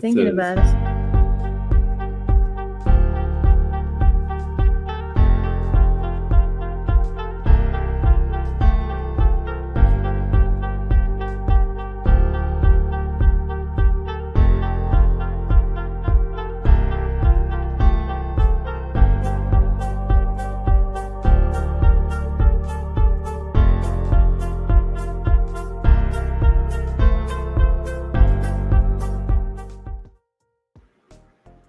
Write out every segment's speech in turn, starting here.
Thinking about it.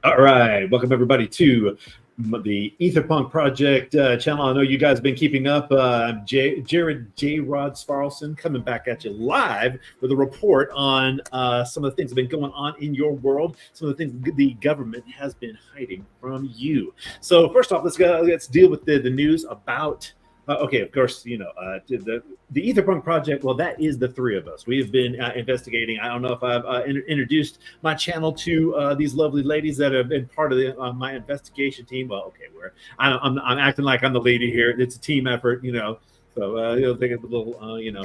All right, welcome everybody to the Aetherpunk Project channel. I know you guys have been keeping up. I'm Jared J. Rod Svarlson coming back at you live with a report on some of the things that have been going on in your world, some of the things the government has been hiding from you. So first off, let's deal with the news about. Okay, of course, you know, the Aetherpunk Project, well, that is the three of us. We have been investigating. I don't know if I've introduced my channel to these lovely ladies that have been part of my investigation team. Well, okay, I'm acting like I'm the lady here. It's a team effort, you know, so you'll take it a little,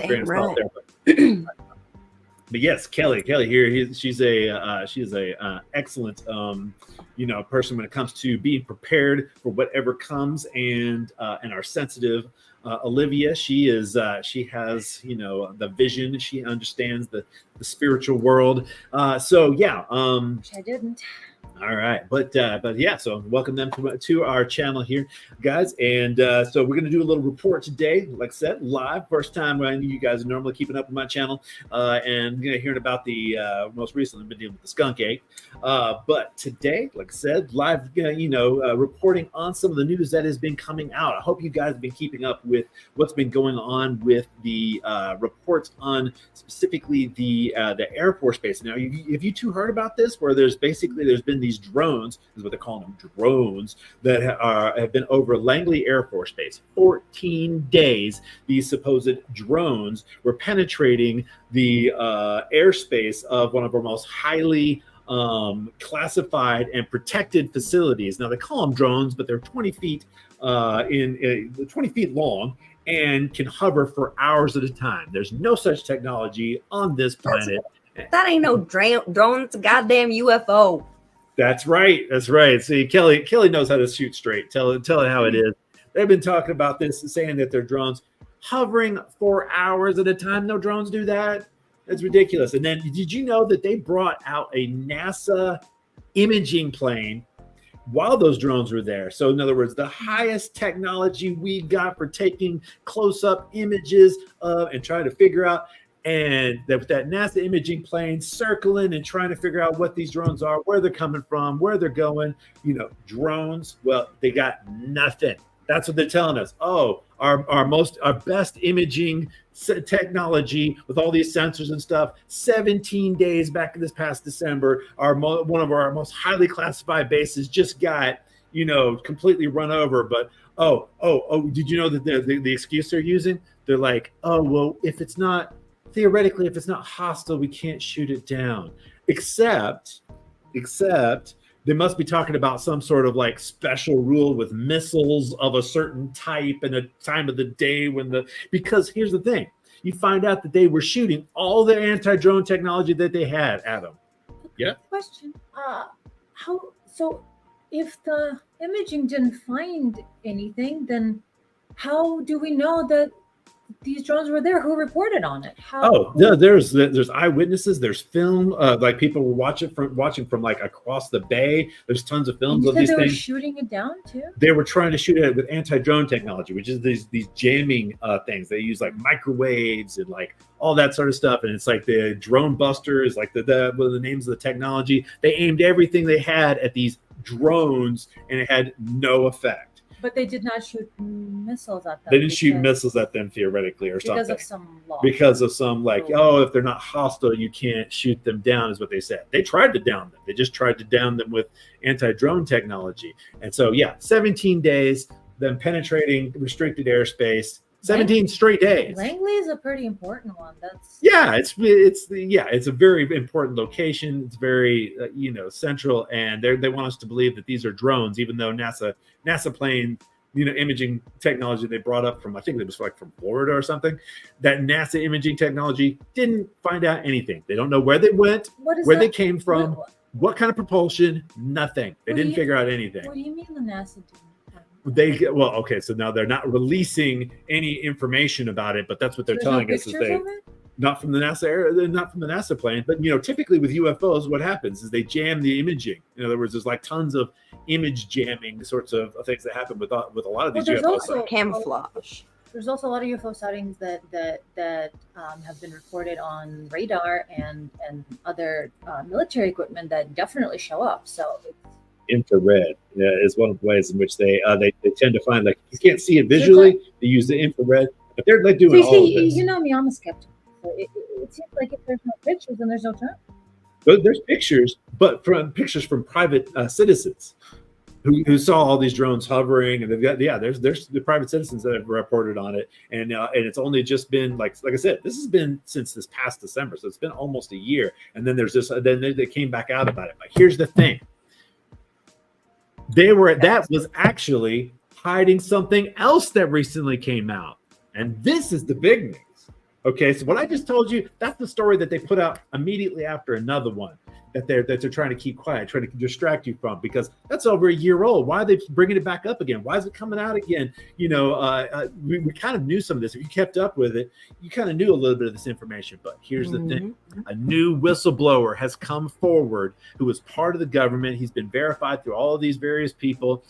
grain of salt there. But yes, Kelly here. She's a excellent, person when it comes to being prepared for whatever comes, and our sensitive Olivia. She has the vision. She understands the spiritual world. Which I didn't. All right, but yeah, so welcome them to our channel here, guys, and so we're going to do a little report today, like I said, live. First time I know you guys are normally keeping up with my channel, and hearing about the most recently been dealing with the skunk ache, but today, like I said, live, reporting on some of the news that has been coming out. I hope you guys have been keeping up with what's been going on with the reports on specifically the Air Force Base. Now, have you two heard about this, where there's been these drones, is what they're calling them, drones, that have been over Langley Air Force Base. 14 days, these supposed drones were penetrating the airspace of one of our most highly classified and protected facilities. Now, they call them drones, but they're 20 feet 20 feet long and can hover for hours at a time. There's no such technology on this planet. That ain't no drone, it's a goddamn UFO. That's right. See, Kelly knows how to shoot straight. Tell it how it is. They've been talking about this, saying that they're drones hovering for hours at a time. No drones do that. That's ridiculous. And then, did you know that they brought out a NASA imaging plane while those drones were there? So in other words, the highest technology we got for taking close-up images and trying to figure out, and that NASA imaging plane circling and trying to figure out what these drones are, where they're coming from, where they're going. Drones, well, they got nothing. That's what they're telling us. Oh, our best imaging technology with all these sensors and stuff. 17 days back in this past December, one of our most highly classified bases just got completely run over. But did you know that the excuse they're using? They're like, oh well, if it's not hostile, we can't shoot it down. Except they must be talking about some sort of like special rule with missiles of a certain type and a time of the day because here's the thing. You find out that they were shooting all the anti-drone technology that they had, Adam. Yeah. Question. So if the imaging didn't find anything, then how do we know that these drones were there? Who reported on it? There's eyewitnesses. There's film. Like people were watching from like across the bay. There's tons of films of these things. They were shooting it down too. They were trying to shoot it with anti-drone technology, which is these jamming things. They use like microwaves and like all that sort of stuff. And it's like the drone busters, like the names of the technology. They aimed everything they had at these drones, and it had no effect. But they did not shoot missiles at them. They didn't shoot missiles at them theoretically or something. Because of some law. Because of some if they're not hostile, you can't shoot them down, is what they said. They tried to down them. They just tried to down them with anti-drone technology. And so, 17 days, them penetrating restricted airspace. 17 straight days. Langley is a pretty important one. It's a very important location. It's very central, and they want us to believe that these are drones, even though NASA plane imaging technology they brought up from, I think it was like from Florida or something. That NASA imaging technology didn't find out anything. They don't know where they went, where they came from. What kind of propulsion? Nothing. They What do didn't you- figure out anything. What do you mean the NASA didn't? Okay, so now they're not releasing any information about it, but that's what they're There's telling no us is pictures they of it? not from the NASA area, not from the NASA plane, but typically with UFOs, what happens is they jam the imaging. In other words, there's like tons of image jamming sorts of things that happen with a lot of these Well, there's UFOs. also- Camouflage. There's also a lot of UFO sightings that have been reported on radar and other military equipment that definitely show up. So Infrared is one of the ways in which they tend to find, like, you can't see it visually, they use the infrared, but they're like doing all of this. you know me, I'm a skeptic. So it seems like if there's no pictures, then there's no time. But there's pictures, but from pictures from private citizens who saw all these drones hovering, and they've got there's the private citizens that have reported on it, and it's only just been like I said, this has been since this past December, so it's been almost a year, and then there's this, then they came back out about it. But here's the thing: that was actually hiding something else that recently came out, and this is the big news. Okay, so what I just told you, that's the story that they put out immediately after another one that they're trying to keep quiet, trying to distract you from, because that's over a year old. Why are they bringing it back up again? Why is it coming out again? We kind of knew some of this. If you kept up with it, you kind of knew a little bit of this information. But here's the thing: a new whistleblower has come forward who was part of the government. He's been verified through all of these various people,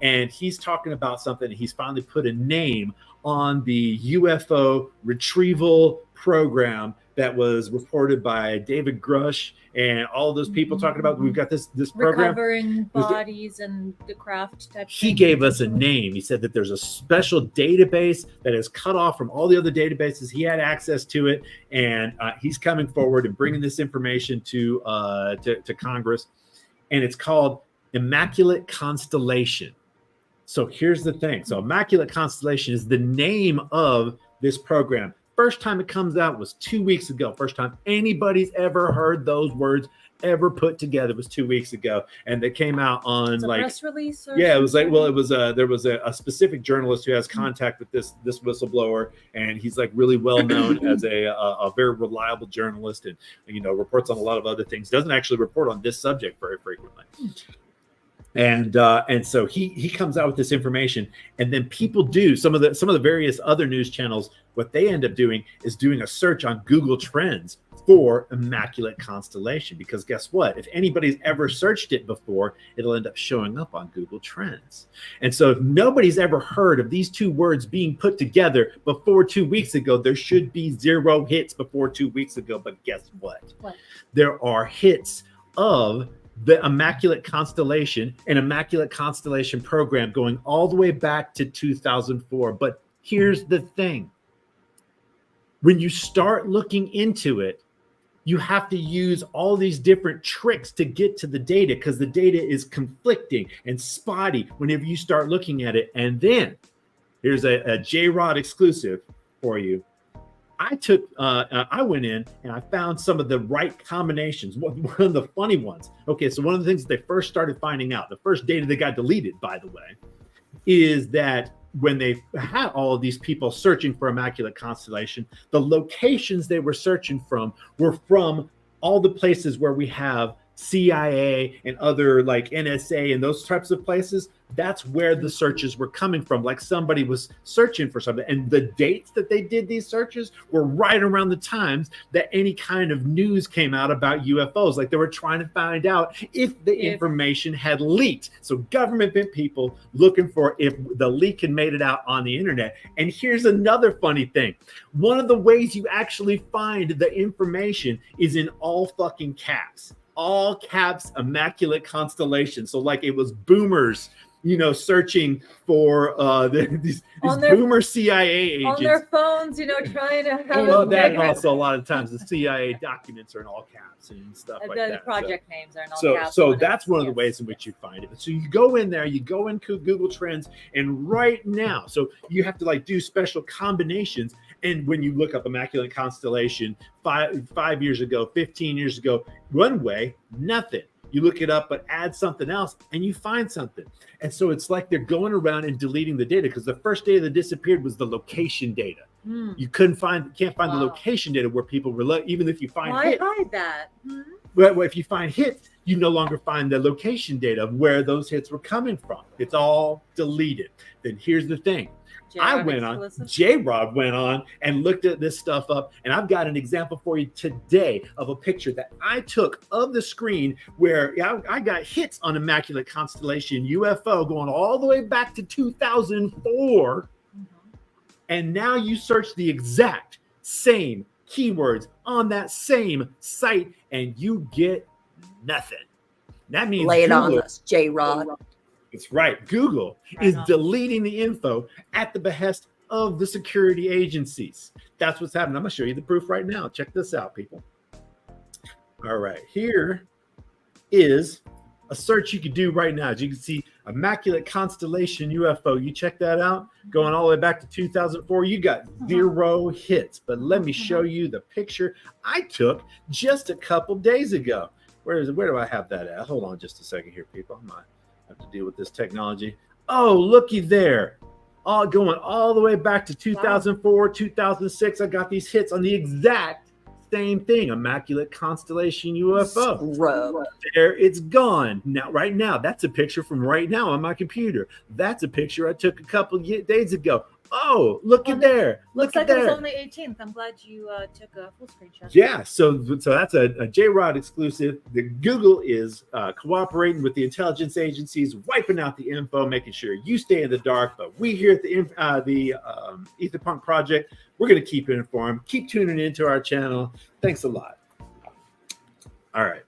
and he's talking about something. He's finally put a name on the UFO retrieval program that was reported by David Grush and all those people talking about. We've got this program Recovering bodies and the craft type. He gave us a name. He said that there's a special database that is cut off from all the other databases. He had access to it, and he's coming forward and bringing this information to Congress, and it's called Immaculate Constellation. So here's the thing. So Immaculate Constellation is the name of this program. First time it comes out was 2 weeks ago. First time anybody's ever heard those words ever put together was 2 weeks ago, and they came out on It's a press release. Or it was like, something? well, it was there was a specific journalist who has contact with this whistleblower, and he's like really well known as a very reliable journalist, and reports on a lot of other things. Doesn't actually report on this subject very frequently. And so he comes out with this information, and then people do some of the various other news channels. What they end up doing is doing a search on Google Trends for Immaculate Constellation, because guess what? If anybody's ever searched it before, it'll end up showing up on Google Trends. And so if nobody's ever heard of these two words being put together before 2 weeks ago, there should be 0 hits before 2 weeks ago. But guess what? There are hits of the Immaculate Constellation and Immaculate Constellation program going all the way back to 2004. But here's the thing: when you start looking into it, you have to use all these different tricks to get to the data, because the data is conflicting and spotty whenever you start looking at it. And then here's a J-Rod exclusive for you. I went in and I found some of the right combinations, one of the funny ones. Okay, so one of the things that they first started finding out, the first data that got deleted, by the way, is that when they had all of these people searching for Immaculate Constellation, the locations they were searching from were from all the places where we have CIA and other like NSA and those types of places. That's where the searches were coming from. Like somebody was searching for something, and the dates that they did these searches were right around the times that any kind of news came out about UFOs. Like they were trying to find out if the information had leaked. So government people looking for if the leak had made it out on the internet. And here's another funny thing. One of the ways you actually find the information is in all fucking caps. All caps, Immaculate Constellation. So like it was boomers, searching for these boomer CIA agents on their phones, trying to have. Well, that also a lot of times the CIA documents are in all caps and stuff like that. The project names are in all caps. So that's one of the ways in which you find it. So you go in there, you go into Google Trends, and right now, so you have to like do special combinations. And when you look up Immaculate Constellation 5 years ago, 15 years ago, one way, nothing. You look it up, but add something else, and you find something. And so it's like they're going around and deleting the data, because the first data that disappeared was the location data. You can't find the location data where people were, even if you find Why hide that? Well, if you find hits, You no longer find the location data of where those hits were coming from. It's all deleted. Then here's the thing. J-Rod went on and looked at this stuff up, and I've got an example for you today of a picture that I took of the screen where I got hits on Immaculate Constellation UFO going all the way back to 2004. And now you search the exact same keywords on that same site and you get nothing. That means lay it on us, J-Rod. That's right. Google is deleting the info at the behest of the security agencies. That's what's happening. I'm going to show you the proof right now. Check this out, people. All right. Here is a search you could do right now. As you can see, Immaculate Constellation UFO. You check that out. Going all the way back to 2004. You got 0 hits. But let me show you the picture I took just a couple days ago. Where do I have that at? Hold on just a second here, people. I might have to deal with this technology. Oh, looky there. All going all the way back to 2004, 2006. I got these hits on the exact same thing. Immaculate Constellation UFO. Scrub. There, it's gone. Now, right now, that's a picture from right now on my computer. That's a picture I took a couple days ago. Oh, look at there. Looks like it was on the 18th. I'm glad you took a full screenshot. Yeah, so that's a J-Rod exclusive. The Google is cooperating with the intelligence agencies, wiping out the info, making sure you stay in the dark. But we here at the Aetherpunk Project, we're going to keep you informed. Keep tuning into our channel. Thanks a lot. All right.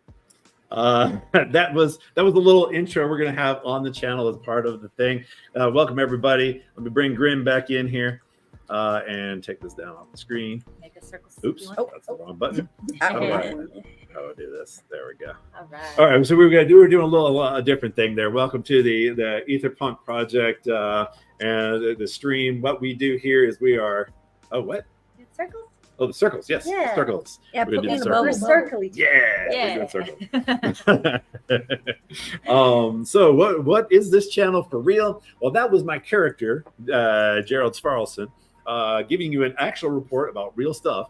That was a little intro we're going to have on the channel as part of the thing. Welcome everybody. Let me bring Grim back in here and take this down off the screen. Make a circle. Oops, that's the wrong button. How do I do this? There we go. All right. So we're doing a little different thing there. Welcome to the Aetherpunk Project and the stream. What we do here is we are what? Circles. Oh, the circles, yes. Yeah. Circles. Yeah, We're gonna do We're circling. Yeah. So what is this channel for real? Well, that was my character, Gerald Sfarlson, giving you an actual report about real stuff.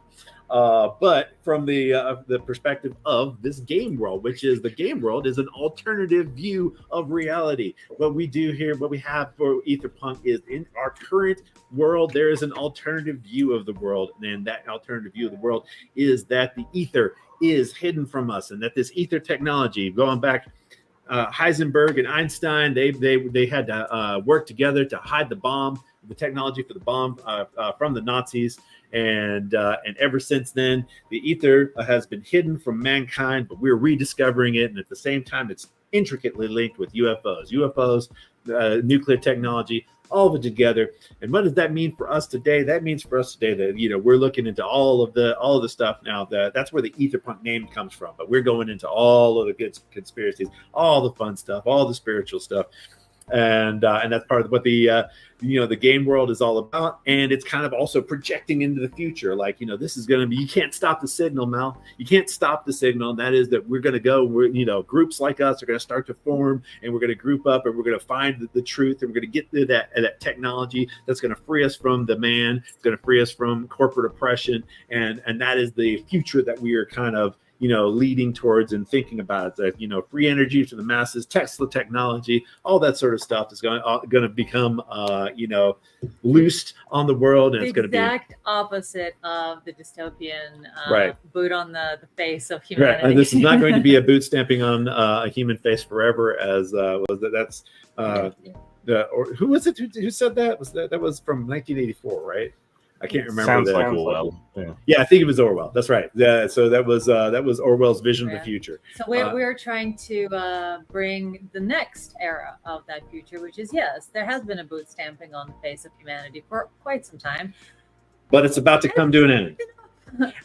But from the perspective of this game world, which is the game world is an alternative view of reality. What we do here, what we have for Aetherpunk is in our current world, there is an alternative view of the world. And that alternative view of the world is that the ether is hidden from us and that this ether technology going back Heisenberg and Einstein, they had to work together to hide the bomb, the technology for the bomb from the Nazis. And ever since then, the ether has been hidden from mankind, but we're rediscovering it. And at the same time, it's intricately linked with UFOs, nuclear technology, all of it together. And what does that mean for us today? That means for us today that we're looking into all of the stuff now. That's where the Aetherpunk name comes from. But we're going into all of the good conspiracies, all the fun stuff, all the spiritual stuff. And that's part of what the game world is all about, and it's kind of also projecting into the future. Like this is going to be. You can't stop the signal, Mal. You can't stop the signal. And that is that we're going to go. Groups like us are going to start to form, and we're going to group up, and we're going to find the truth, and we're going to get to that technology that's going to free us from the man. It's going to free us from corporate oppression, and that is the future that we are kind of leading towards and thinking about. That free energy to the masses, Tesla technology, all that sort of stuff is going to become loosed on the world, and it's going to be the exact opposite of the dystopian boot on the face of humanity. Right, and this is not going to be a boot stamping on a human face forever, as that's who was it who said that? That was from 1984, right? I can't remember. Sounds like Orwell. Yeah, I think it was Orwell. That's right. So that was Orwell's vision of the future. So we're trying to bring the next era of that future, which is there has been a boot stamping on the face of humanity for quite some time, but it's about to come to an end.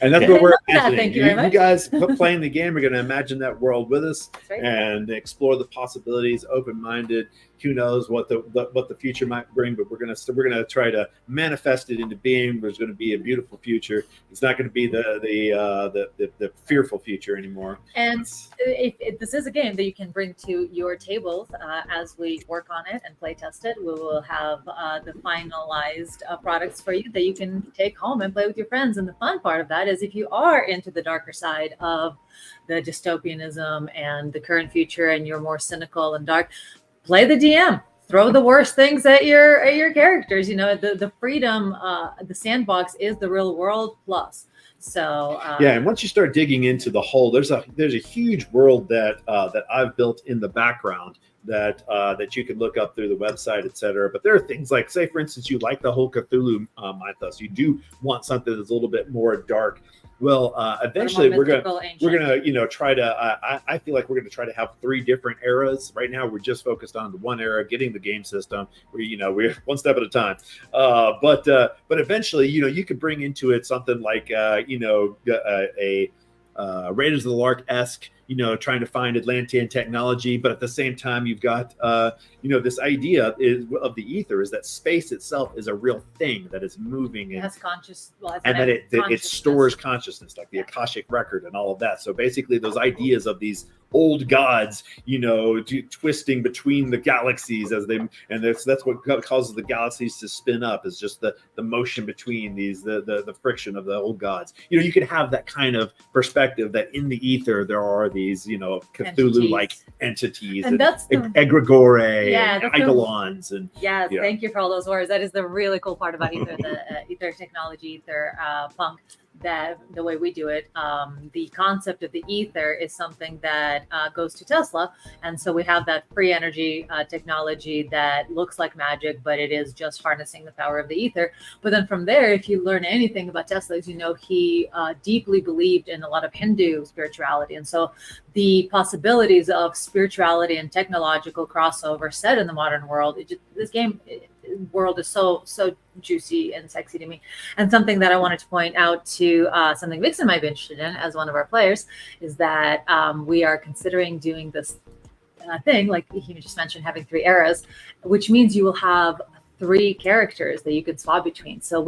And that's what we're imagining. Thank you very much. You guys playing the game are going to imagine that world with us and explore the possibilities, open-minded. Who knows what the future might bring, but we're gonna try to manifest it into being. There's going to be a beautiful future. It's not going to be the fearful future anymore. And if this is a game that you can bring to your tables as we work on it and play test it, we will have the finalized products for you that you can take home and play with your friends. And the fun part part of that is if you are into the darker side of the dystopianism and the current future, and you're more cynical and dark, play the DM. Throw the worst things at your characters. The freedom, the sandbox is the real world plus. So and once you start digging into the whole, there's a huge world that I've built in the background that you can look up through the website, etc. But there are things like, say, for instance, you like the whole Cthulhu mythos. You do want something that's a little bit more dark. Well, eventually we're gonna try to. I feel like we're gonna try to have 3 different eras. Right now, we're just focused on the one era, getting the game system. We're one step at a time. But eventually, you could bring into it something like a Raiders of the Lark-esque, trying to find Atlantean technology, but at the same time, you've got, this idea of the ether is that space itself is a real thing that is moving. It has and that it stores consciousness, like the Akashic record and all of that. So basically, those ideas of these old gods, twisting between the galaxies that's what causes the galaxies to spin up, is just the motion between these, the friction of the old gods. You could have that kind of perspective that in the ether there are these, Cthulhu-like entities and that's egregore, eidolons, and thank you for all those words. That is the really cool part about ether, the ether technology, Aetherpunk. That the way we do it, the concept of the ether is something that goes to Tesla, and so we have that free energy technology that looks like magic, but it is just harnessing the power of the ether. But then from there, if you learn anything about Tesla, as he deeply believed in a lot of Hindu spirituality, and so the possibilities of spirituality and technological crossover set in the modern world, this game world is so juicy and sexy to me. And something that I wanted to point out to something Vixen might be interested in as one of our players is that we are considering doing this thing, like he just mentioned, having 3 eras, which means you will have 3 characters that you can swap between. So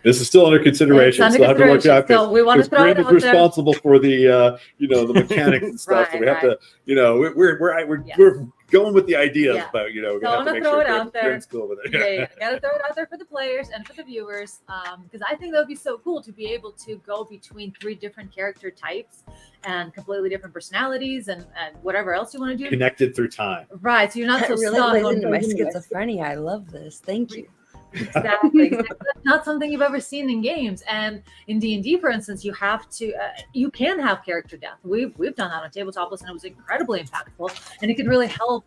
this is still under consideration. So I have to look out. So we want to throw it out there. Responsible for the the mechanics and stuff. So we have to, we're going with the ideas, but we're gonna have to make sure they're in school with it. Gotta throw it out there for the players and for the viewers, because I think that would be so cool to be able to go between 3 different character types and completely different personalities and whatever else you want to do. Connected through time. Right. So you're not so really stuck plays into my schizophrenia. I love this. Thank you. Exactly. That's not something you've ever seen in games. And in D&D, for instance, you have to you can have character death. We've done that on Tabletop Plus, and it was incredibly impactful, and it could really help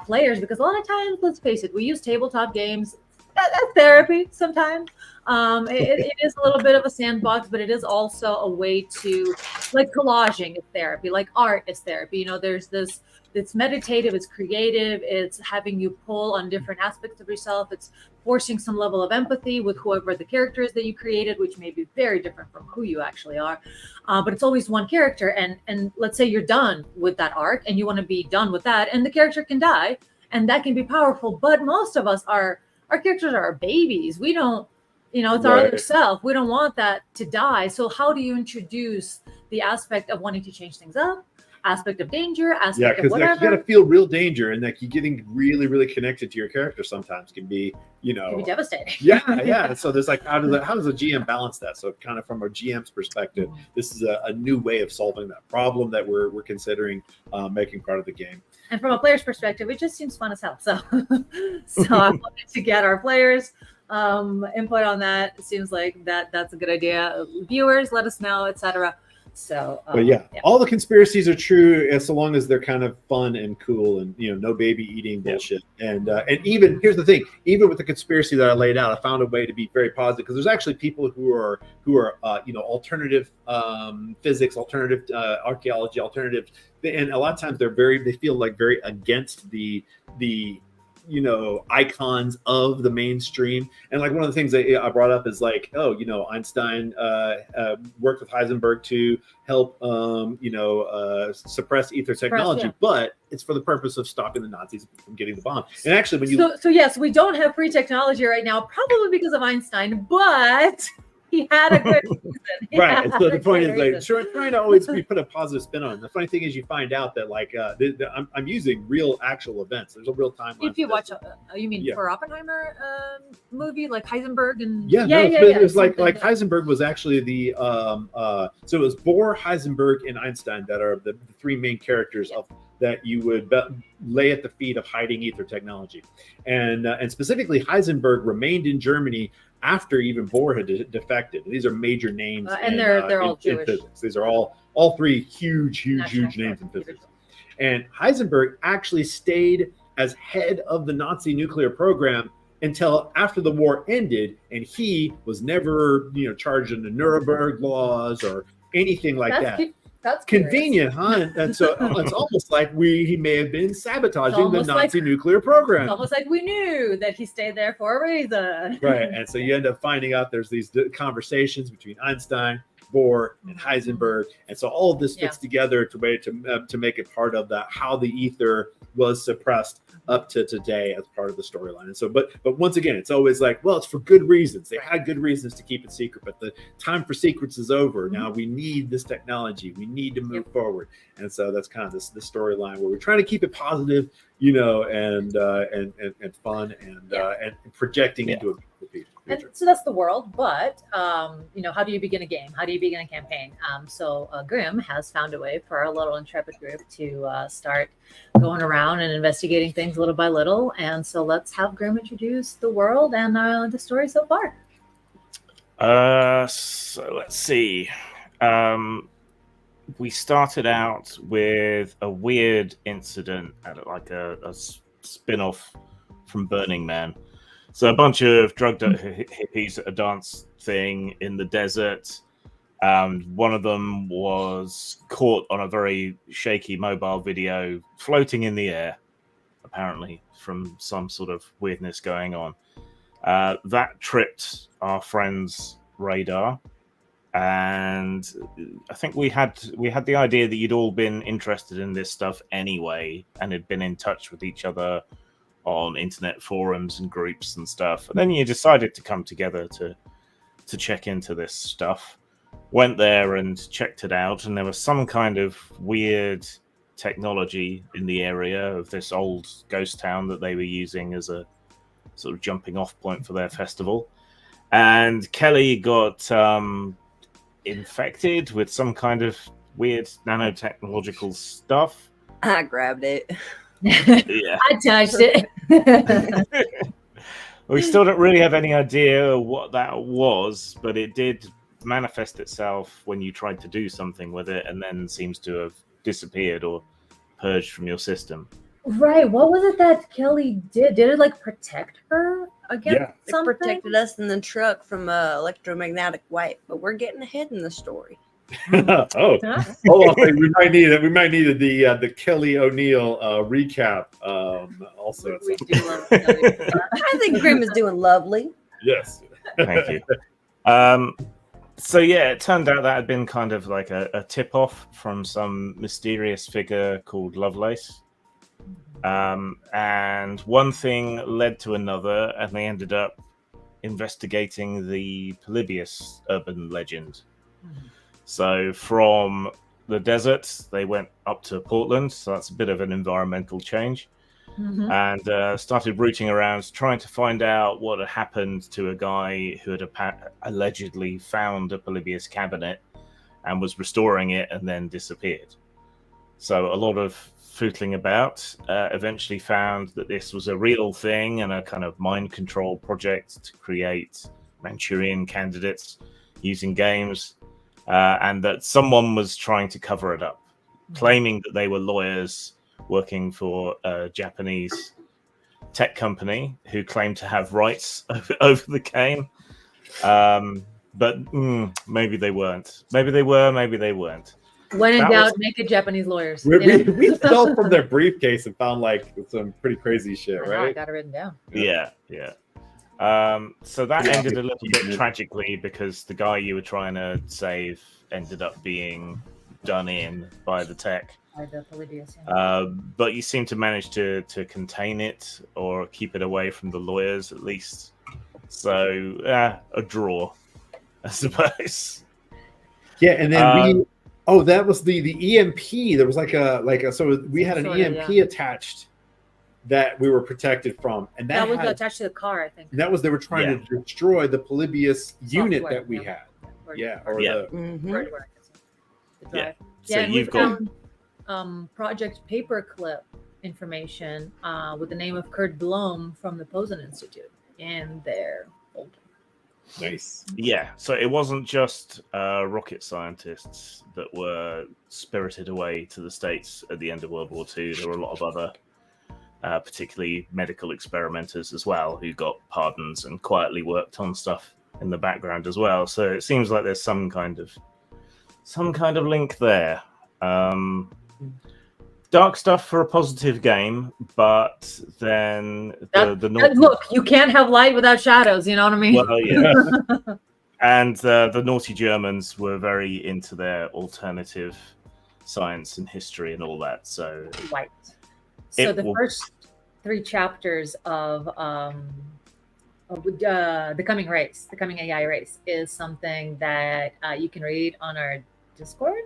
players, because a lot of times, let's face it, we use tabletop games as therapy sometimes. It is a little bit of a sandbox, but it is also a way to, like, collaging is therapy, like art is therapy. There's this, it's meditative, it's creative, it's having you pull on different aspects of yourself, it's forcing some level of empathy with whoever the character is that you created, which may be very different from who you actually are. But it's always one character. And let's say you're done with that arc and you want to be done with that, and the character can die, and that can be powerful. But most of us our characters are babies. We don't, it's our other self. We don't want that to die. So how do you introduce the aspect of wanting to change things up? Aspect of danger, aspect of whatever. You got to feel real danger, and like you getting really, really connected to your character sometimes can be, can be devastating. Yeah. So there's like, how does a GM balance that? So kind of from a GM's perspective, this is a new way of solving that problem that we're considering making part of the game. And from a player's perspective, it just seems fun as hell. So I wanted to get our players input on that. It seems like that's a good idea. Viewers, let us know, etc. So, but all the conspiracies are true, as so long as they're kind of fun and cool, and no baby eating bullshit. And even here's the thing: even with the conspiracy that I laid out, I found a way to be very positive, because there's actually people who are alternative physics, alternative archaeology, alternative, and a lot of times they feel like very against the icons of the mainstream. And like one of the things that I brought up is like, Einstein worked with Heisenberg to help suppress ether technology, but it's for the purpose of stopping the Nazis from getting the bomb. And actually, when you so yes, we don't have free technology right now, probably because of Einstein, but He had a good reason. He Right. had And so the a point good is, like, reason. trying to always put a positive spin on it. The funny thing is, you find out that, like, I'm using real actual events. There's a real timeline. If you for watch, this. you mean Yeah. for Oppenheimer movie, like Heisenberg and Yeah, no, it was like something Heisenberg was actually the so it was Bohr, Heisenberg, and Einstein that are the three main characters of that you would lay at the feet of hiding ether technology, and specifically Heisenberg remained in Germany after even Bohr had defected. These are major names, and they're all in Jewish. physics. These are all three huge National names in Security. physics. And Heisenberg actually stayed as head of the Nazi nuclear program until after the war ended, and he was never, charged in the Nuremberg laws or anything like that. That's Convenient, huh? And so it's almost like he may have been sabotaging the Nazi nuclear It's program. almost like we knew that he stayed there for a reason. Right. And so you end up finding out there's these conversations between Einstein, Bohr, and Heisenberg, and so all of this fits together to make it part of how the ether was suppressed up to today as part of the storyline. And so, but once again, it's always like, well, it's for good reasons. They had good reasons to keep it secret, but the time for secrets is over. Now we need this technology. We need to move forward. And so that's kind of this storyline where we're trying to keep it positive, and fun and projecting into a future. And so that's the world, but how do you begin a game? How do you begin a campaign? So Grim has found a way for our little intrepid group to start going around and investigating things little by little. And so let's have Grim introduce the world and the story so far. So let's see. We started out with a weird incident at like a spin-off from Burning Man. So a bunch of drugged up hippies at a dance thing in the desert. One of them was caught on a very shaky mobile video floating in the air, apparently from some sort of weirdness going on. That tripped our friend's radar. And I think we had the idea that you'd all been interested in this stuff anyway and had been in touch with each other on internet forums and groups and stuff. And then you decided to come together to check into this stuff. Went there and checked it out, and there was some kind of weird technology in the area of this old ghost town that they were using as a sort of jumping off point for their festival. And Kelly got infected with some kind of weird nanotechnological stuff. I grabbed it. Yeah. I touched it. We still don't really have any idea what that was, but it did manifest itself when you tried to do something with it, and then seems to have disappeared or purged from your system. Right. What was it that Kelly did? Did it like protect her against something? It protected us in the truck from electromagnetic wipe, but we're getting ahead in the story. Hold on, we might need it. We might need the Kelly O'Neill recap. Also, we do love Kelly. I think Grim is doing lovely. Yes. Thank you. So yeah, it turned out that had been kind of like a tip-off from some mysterious figure called Lovelace. And one thing led to another, and they ended up investigating the Polybius urban legend. So from the desert, they went up to Portland, so that's a bit of an environmental change, and started rooting around trying to find out what had happened to a guy who had allegedly found a Polybius cabinet and was restoring it and then disappeared. So a lot of footling about, eventually found that this was a real thing and a kind of mind control project to create Manchurian candidates using games, and that someone was trying to cover it up, claiming that they were lawyers working for a Japanese tech company who claimed to have rights over the game. But maybe they weren't. Maybe they were, maybe they weren't. When in doubt, naked Japanese lawyers. We fell from their briefcase and found like some pretty crazy shit, right? I got it written down. Yeah. So that ended a little bit tragically because the guy you were trying to save ended up being done in by the tech. By the Polybius, but you seem to manage to contain it or keep it away from the lawyers at least. So a draw. I suppose. Yeah, and then that was the EMP. There was like a so we had an EMP attached that we were protected from, and that was attached to the car, I think. That was they were trying to destroy the Polybius unit Software, that we had. Hardware. Hardware. The drive. So and you've got Projekt Paperclip information with the name of Kurt Blom from the Posen Institute in their folder. Nice. Yeah, so it wasn't just rocket scientists that were spirited away to the States at the end of World War II. There were a lot of other, particularly medical experimenters as well, who got pardons and quietly worked on stuff in the background as well. So it seems like there's some kind of link there. Dark stuff for a positive game, but then look, you can't have light without shadows. You know what I mean? Well, yeah. And the naughty Germans were very into their alternative science and history and all that. So right. So the first 3 chapters of the coming race, the coming AI race, is something that you can read on our Discord.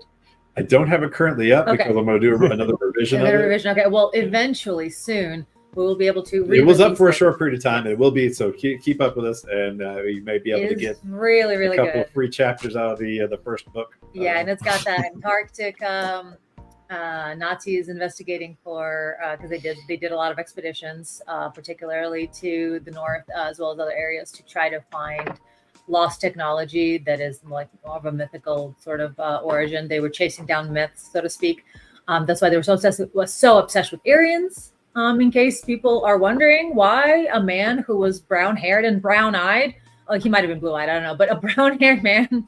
I don't have it currently up because I'm going to do another revision. Okay. Well, eventually, soon, we will be able to. It was up for a short period of time. It will be, so keep up with us, and you may be able to get really a couple of free chapters out of the first book. Yeah, and it's got that Antarctic Nazis investigating for because they did a lot of expeditions, particularly to the north as well as other areas, to try to find lost technology that is like more of a mythical sort of origin. They were chasing down myths, so to speak. That's why they were so obsessed with Aryans. In case people are wondering why a man who was brown-haired and brown-eyed, he might have been blue-eyed, I don't know, but a brown-haired man,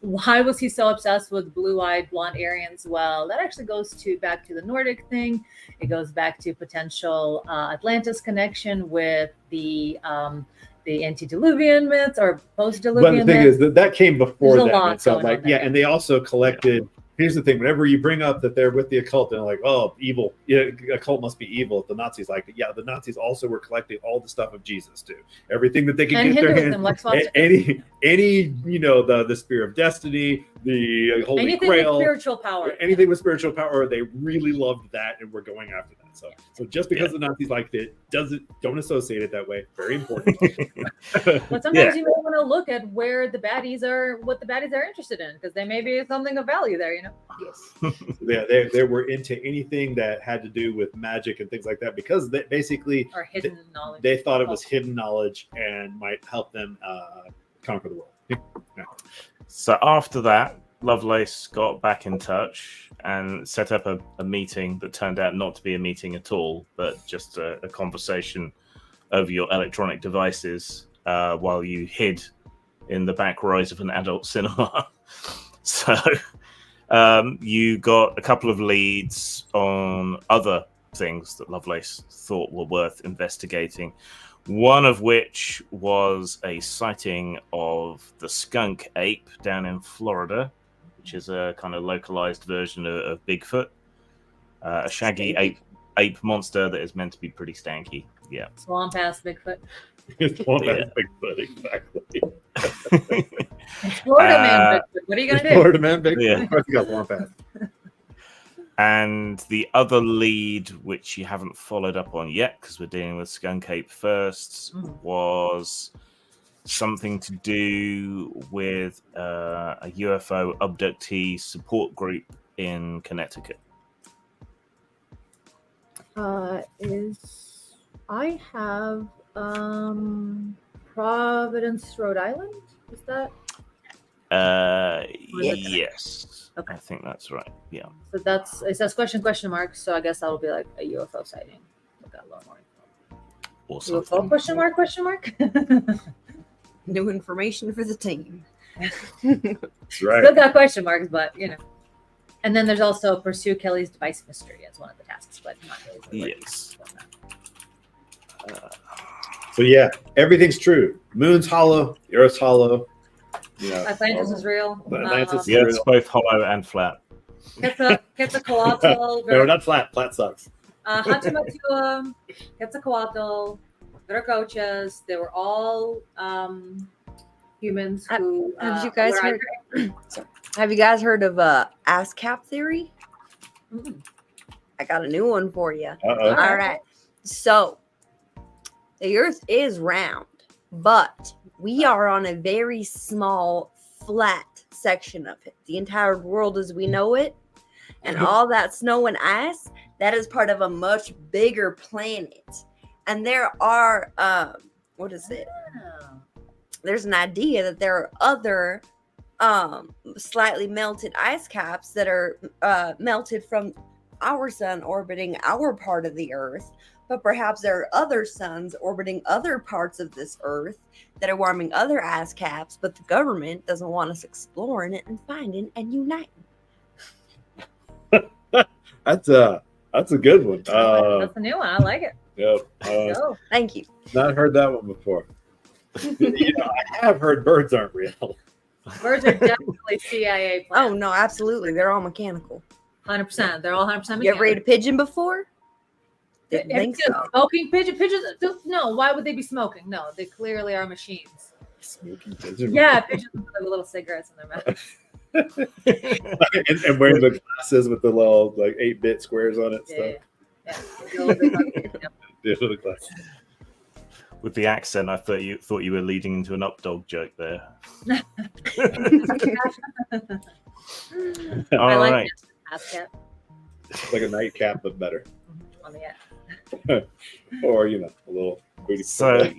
why was he so obsessed with blue-eyed blonde Aryans? Well, that actually goes back to the Nordic thing. It goes back to potential Atlantis connection with the antediluvian myths or post-diluvian myths. Well, the thing is that came before that. So and they also collected. Here's the thing: whenever you bring up that they're with the occult, they're like, "Oh, evil! Yeah, occult must be evil." The Nazis liked it. Yeah, the Nazis also were collecting all the stuff of Jesus too. Everything that they could get their hands. Any the Spear of Destiny, the Holy anything Grail, with spiritual power. Anything with spiritual power, they really loved that, and we're going after that. So just because the Nazis liked it, don't associate it that way. Very important. But sometimes you may want to look at where what the baddies are interested in, because there may be something of value there, Yes. They were into anything that had to do with magic and things like that, because they basically hidden knowledge. They thought it was hidden knowledge and might help them conquer the world. Yeah. So after that, Lovelace got back in touch and set up a meeting that turned out not to be a meeting at all, but just a conversation over your electronic devices while you hid in the back rows of an adult cinema. So you got a couple of leads on other things that Lovelace thought were worth investigating. One of which was a sighting of the skunk ape down in Florida, which is a kind of localized version of Bigfoot. A shaggy ape monster that is meant to be pretty stanky. Yeah. Swamp ass Bigfoot. Swamp ass Bigfoot, exactly. It's Florida man Bigfoot. What are you going to do? Florida man Bigfoot. Yeah. Of course you got swamp ass. And the other lead, which you haven't followed up on yet, because we're dealing with Skunk Ape first, was something to do with a UFO abductee support group in Connecticut. I have Providence, Rhode Island. Is that? Yes. Okay. I think that's right. Yeah. So it says question mark. So I guess that'll be like a UFO sighting. Look at a lot more info. UFO question mark? New information for the team. That's right. Still got question marks, but And then there's also pursue Kelly's device mystery as one of the tasks, but not really. Yes. So yeah, everything's true. Moon's hollow, the Earth's hollow. Atlantis is real. It's both hollow and flat. Quetzalcoatl. No, not flat. Flat sucks. Hachimatua, Quetzalcoatl, Viracochas, they were all humans who Have you guys were heard? either- Sorry. Have you guys heard of ASCAP theory? Mm. I got a new one for you. Uh-oh. All right. So the Earth is round, but we are on a very small, flat section of it. The entire world as we know it, and all that snow and ice, that is part of a much bigger planet. And there are, what is it? Oh. There's an idea that there are other slightly melted ice caps that are melted from our sun orbiting our part of the Earth, but perhaps there are other suns orbiting other parts of this Earth that are warming other ice caps, but the government doesn't want us exploring it and finding and uniting. That's a good one. That's a new one. I like it. Yep. Go. Thank you. Not heard that one before. I have heard birds aren't real. Birds are definitely CIA Oh plants. no, absolutely. They're all mechanical. 100%. They're all 100% You ever ate a mechanical. pigeon before? Didn't Have think you so. Smoking pigeons? No, why would they be smoking? No, they clearly are machines. Smoking pigeon. Yeah, pigeons with little cigarettes in their mouth. and wearing the glasses with the little like 8-bit squares on it. Yeah, Stuff. yeah. Yeah, the glasses. With the accent, I thought you were leading into an updog joke there. I All like right. ASCAP Like a nightcap, but better. on the end. Or a little booty. So,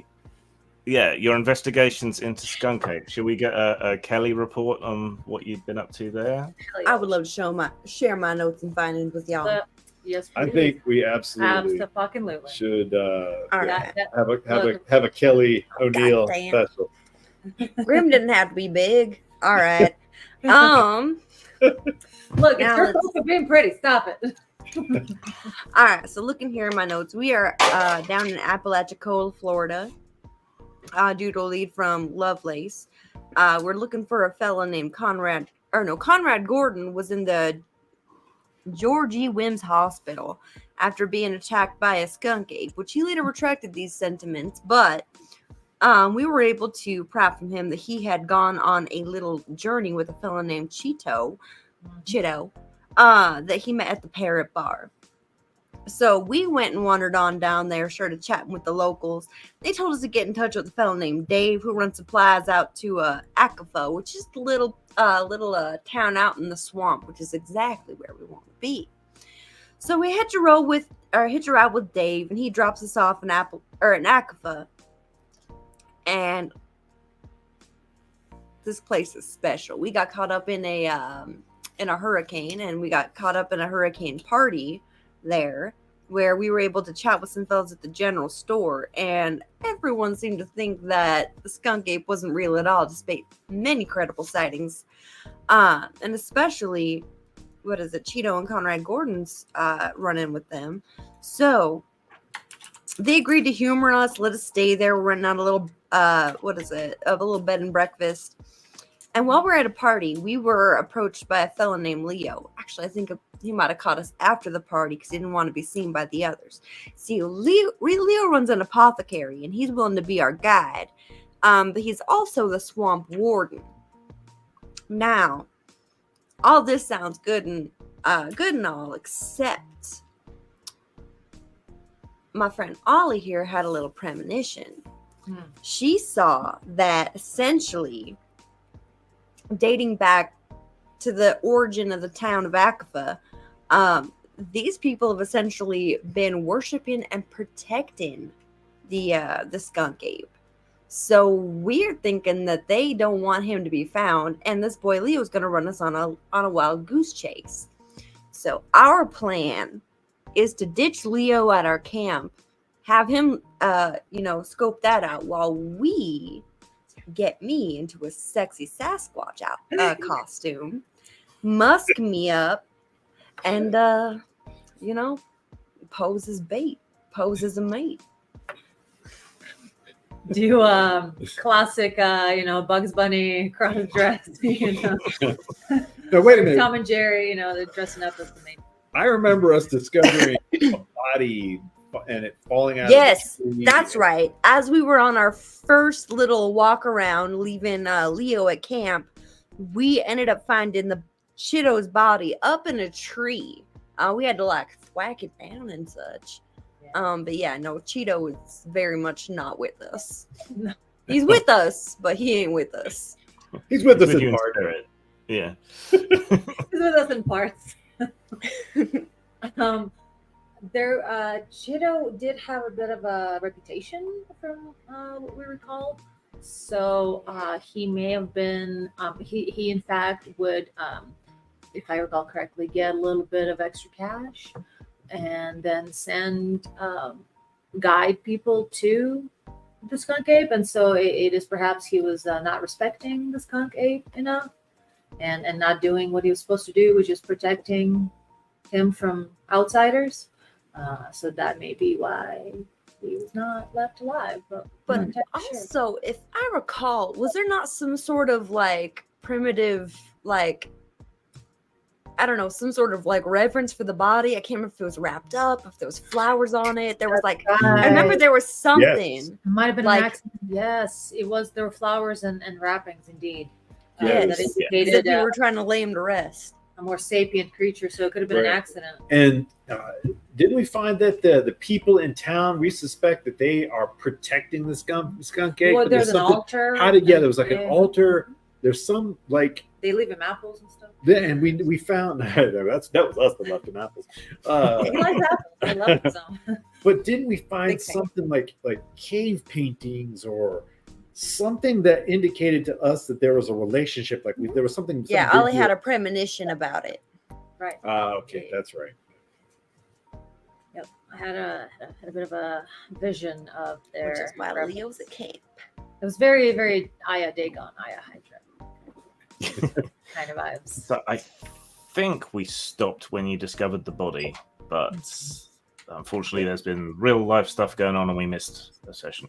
yeah, your investigations into Skunk Ape. Should we get a Kelly report on what you've been up to there? Hell I yeah. would love to share my notes and findings with y'all. Yes, I please. think we absolutely Absolutely. should All right. have a Kelly O'Neill Goddamn. special. Grim didn't have to be big. All right. Look, it's Now your let's- fault for being pretty. Stop it. All right. So looking here in my notes, we are down in Apalachicola, Florida. Due to a lead from Lovelace, we're looking for a fella named Conrad Gordon was in the George E. Wims Hospital after being attacked by a skunk ape, which he later retracted these sentiments, but we were able to prop from him that he had gone on a little journey with a fellow named Chito, that he met at the Parrot Bar. So we went and wandered on down there, started chatting with the locals. They told us to get in touch with a fellow named Dave who runs supplies out to Akafa, which is the little town out in the swamp, which is exactly where we want to be. So we hitch a ride with Dave, and he drops us off in Akafa. And this place is special. We got caught up in a hurricane, and we got caught up in a hurricane party there, where we were able to chat with some fellas at the general store, and everyone seemed to think that the skunk ape wasn't real at all, despite many credible sightings, and especially Cheeto and Conrad Gordon's run in with them. So they agreed to humor us, let us stay there. We're renting out a little a little bed and breakfast. And while we're at a party, we were approached by a fellow named Leo. Actually, I think he might have caught us after the party because he didn't want to be seen by the others. See, Leo runs an apothecary, and he's willing to be our guide. But he's also the swamp warden. Now, all this sounds good and all, except my friend Ollie here had a little premonition. She saw that essentially, dating back to the origin of the town of Akafa, these people have essentially been worshiping and protecting the skunk ape. So we're thinking that they don't want him to be found, and this boy Leo is going to run us on a wild goose chase. So our plan is to ditch Leo at our camp, have him, scope that out while we get me into a sexy Sasquatch costume, musk me up, and pose as bait, pose as a mate. Do classic, Bugs Bunny cross dress, No, wait a minute. Tom and Jerry, they're dressing up as the main. I remember us discovering a body it falling out. Yes, of the tree. that's right. As we were on our first little walk around, leaving Leo at camp, we ended up finding the Chido's body up in a tree. We had to like whack it down and such. But yeah, no, Cheeto is very much not with us. No. He's with us, but he ain't with us. He's with us you in in part. spirit. Yeah. He's with us in parts. Chido did have a bit of a reputation from what we recall. So he may have been. He in fact would, if I recall correctly, get a little bit of extra cash, and then send guide people to the skunk ape. And so it is perhaps he was not respecting the skunk ape enough, and not doing what he was supposed to do, which is protecting him from outsiders. So that may be why he was not left alive. But I'm not entirely sure. Also, if I recall, was there not some sort of like primitive, like, I don't know, some sort of like reverence for the body? I can't remember if it was wrapped up, if there was flowers on it. There was like, I remember there was something. Yes. It might have been like- an accident. Yes, it was. There were flowers and wrappings, indeed. Yes. That As indicated if we were trying to lay him to rest. a more sapient creature. So it could have been an Right. accident. And didn't we find that the people in town, we suspect that they are protecting the skunk ape? Well, But there's an something- altar. there was like an Yeah. altar. There's some like They leave him apples and stuff. then we found that was us that left him apples. He likes apples. I love them so. But didn't we find Big fan. something like cave paintings or something that indicated to us that there was a relationship? Like there was something. Yeah, Ollie had a premonition about it. Right. Okay, that's right. Yep. I had a bit of a vision of their. Which is why reference. Leo's at camp. It was very, very Aya Dagon, Aya Hydra kind of vibes. So I think we stopped when you discovered the body, but unfortunately, there's been real life stuff going on, and we missed a session.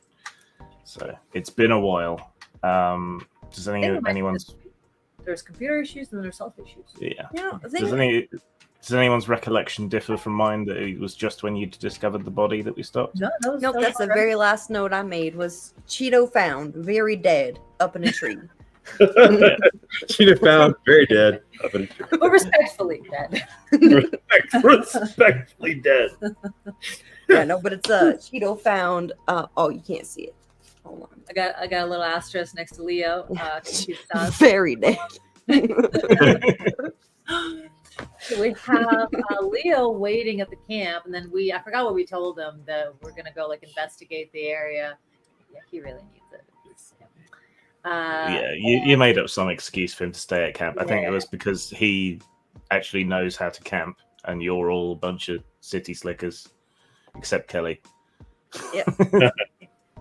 So it's been a while. Does anyone's There's computer issues and there's health issues. yeah? Yeah, I think Does anyone's recollection differ from mine that it was just when you discovered the body that we stopped? No, that was, nope, that was that's the all right. very last note I made was Cheeto found very dead up in a tree. She found very dead. Up in a tree. But respectfully dead. Respectfully dead. Yeah, no, but it's Cheeto found. Oh, you can't see it. Hold on. I got a little asterisk next to Leo. Very dead. We have Leo waiting at the camp, and then I forgot what we told him, that we're gonna go like investigate the area. Yeah, he really needs it. Yeah, you made up some excuse for him to stay at camp. I think it was because he actually knows how to camp, and you're all a bunch of city slickers, except Kelly.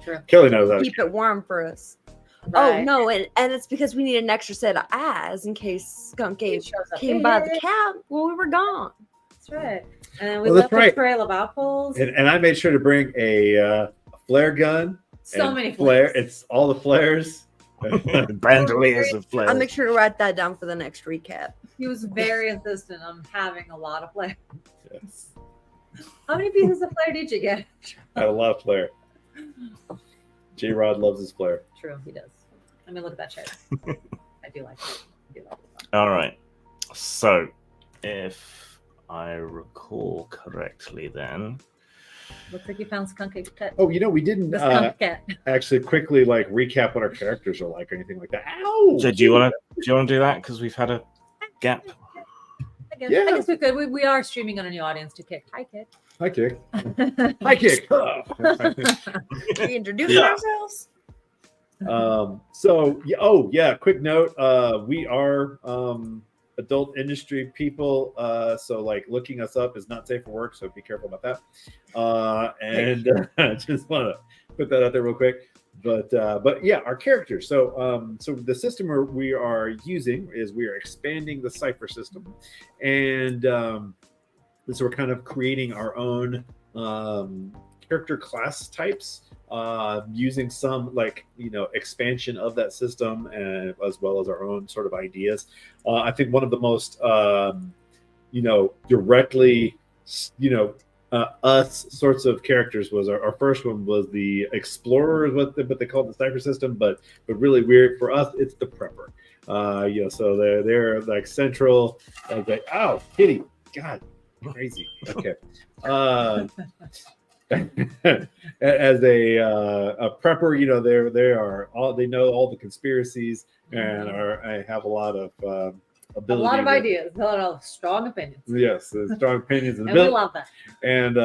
True. Kelly knows that. Keep it warm for us. Right. Oh no, and it's because we need an extra set of eyes in case Skunk Ape Shows up. came by the camp while we were gone. That's right. And then we Well, left that's right. a trail of apples. And I made sure to bring a flare gun. So and many flare. flares. It's all the flares. Bandoliers of flares. I'll make sure to write that down for the next recap. He was very insistent on having a lot of flares. Yes. How many pieces of flare did you get? I had a lot of flare. J Rod loves his flare. True, he does. Let me look at that chart. I do like it. I do like it. All right. So, if I recall correctly, then Looks like you found Skunk Ape's pet. Oh, we didn't The skunk cat. actually quickly recap what our characters are like or anything like that. Ow! so do you want to do that because we've had a gap? I Yeah. guess we could. We are streaming on a new audience to Kick. Hi, Kick. Hi, Kick. Hi, Kick. We introduce Yeah. ourselves. Quick note. We are adult industry people. So looking us up is not safe for work. So be careful about that. I just want to put that out there real quick. But yeah, our characters. So the system we are using is we are expanding the cipher system, and so we're kind of creating our own character class types, using some expansion of that system, and as well as our own sort of ideas. I think one of the most directly us sorts of characters was our first one was the explorer, is what they call the cipher system, but really weird for us, it's the prepper. So they're like central, like, ow, kitty, God, crazy. Okay. As a prepper, they know all the conspiracies and I have a lot of ability. A lot of ideas, a lot of strong opinions. Yes, strong opinions and we love that. And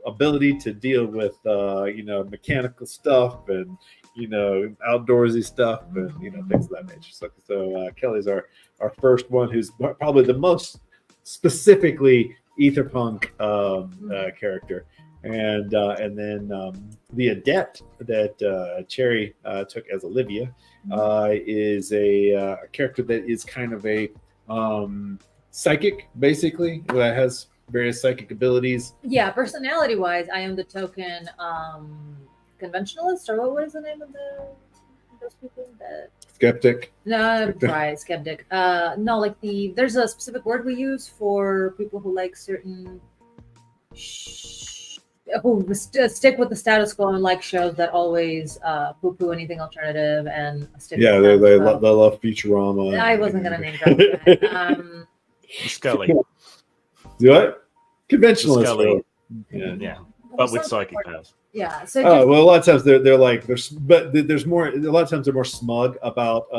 ability to deal with mechanical stuff and outdoorsy stuff and things of that nature. So Kelly's our first one, who's probably the most specifically Aetherpunk character. And then the adept that Cherry took as Olivia is a character that is kind of a psychic, basically, that has various psychic abilities. Yeah, personality-wise, I am the token conventionalist, or what is the name of those people? Skeptic. No, right, skeptic. No, like there's a specific word we use for people who like certain who stick with the status quo and like shows that always poo-poo anything alternative and stick. Yeah, they love Futurama. I wasn't gonna name drop that. Scully. Do what? Conventionalist. Scully. Yeah. Yeah. But with psychic powers. Yeah. So well, a lot of times they're like there's more. A lot of times they're more smug about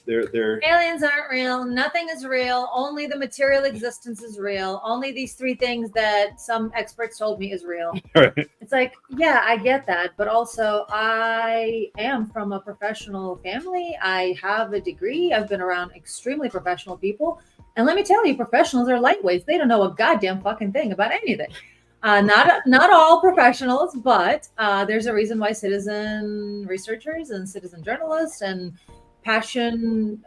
their aliens aren't real. Nothing is real. Only the material existence is real. Only these three things that some experts told me is real. Right. It's like, yeah, I get that, but also I am from a professional family. I have a degree. I've been around extremely professional people, and let me tell you, professionals are lightweights. They don't know a goddamn fucking thing about anything. Not all professionals, but there's a reason why citizen researchers and citizen journalists and passion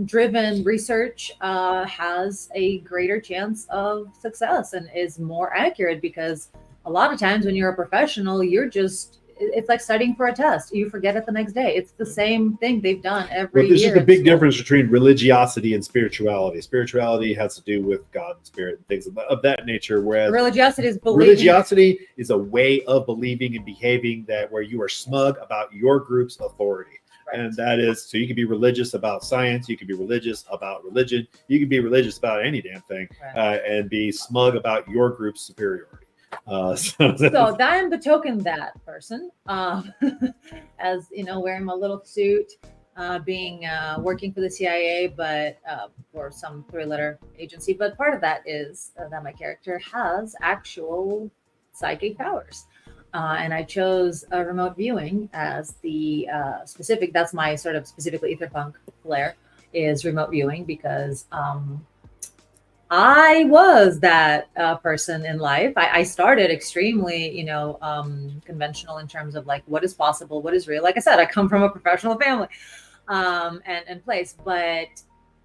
driven research has a greater chance of success and is more accurate, because a lot of times when you're a professional, it's like studying for a test. You forget it the next day. It's the same thing they've done every year. There's just a big difference between religiosity and spirituality. Spirituality has to do with God and spirit and things of that nature, whereas religiosity is religiosity is a way of believing and behaving where you are smug about your group's authority. And that is, so you can be religious about science, you can be religious about religion, you can be religious about any damn thing, and be smug about your group's superiority. So I'm the token that person, as wearing my little suit, working for the CIA, but for some 3-letter agency. But part of that is that my character has actual psychic powers. And I chose remote viewing as the specific. That's my sort of specifically Aetherpunk flair, is remote viewing, because I was that person in life. I started extremely, conventional in terms of like what is possible, what is real. Like I said, I come from a professional family and place, but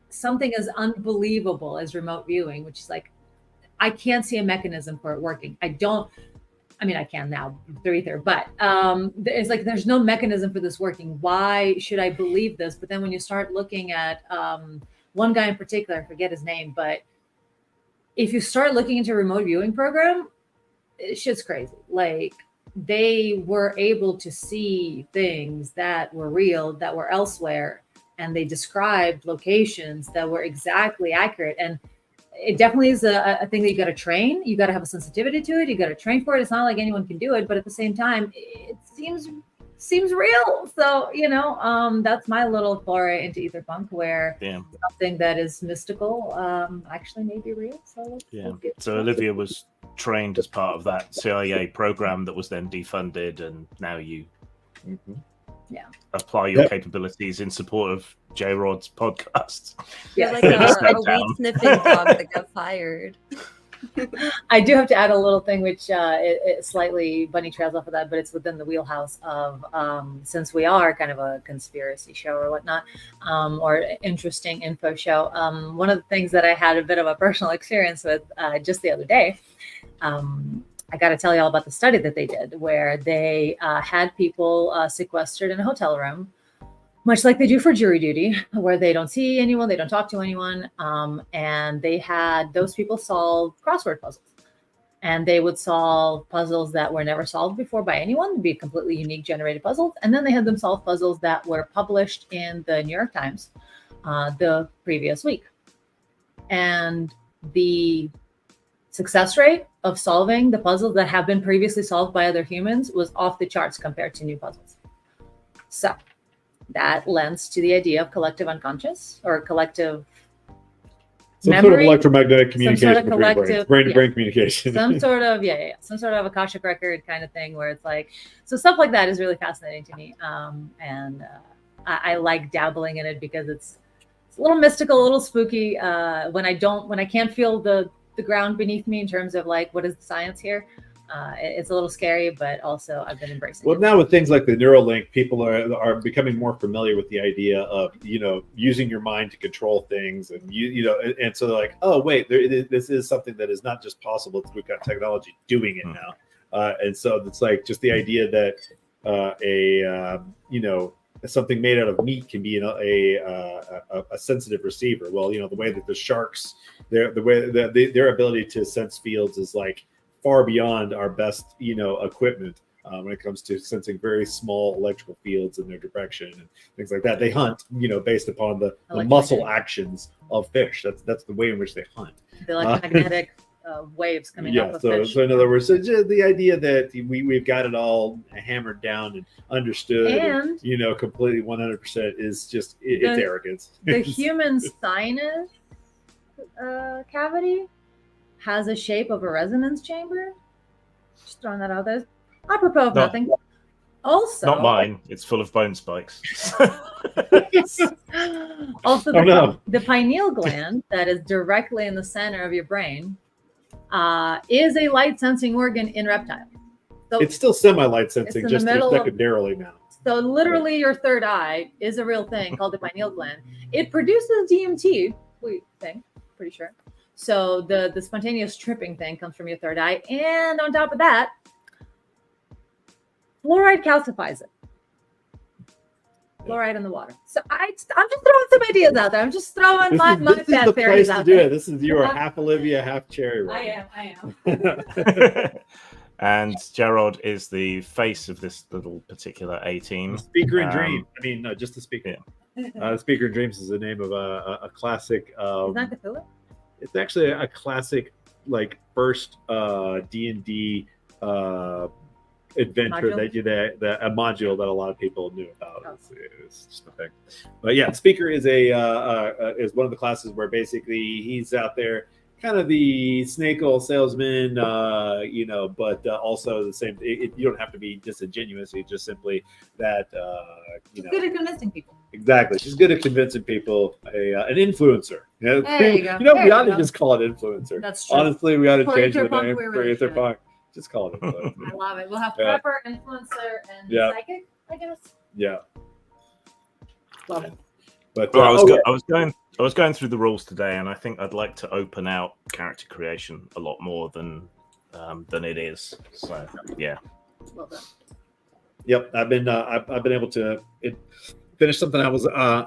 something as unbelievable as remote viewing, which is like, I can't see a mechanism for it working. I can now through Ether, but it's like there's no mechanism for this working. Why should I believe this? But then when you start looking at one guy in particular, I forget his name, but if you start looking into a remote viewing program, shit's crazy. Like, they were able to see things that were real, that were elsewhere, and they described locations that were exactly accurate. And it definitely is a thing that you got to train. You got to have a sensitivity to it. You got to train for it. It's not like anyone can do it, but at the same time, it seems real. So, that's my little foray into Aetherpunk, where something that is mystical actually may be real. So So Olivia was trained as part of that CIA program that was then defunded, and now you apply your capabilities in support of J-Rod's podcast. You're like a weed sniffing dog that got fired. I do have to add a little thing, which it slightly bunny trails off of that, but it's within the wheelhouse of, since we are kind of a conspiracy show or whatnot, or interesting info show. One of the things that I had a bit of a personal experience with just the other day, I got to tell you all about the study that they did, where they had people sequestered in a hotel room, much like they do for jury duty, where they don't see anyone, they don't talk to anyone, and they had those people solve crossword puzzles. and they would solve puzzles that were never solved before by anyone. It'd be completely unique generated puzzles. And then they had them solve puzzles that were published in the New York Times the previous week. And the success rate of solving the puzzles that have been previously solved by other humans was off the charts compared to new puzzles. So that lends to the idea of collective unconscious or collective some memory, sort of electromagnetic communication sort of between collective- brain to brain yeah. communication. some sort of some sort of Akashic record kind of thing, where it's like, so stuff like that is really fascinating to me, and I like dabbling in it because it's a little mystical, a little spooky. When I can't feel the ground beneath me in terms of like, what is the science here? It's a little scary, but also I've been embracing Well, it. now with things like the Neuralink, people are becoming more familiar with the idea of using your mind to control things, and and so they're like, oh wait, this is something that is not just possible. We've got technology doing it now, and so it's like just the idea that something made out of meat can be a sensitive receiver. Well, the way that the sharks, their ability to sense fields is like far beyond our best, equipment when it comes to sensing very small electrical fields in their direction and things like that. They hunt, based upon the muscle actions of fish. That's the way in which they hunt. The electromagnetic waves coming off of fish. So in other words, so just the idea that we've got it all hammered down and understood, and completely 100% is just it's arrogance. The human sinus cavity has a shape of a resonance chamber. Just throwing that out there. Apropos of nothing. Also, not mine. It's full of bone spikes. Also, the pineal gland that is directly in the center of your brain is a light sensing organ in reptiles. So it's still semi-light sensing, just secondarily now. So literally, your third eye is a real thing called the pineal gland. It produces DMT. We think, pretty sure. So the spontaneous tripping thing comes from your third eye, and on top of that, fluoride calcifies it. Fluoride in the water. So I'm just throwing some ideas out there. I'm just throwing my bad theories out there. This is you are half Olivia, half Cherry. Right? I am. And Gerald is the face of this little particular A team. Speaker in Dream. I mean, no, just the speaker. Yeah. Speaker in Dreams is the name of a classic. Is that Cthulhu? It's actually a classic, like first D&D adventure module? that a module that a lot of people knew about. Oh. It's just a thing. But yeah, Speaker is is one of the classes where basically he's out there, kind of the snake oil salesman, but also the same. You don't have to be disingenuous. It's just simply that He's good at convincing people. Exactly, she's good at convincing people. An influencer. There you go. We ought to just call it influencer. That's true. Honestly, we ought to change the Aetherpunk, name we for really Aetherpunk. Just call it influencer. I love it. We'll have prepper, influencer, and psychic, I guess. Yeah. Love it. But well, I was going through the rules today, and I think I'd like to open out character creation a lot more than it is. So yeah. Love that. Yep, I've been able to finish something I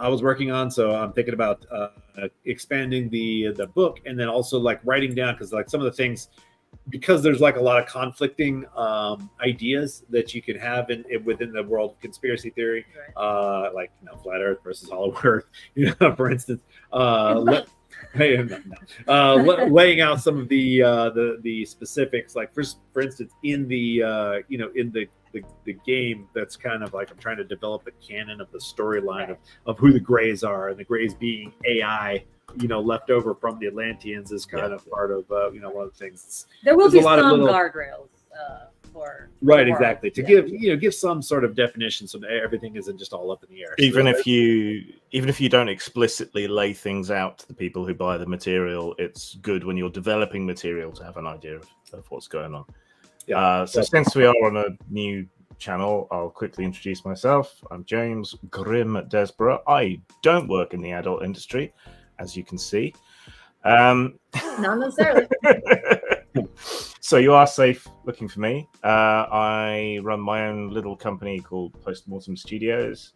was working on, so I'm thinking about expanding the book, and then also like writing down, because like some of the things, because there's like a lot of conflicting ideas that you can have within the world of conspiracy theory, right. Like flat Earth versus hollow Earth, for instance, laying out some of the specifics, like for instance in the game, that's kind of like I'm trying to develop the canon of the storyline of who the Greys are, and the Greys being AI, left over from the Atlanteans is kind of part of one of the things. There will be some guardrails for exactly to give some sort of definition, so that everything isn't just all up in the air. Even if you don't explicitly lay things out to the people who buy the material, it's good when you're developing material to have an idea of what's going on. So since we are on a new channel, I'll quickly introduce myself. I'm James Grim Desborough. I don't work in the adult industry, as you can see. Not necessarily. So you are safe looking for me. I run my own little company called Postmortem Studios.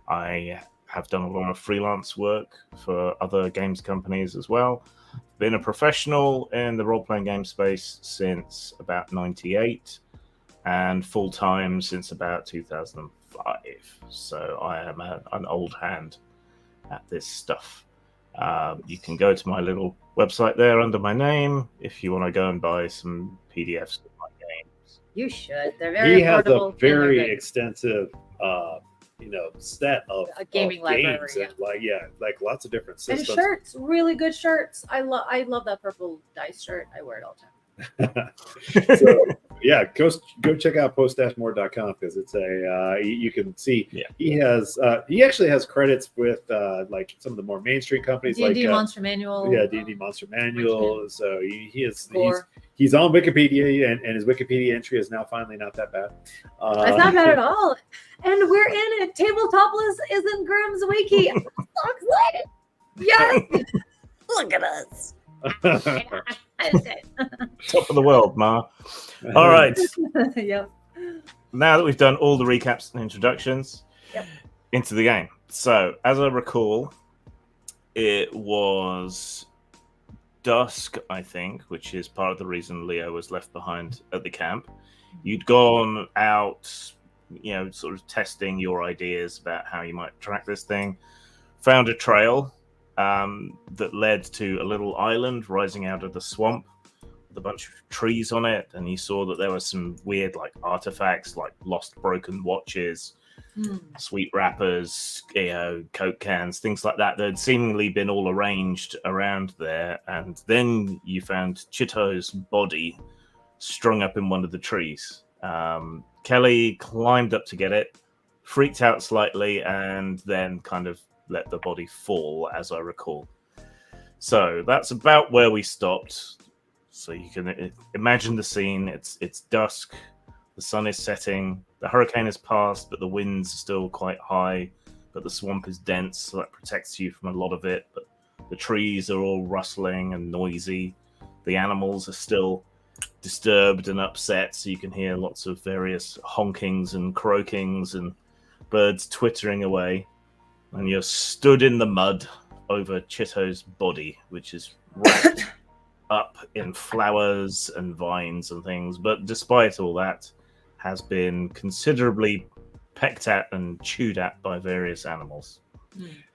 I have done a lot of freelance work for other games companies as well. Been a professional in the role-playing game space since about 98 and full-time since about 2005. So I am an old hand at this stuff. You can go to my little website there under my name if you want to go and buy some PDFs of my games. You should. They're very He has affordable. a and they're very good. extensive, set of A gaming of library, games yeah. and like lots of different And systems. shirts, really good shirts. I love that purple dice shirt. I wear it all the time. So yeah, go check out post-more.com because it's you can see he actually has credits with like some of the more mainstream companies D&D like Monster Manual. D&D Monster Manual. So Score. he's on Wikipedia and his Wikipedia entry is now finally not that bad. It's not bad at all. And we're in it. Tabletopless is in Grimm's Wiki. I'm so excited. Yes. Look at us. Top of the world, Ma. All right. Yep. Now that we've done all the recaps and introductions, into the game. So, as I recall, it was dusk, I think, which is part of the reason Leo was left behind at the camp. You'd gone out, sort of testing your ideas about how you might track this thing. Found a trail that led to a little island rising out of the swamp with a bunch of trees on it, and you saw that there were some weird like artifacts like lost broken watches, sweet wrappers, Coke cans, things like that had seemingly been all arranged around there. And then you found Chito's body strung up in one of the trees. Kelly climbed up to get it, freaked out slightly, and then kind of let the body fall, as I recall. So that's about where we stopped. So you can imagine the scene. It's dusk. The sun is setting. The hurricane has passed, but the winds are still quite high. But the swamp is dense, so that protects you from a lot of it. But the trees are all rustling and noisy. The animals are still disturbed and upset, so you can hear lots of various honkings and croakings and birds twittering away. And you're stood in the mud over Chito's body, which is wrapped up in flowers and vines and things. But despite all that, has been considerably pecked at and chewed at by various animals.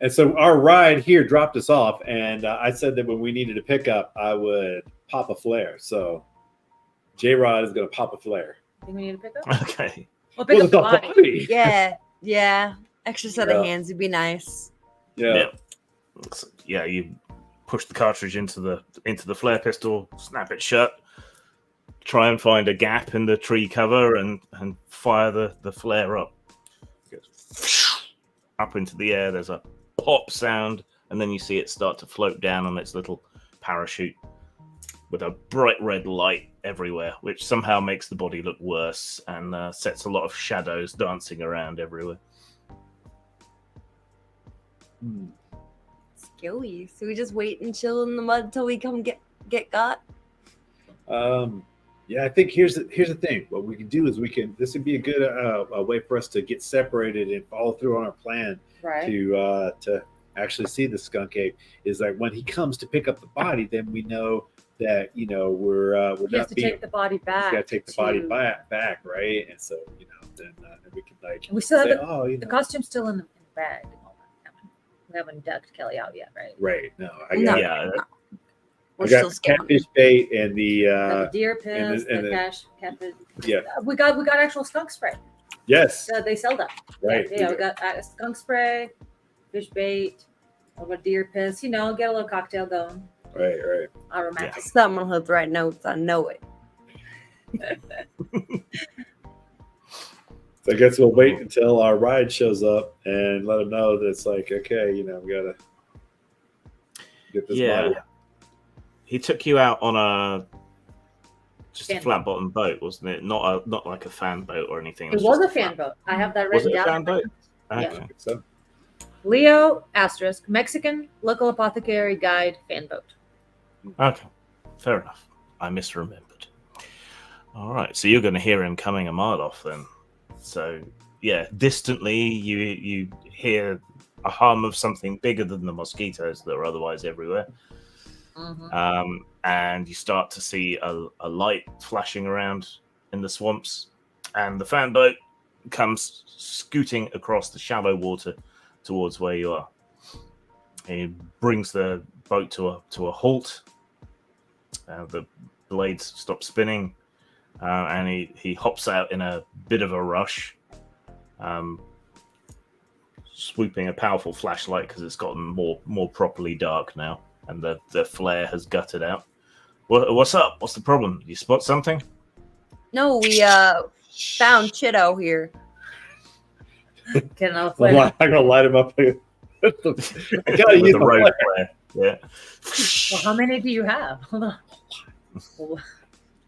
And so our ride here dropped us off, and I said that when we needed a pickup, I would pop a flare. So J-Rod is going to pop a flare. Think we need to pick up? Okay. We'll pick up the body. Yeah. Extra set of hands would be nice. Yeah. You push the cartridge into the flare pistol, snap it shut, try and find a gap in the tree cover, and fire the flare up. It goes up into the air. There's a pop sound, and then you see it start to float down on its little parachute with a bright red light everywhere, which somehow makes the body look worse and sets a lot of shadows dancing around everywhere. Scary. So we just wait and chill in the mud till we come get got. I think here's the thing. What we can do is this would be a good a way for us to get separated and follow through on our plan to actually see the skunk ape. Is like when he comes to pick up the body, then we know that we're He has to take the body back. Got to take the body back, right? And so then we can we still have the costume's still in the bag. We haven't ducked Kelly out yet, right? Right. No, We're I got still scamming. catfish bait and The deer piss, and the the- catfish. Yeah. We got actual skunk spray. Yes. They sell that. Right. Yeah, we got skunk spray, fish bait, a little deer piss. Get a little cocktail going. Right. Romantic. Someone will write notes. I know it. So I guess we'll wait until our ride shows up and let them know that it's like, okay, we gotta get this body. He took you out on a Fan flat bottom boat, wasn't it? Not like a fan boat or anything. It was a fan boat. I have that Was written it a down. fan boat? Yeah. I Okay. think so. Leo * Mexican local apothecary guide fan boat. Okay, fair enough. I misremembered. All right, so you're going to hear him coming a mile off then. So yeah, distantly you hear a hum of something bigger than the mosquitoes that are otherwise everywhere. And you start to see a light flashing around in the swamps, and the fan boat comes scooting across the shallow water towards where you are. He brings the boat to a halt. The blades stop spinning, and he hops out in a bit of a rush, swooping a powerful flashlight because it's gotten more properly dark now, and the flare has gutted out. What's up? What's the problem? You spot something? No, we found Chido here. Get another flare. I'm gonna light him up. I gotta With use the the road flare. flare. Yeah. Well, how many do you have? Hold on.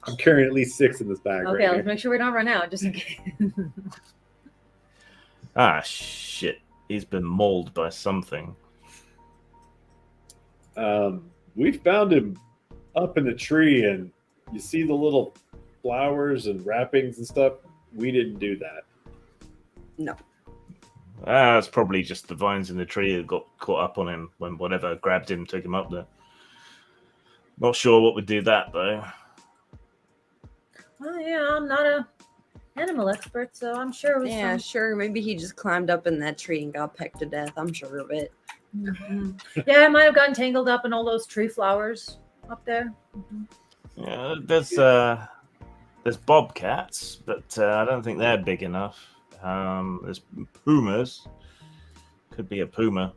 I'm carrying at least 6 in this bag. Okay, right let's make sure we don't run out, just in case. Ah, shit. He's been mauled by something. We found him up in a tree, and you see the little flowers and wrappings and stuff. We didn't do that. No. It's probably just the vines in the tree that got caught up on him when whatever grabbed him, took him up there. Not sure what would do that, though. Well, yeah, I'm not a animal expert, so I'm sure it was Yeah, some... sure. Maybe he just climbed up in that tree and got pecked to death. I'm sure of it. Mhm. Yeah, I might have gotten tangled up in all those tree flowers up there. Yeah, there's bobcats, but I don't think they're big enough. There's pumas. Could be a puma.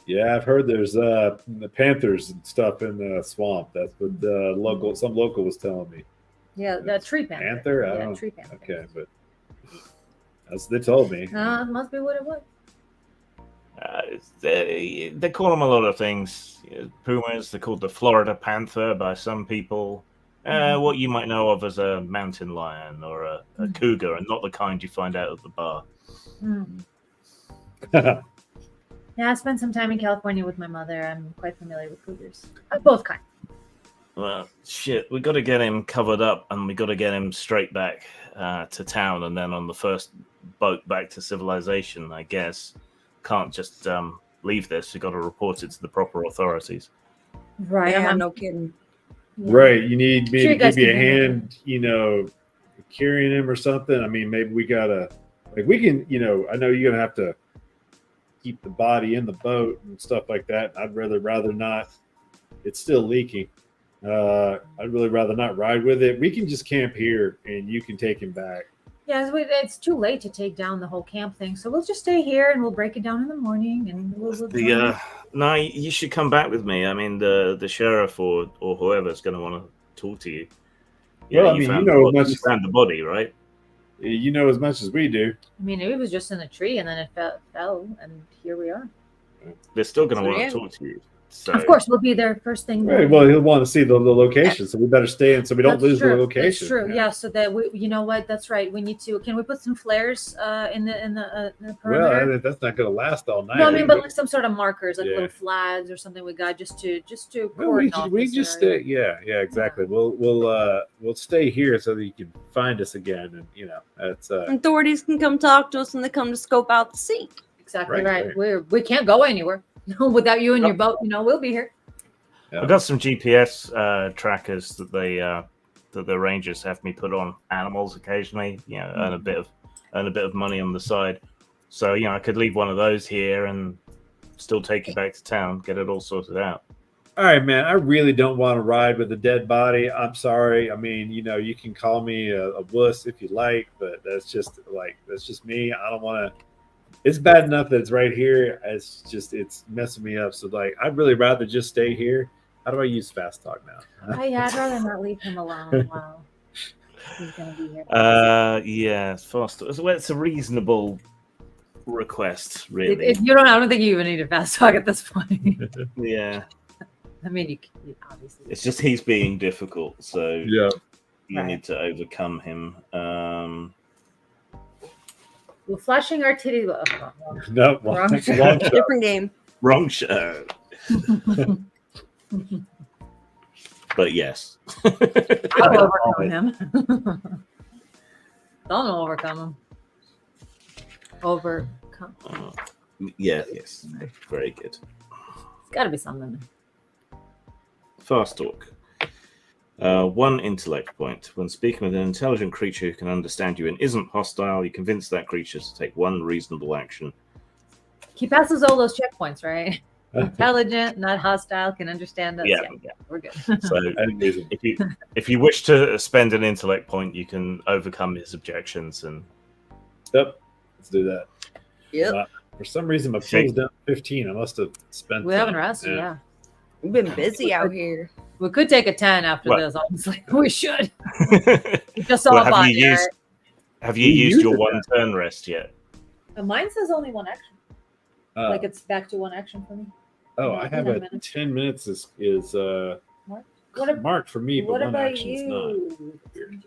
Yeah, I've heard there's the panthers and stuff in the swamp. That's what some local was telling me. Yeah, the tree panther. Panther? I Yeah, don't know. tree panther. Okay, but that's what they told me. It must be what it was. They call them a lot of things. Pumas, they're called the Florida panther by some people. What you might know of as a mountain lion or a cougar, and not the kind you find out at the bar. Yeah, I spent some time in California with my mother. I'm quite familiar with cougars. Both kinds. Well, shit, we got to get him covered up, and we got to get him straight back to town, and then on the first boat back to civilization, I guess. Can't just leave this. We got to report it to the proper authorities. Right. Yeah, I'm no kidding. Right. You need me Sure, to you guys give you a can handle hand, carrying him or something. I mean, maybe we gotta, we can, I know you're gonna have to keep the body in the boat and stuff like that. I'd rather not. It's still leaking. I'd really rather not ride with it. We can just camp here, and you can take him back. Yeah, it's too late to take down the whole camp thing, so we'll just stay here and we'll break it down in the morning. And No, you should come back with me. I mean, the sheriff or whoever's going to want to talk to you. Well, I mean, you found the body, right? You know as much as we do. I mean, it was just in a tree, and then it fell, and here we are. They're still going to want to talk to you. So. Of course, we'll be there first thing. Right. Well, he'll want to see the location, so we better stay in so we don't lose the location. That's true. Yeah. So that we, you know what? That's right. We need to. Can we put some flares in the perimeter? Well, that's not going to last all night. No, I mean, but like some sort of markers, like Yeah. little flags or something. We got just to. Well, we just stay. Yeah, exactly. We'll stay here so that you can find us again, and that's. Authorities can come talk to us when they come to scope out the sea. Exactly Right. We can't go anywhere. No, without you and your boat, we'll be here. Yeah. I've got some GPS trackers that the rangers have me put on animals occasionally. Earn a bit of money on the side. So I could leave one of those here and still take you back to town, get it all sorted out. All right, man. I really don't want to ride with a dead body. I'm sorry. I mean, you can call me a wuss if you like, but that's just me. I don't want to. It's bad enough that it's right here. It's messing me up. So I'd really rather just stay here. How do I use fast talk now? I'd rather not leave him alone while he's gonna be here. Yeah, fast. It's a reasonable request, really. If you don't, I don't think you even need a fast talk at this point. Yeah. I mean, you obviously. It's just he's being difficult, so Yeah. you need to overcome him. We're flashing our titty. No, Wrong Different game. Wrong show. But yes. I'll overcome him. Don't overcome him. Overcome. Yes. Very good. It's got to be something. Fast talk. 1 intellect point. When speaking with an intelligent creature who can understand you and isn't hostile, you convince that creature to take 1 reasonable action. He passes all those checkpoints, right? Intelligent, not hostile, can understand us. Yeah. We're good. So if you wish to spend an intellect point, you can overcome his objections and. Yep. Let's do that. Yep. For some reason, my pill's down to 15. I must have spent. We haven't rested, yeah. We've been busy out here. We could take a 10 after What? this, honestly. We should. We just saw Well, a body, right? have you You used your used 1 turn rest yet? Mine says only 1 action. Like it's back to 1 action for me. I have 10 a minutes. 10 minutes is What marked for me, but What 1 about action is not. you? Weird.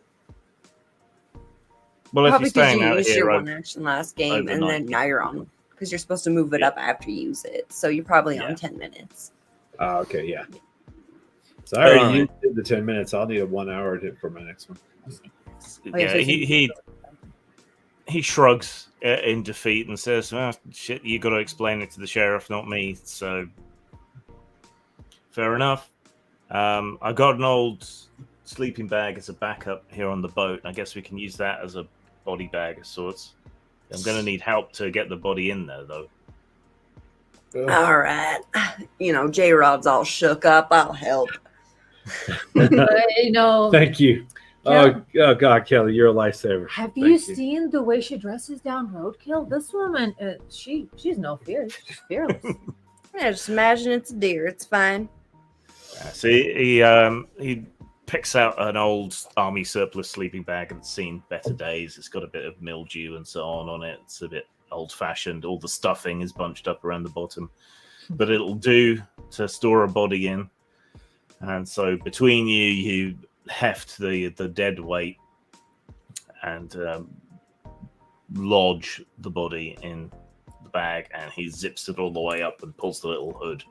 Well, if Probably you're because staying you out used here, your 1 action last game, and overnight. then now you're on, because you're supposed to move it up after you use it. So you're probably on 10 minutes. Okay, yeah. So I already Alright. used the 10 minutes. I'll need a 1 hour for my next one. yeah, he shrugs in defeat and says, "Oh, shit, you got to explain it to the sheriff, not me." So fair enough. I got an old sleeping bag as a backup here on the boat. I guess we can use that as a body bag of sorts. I'm going to need help to get the body in there, though. All right. J-Rod's all shook up. I'll help. Thank you. Kel- Oh God, Kelly, you're a lifesaver. Have Thank you seen the way she dresses down roadkill? This woman, she's no fear. She's fearless. Yeah, just imagine it's a deer. It's fine. So he picks out an old army surplus sleeping bag and seen better days. It's got a bit of mildew and so on it. It's a bit old-fashioned. All the stuffing is bunched up around the bottom, but it'll do to store a body in. And so between you heft the dead weight and lodge the body in the bag, and he zips it all the way up and pulls the little hood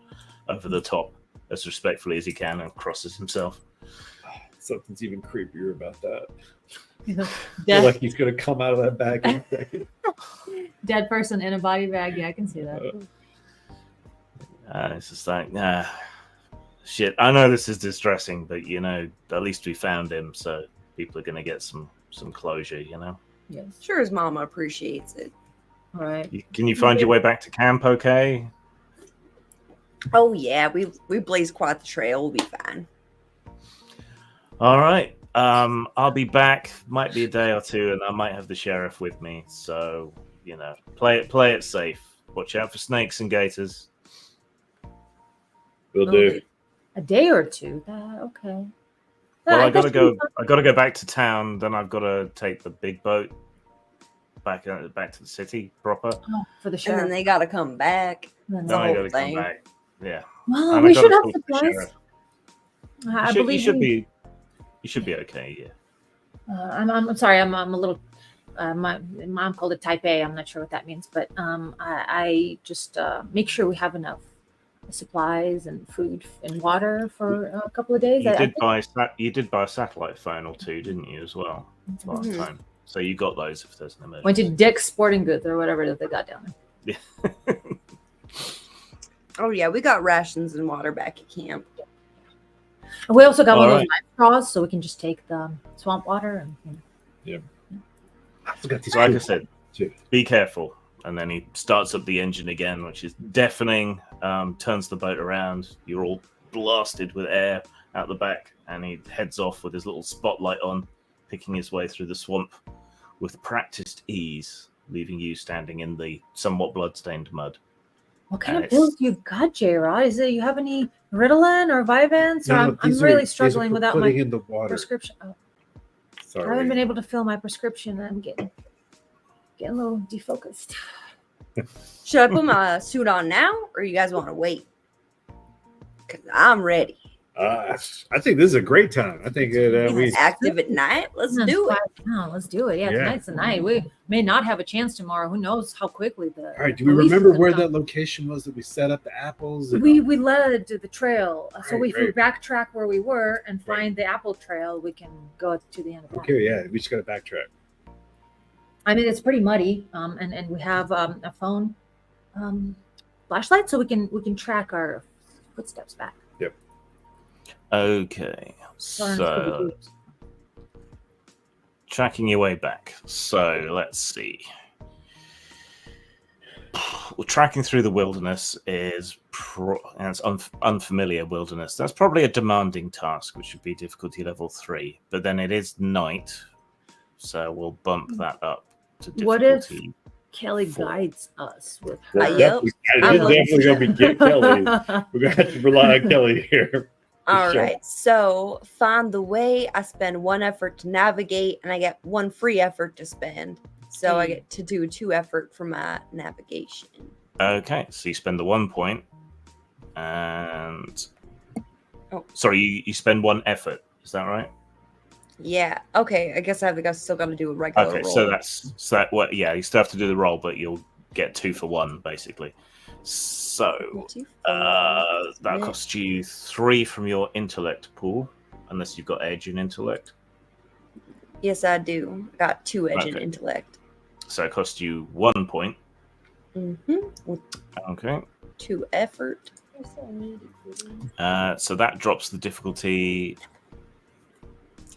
over the top as respectfully as he can and crosses himself. Something's even creepier about that. I feel Dead, like he's gonna come out of that bag in a second. dead person in a body bag. Yeah, I can see that. It's just like, shit. I know this is distressing, but at least we found him, so people are gonna get some closure. Yes. Sure as Mama appreciates it. All right. Can you find your way back to camp? Okay. Oh, yeah. We blaze quite the trail. We'll be fine. All right. I'll be back. Might be a day or two, and I might have the sheriff with me. So play it safe. Watch out for snakes and gators. Will do. A day or two. Okay. Well, I guess gotta go. I gotta go back to town. Then I've got to take the big boat back to the city proper. For the And sheriff. then they got to come back. Then Then I whole gotta thing. come back. Yeah. well, And I we gotta should have talk to the supplies. sheriff. I You believe should we- be. You should be okay. Yeah. I'm sorry. I'm a little. My mom called it type A. I'm not sure what that means, but I just make sure we have enough supplies and food and water for a couple of days. You I did think- you did buy a satellite phone or two, didn't you, as well, last Mhm. time? So you got those if there's an emergency. Went to Dick's Sporting Goods or whatever that they got down there. Yeah. Oh, yeah. We got rations and water back at camp. And we also got one of All those life straws, so we can just take the swamp water and. I forgot these. So like I cool- said, too. be careful. And then he starts up the engine again, which is deafening, turns the boat around. You're all blasted with air out the back, and he heads off with his little spotlight on, picking his way through the swamp with practiced ease, leaving you standing in the somewhat blood-stained mud. What kind of Nice. pills do you got, J-Rod? Is it you have any Ritalin or Vyvanse? No, I'm these really these struggling for without putting my in the water. prescription. Oh, I Sorry. haven't been able to fill my prescription. I'm getting a little defocused. Should I put my suit on now, or you guys want to wait? Because I'm ready. I think this is a great time. I think we. Active at night. Let's do it. No, let's do it. Yeah, Yeah. tonight's the night. We may not have a chance tomorrow. Who knows how quickly the. All right. Do we police remember will where come. that location was that we set up the apples? and- We led the trail, so Right, if we backtrack where we were and find the apple trail, we can go to the end of that. Okay. Yeah. We just got to backtrack. I mean, it's pretty muddy, and we have a phone flashlight, so we can track our footsteps back. Okay, so tracking your way back. So let's see. Well, tracking through the wilderness is and it's unfamiliar wilderness. That's probably a demanding task, which would be difficulty level 3. But then it is night, so we'll bump that up to difficulty. What if Kelly 4. guides us with her? We're Yep. definitely going to be Kelly. We're going to have to rely on Kelly here. All Sure. right. So find the way. I spend 1 effort to navigate, and I get 1 free effort to spend. So I get to do 2 effort for my navigation. Okay, so you spend the 1 point, and Oh. sorry, you spend 1 effort. Is that right? Yeah. Okay. I guess I still got to do a regular Okay, roll. so that's well, yeah, you still have to do the roll, but you'll get 2 for 1 basically. So 2 for that costs you 3 from your intellect pool, unless you've got edge in intellect. Yes, I do. I got 2 edge in Okay. intellect. So it costs you 1 point. With Okay. 2 effort. So that drops the difficulty.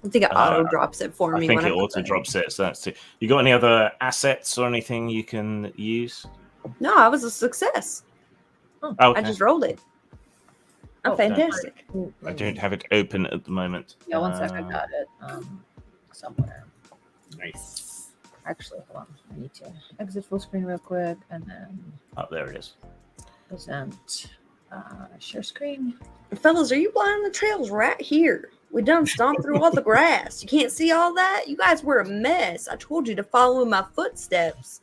I think it auto drops it for me. I think when it put auto that in. drops it. So that's 2. You got any other assets or anything you can use? No, I was a success. Okay. I just rolled it. I'm Oh, fantastic. I don't have it open at the moment. Yeah, one sec, I got it somewhere. Nice. Actually, hold on. I need to exit full screen real quick and then Oh, there it is. present share screen. Fellas, are you blind? The trail's right here. We done stomped through all the grass. You can't see all that? You guys were a mess. I told you to follow in my footsteps.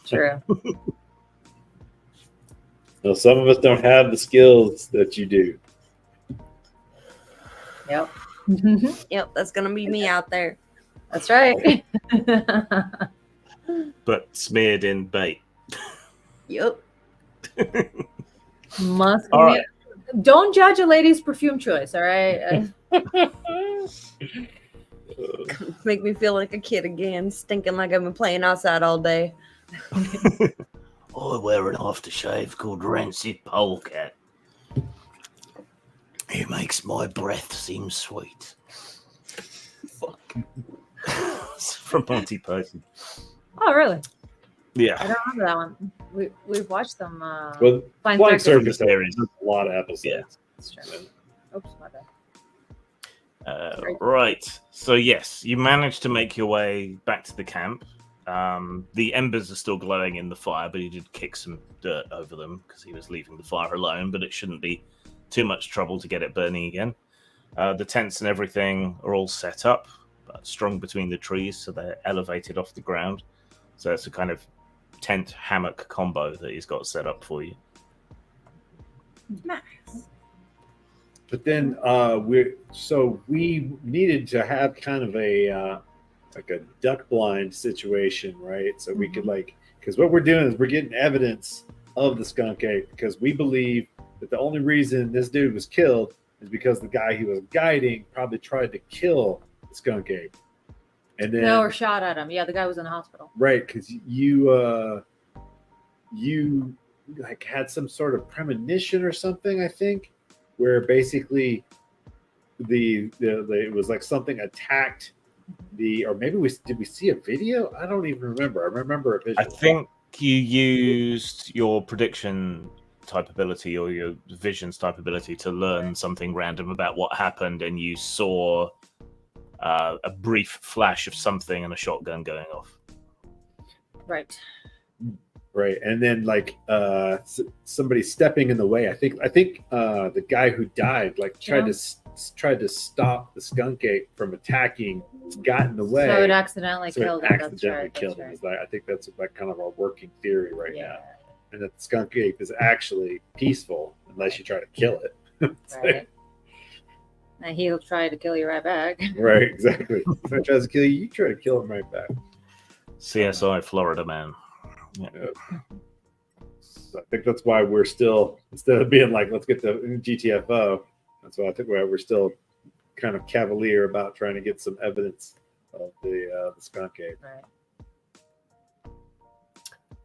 True. Well, some of us don't have the skills that you do. Yep. Yep, that's going to be me out there. That's right. But smeared in bait. Yep. Must All right. Don't judge a lady's perfume choice, all right? Make me feel like a kid again, stinking like I've been playing outside all day. I wear an aftershave called Rancid Polecat. It makes my breath seem sweet. Fuck. It's from Monty Python. Oh, really? Yeah. I don't remember that one. We've watched them. Well, Flying Flying Circus. Circus series, a lot of episodes. Yeah. That's true. Oops, my bad. Right. So, yes, you managed to make your way back to the camp. The embers are still glowing in the fire, but he did kick some dirt over them because he was leaving the fire alone, but it shouldn't be too much trouble to get it burning again. The tents and everything are all set up, strung between the trees, so they're elevated off the ground. So it's a kind of tent hammock combo that he's got set up for you. Nice. But then we needed to have kind of a like a duck blind situation, right? So we could because what we're doing is we're getting evidence of the skunk ape because we believe that the only reason this dude was killed is because the guy he was guiding probably tried to kill the skunk ape. And then No, or shot at him. Yeah, the guy was in the hospital. right, because you like had some sort of premonition or something, I think, where basically the it was like something attacked or maybe we see a video? I don't even remember. I remember a visual. I think you used your prediction type ability or your visions type ability to learn something random about what happened, and you saw a brief flash of something and a shotgun going off. Right. Right, and then somebody stepping in the way. I think the guy who died tried to stop the skunk ape from attacking, got in the way, So it accidentally killed him. Accidentally killed him. I think that's kind of our working theory right now, and that the skunk ape is actually peaceful unless you try to kill it. Right. And he'll try to kill you right back. Right, exactly. If he tries to kill you, you try to kill him right back. CSI Florida Man. Yeah. So I think that's why we're still, instead of being like, let's get the GTFO, that's why I think we're still kind of cavalier about trying to get some evidence of the skunk ape. Right.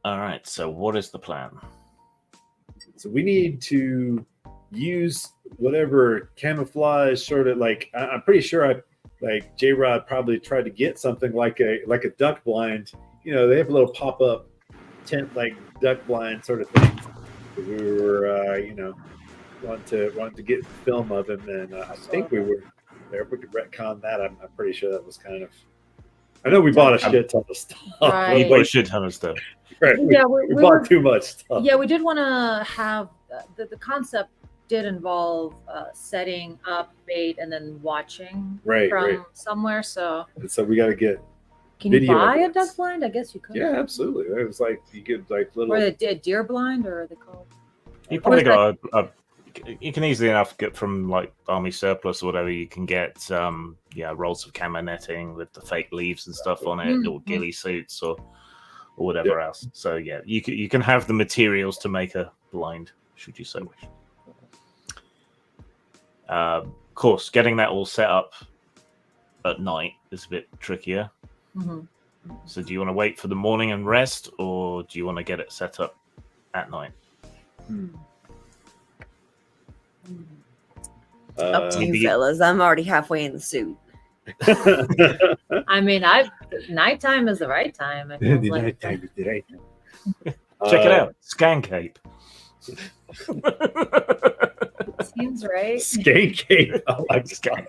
All right. So, what is the plan? So we need to use whatever camouflage sort of like. I'm pretty sure J Rod probably tried to get something like a duck blind. You know, they have a little pop up tent like duck blind sort of things. We were wanted to get film of him, and I think we were there. If we could retcon that, I'm pretty sure that was kind of. I know we bought a shit ton of stuff. Right. You bought a shit ton of stuff. Right. Yeah, we bought too much stuff. Yeah, we did want to have the concept did involve setting up bait and then watching from somewhere. So we got to get. Can you buy a duck blind? I guess you could. Yeah, absolutely. It was like you get like little. Or a deer blind, or are they called? You probably got you can easily enough get from like army surplus or whatever. You can get rolls of camo netting with the fake leaves and stuff on it, or ghillie suits or whatever else. So yeah, you can have the materials to make a blind, should you so wish. Of course, getting that all set up at night is a bit trickier. Mm-hmm. So do you want to wait for the morning and rest, or do you want to get it set up at night? Up to you, fellas. I'm already halfway in the suit. I mean, nighttime is the right time. Nighttime is the right time. Check it out, Scan Cape. Seems right. Scan Cape. Oh my god!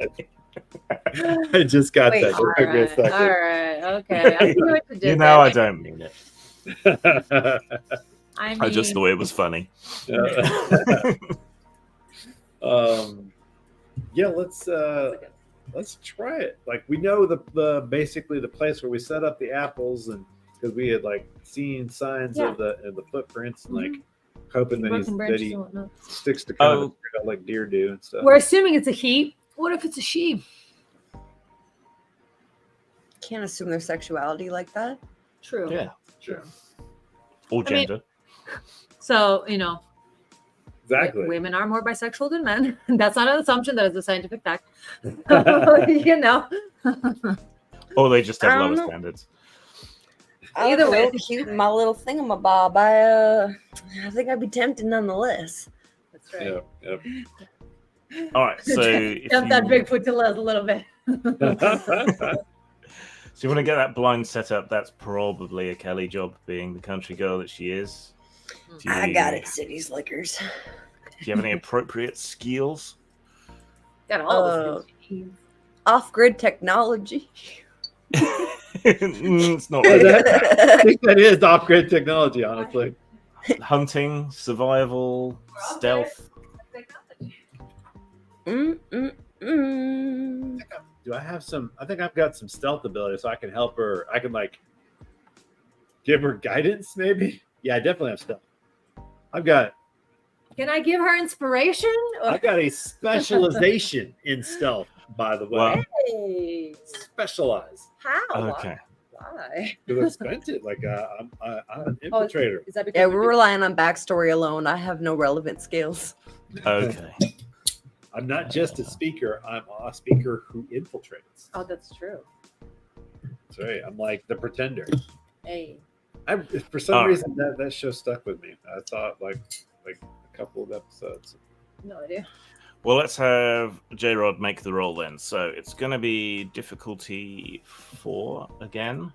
I just got that. All right. Okay. I see what you did. You know, I don't mean it. I just thought it was funny. Yeah, let's try it. Like, we know the basically the place where we set up the apples, and because we had like seen signs of the footprints, and like hoping that he sticks to kind of like deer do and stuff. We're assuming it's a he. What if it's a she? Can't assume their sexuality like that. True. Yeah. Sure. Or gender. So, exactly. Women are more bisexual than men. That's not an assumption. That is a scientific fact. you know. Or they just have lower standards. Either way, cute my little thingamabob. I think I'd be tempted nonetheless. That's right. Yep. All right, so jump that Bigfoot to a little bit. So you want to get that blind set up? That's probably a Kelly job, being the country girl that she is. I got it, City Slickers. Do you have any appropriate skills? Got all the skills. Off-grid technology. It's not really. I think that is off-grid technology, honestly. Hunting, survival, stealth. Do I have some? I think I've got some stealth ability, so I can help her. I can like give her guidance, maybe. Yeah, I definitely have stealth. I've got. Can I give her inspiration? I've got a specialization in stealth, by the way. Wow. Hey. Specialize. How? Okay. Why? Because I spent it. Like I'm an infiltrator. Is that because Yeah, we're relying on backstory alone. I have no relevant skills. Okay. I'm not just a speaker. I'm a speaker who infiltrates. Oh, that's true. That's right. I'm like the pretender. Hey. For some reason that show stuck with me. I thought like a couple of episodes. No idea. Well, let's have J-Rod make the roll then. So it's going to be difficulty 4 again,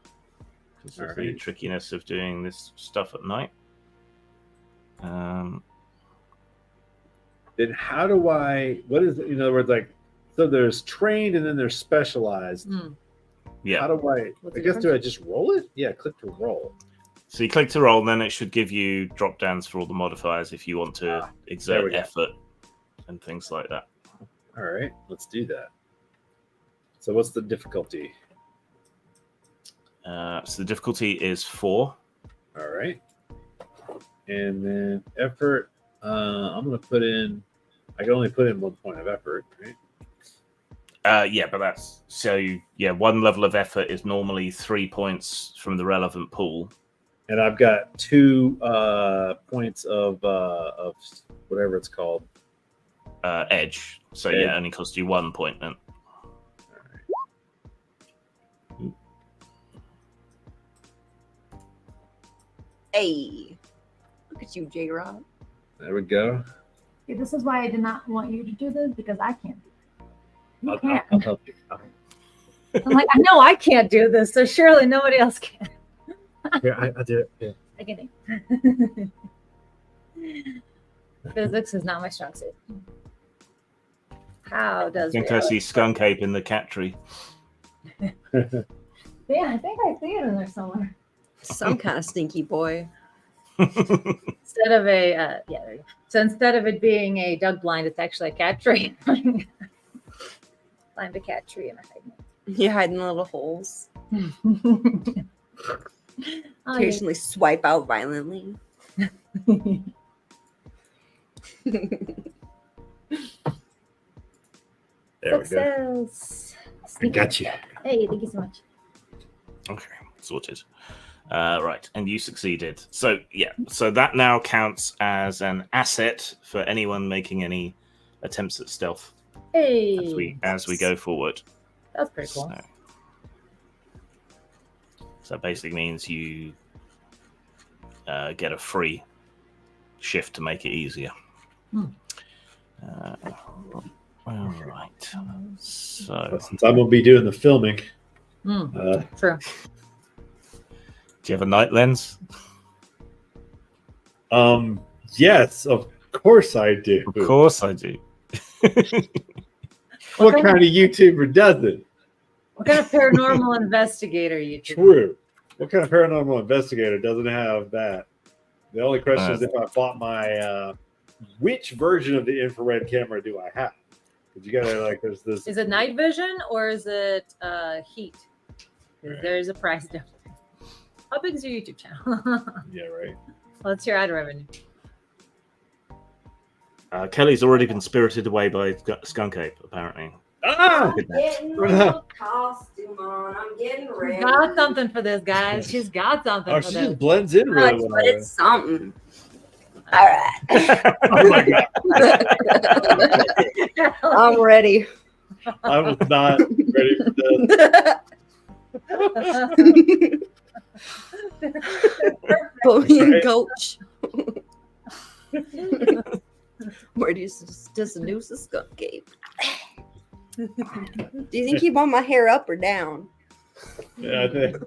because of the trickiness of doing this stuff at night. Then how do I? What is it? In other words, like, so there's trained and then there's specialized. Yeah. How do I? I guess do I just roll it? Yeah, click to roll. So you click to roll, and then it should give you drop downs for all the modifiers if you want to exert effort and things like that. All right, let's do that. So what's the difficulty? So the difficulty is 4. All right, and then effort. I'm gonna put in. I can only put in 1 point of effort, right? Yeah, but that's so. Yeah, 1 level of effort is normally 3 points from the relevant pool. And I've got 2 points of whatever it's called. Edge. So yeah, it only costs you 1 point then. Hey, look at you, J-Rod. There we go. See, this is why I did not want you to do this because I can't do it. You I'll can't. help you. I'm like, I know I can't do this, so surely nobody else can. Here, I did it. Yeah. I get it. Physics is not my strong suit. How I does think I see skunk ape in the cat tree. Yeah, I think I see it in there somewhere. Some kind of stinky boy. Instead of a yeah, there you go. So instead of it being a Doug blind, it's actually a cat tree. Climbed a cat tree and I You hide in little holes. hide. Oh, Occasionally swipe out violently. yeah. There we go. Success. I got you. Hey, thank you so much. Okay, sorted. Right, and you succeeded. So yeah, so that now counts as an asset for anyone making any attempts at stealth Hey, as we go forward. that's pretty cool. So that basically means you get a free shift to make it easier. Hmm. All right. So, Since I'm gonna be doing the filming, True. do you have a night lens? yes, of course I do. Of course I do. What kind of YouTuber doesn't? What kind of paranormal investigator you do? True. What kind of paranormal investigator doesn't have that? The only question is if I bought my which version of the infrared camera do I have? Because you gotta like there's this. Is it night vision or is it heat? 'Cause there's a price difference. How big is your YouTube channel? Yeah, right. What's your ad revenue? Kelly's already been spirited away by Skunk Ape, apparently. Ah! Getting my costume on. I'm getting She's ready. got something for this, guys. She's got something Oh, for she this. just blends in really But well. it's something. All right. Oh my god! I'm ready. I was not ready for this. Put me in coach. Where do you seduce a skunk ape? Do you think you want my hair up or down? Yeah, I think.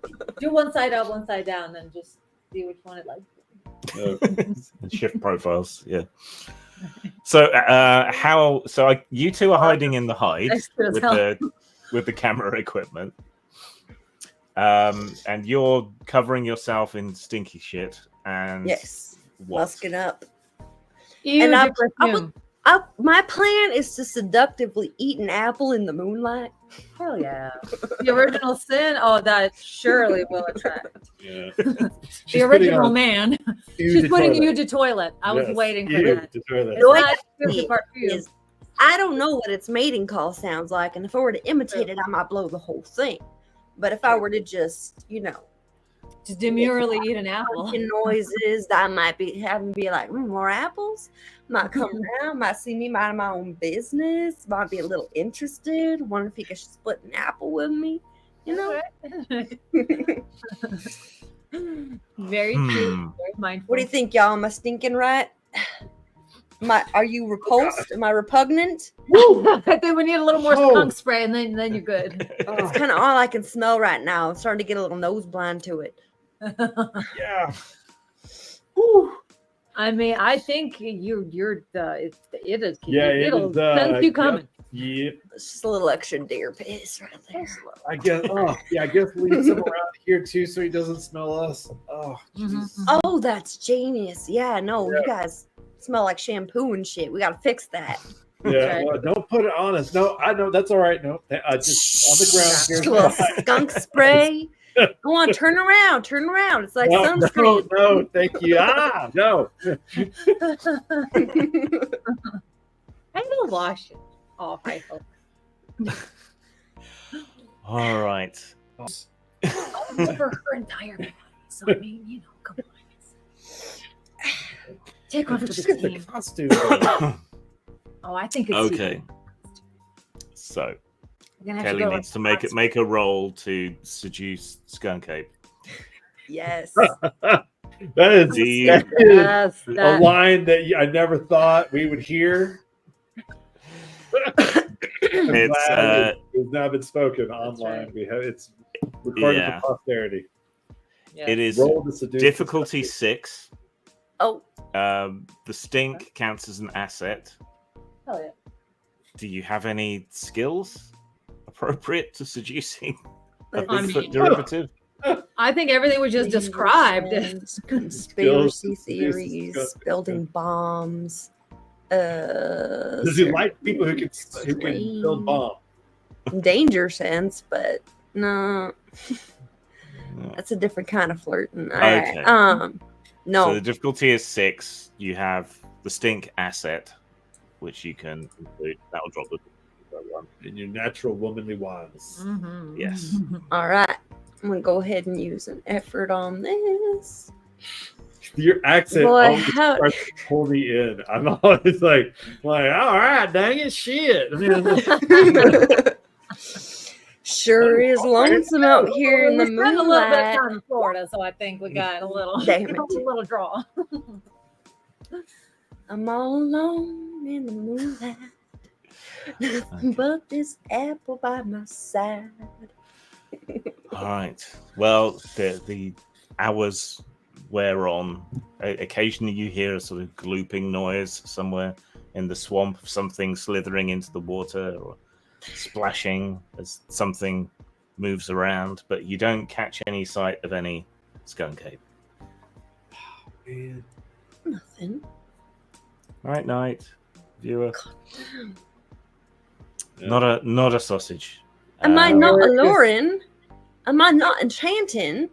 Do one side up, one side down, and just see which one it likes. Shift profiles, yeah. So, you two are hiding in the hide That's good as with hell. the camera equipment, and you're covering yourself in stinky shit and Yes. what? Musking up. Ew, And your I perfume. My plan is to seductively eat an apple in the moonlight. Hell yeah. The original sin? Oh, that surely will attract. Yeah. The original man. She's putting you to toilet. I was Yes, waiting for you that. to toilet. It's The way not I food see to it perfume. is I don't know what its mating call sounds like, and if I were to imitate it, I might blow the whole thing. But if I were to just, Just demurely eat an apple. making noises, that I might be having be like, more apples. Might come around, might see me minding my own business, might be a little interested, wonder if he could split an apple with me. Very cute, very mindful. What do you think, y'all? Am I stinking right? Are you repulsed? Am I repugnant? I think we need a little more Oh. skunk spray, and then you're good. It's kind of all I can smell right now. I'm starting to get a little nose blind to it. Yeah. I mean, I think you're it is. Yeah, it'll it is, sense you coming. Yeah. It's just a little extra deer piss right there. I guess. Oh, yeah. I guess leave some around here too, so he doesn't smell us. Oh, Jesus. Oh, that's genius. Yeah, no, you guys smell like shampoo and shit. We got to fix that. Yeah. Right. Well, don't put it on us. No, I know that's all right. No, I just on the ground A here. little skunk spray. Go on, turn around. Turn around. It's like No, sunscreen. no, thank you. No. I will wash it off. I hope. All right. For her entire body. So I mean, come on. Take one for Just the get the team. costume. Oh, I think it's Okay. So We're gonna have Kelly go needs to with make a roll to seduce Skunk Ape. Yes. That is, Do you- that is Yes, a that, line that I never thought we would hear. I'm It's, glad it's now been spoken online. right. We have it's recorded Yeah. for posterity. yes. It is Roll to seduce. difficulty 6. Oh, The stink counts as an asset. Hell yeah. Do you have any skills appropriate to seducing a I Bigfoot mean- derivative? I think everything we just described. Conspiracy Skills. theories, building bombs. Does he like people who can build bombs? danger sense, but no, No. that's a different kind of flirting. All right. Okay. No. So the difficulty is 6. You have the stink asset, which you can include. That'll drop the one. In your natural womanly wiles. Mhm. Yes. All right. I'm gonna go ahead and use an effort on this. Your accent Boy, always how- starts to pull me in. I'm always like, all right, dang it, shit. I mean, Sure is lonesome out here in the We spent a little bit of moonlight. time in Florida, so I think we got a little, Damn it. a little draw. I'm all alone in the moonlight. Nothing but this apple by my side. All right. Well, the hours wear on. Occasionally, you hear a sort of glooping noise somewhere in the swamp, something slithering into the water or splashing as something moves around, but you don't catch any sight of any skunk ape. man. Nothing. Night, night, viewer. Yeah. Not a sausage. Am I Um, not Or is- alluring? Am I not enchanting?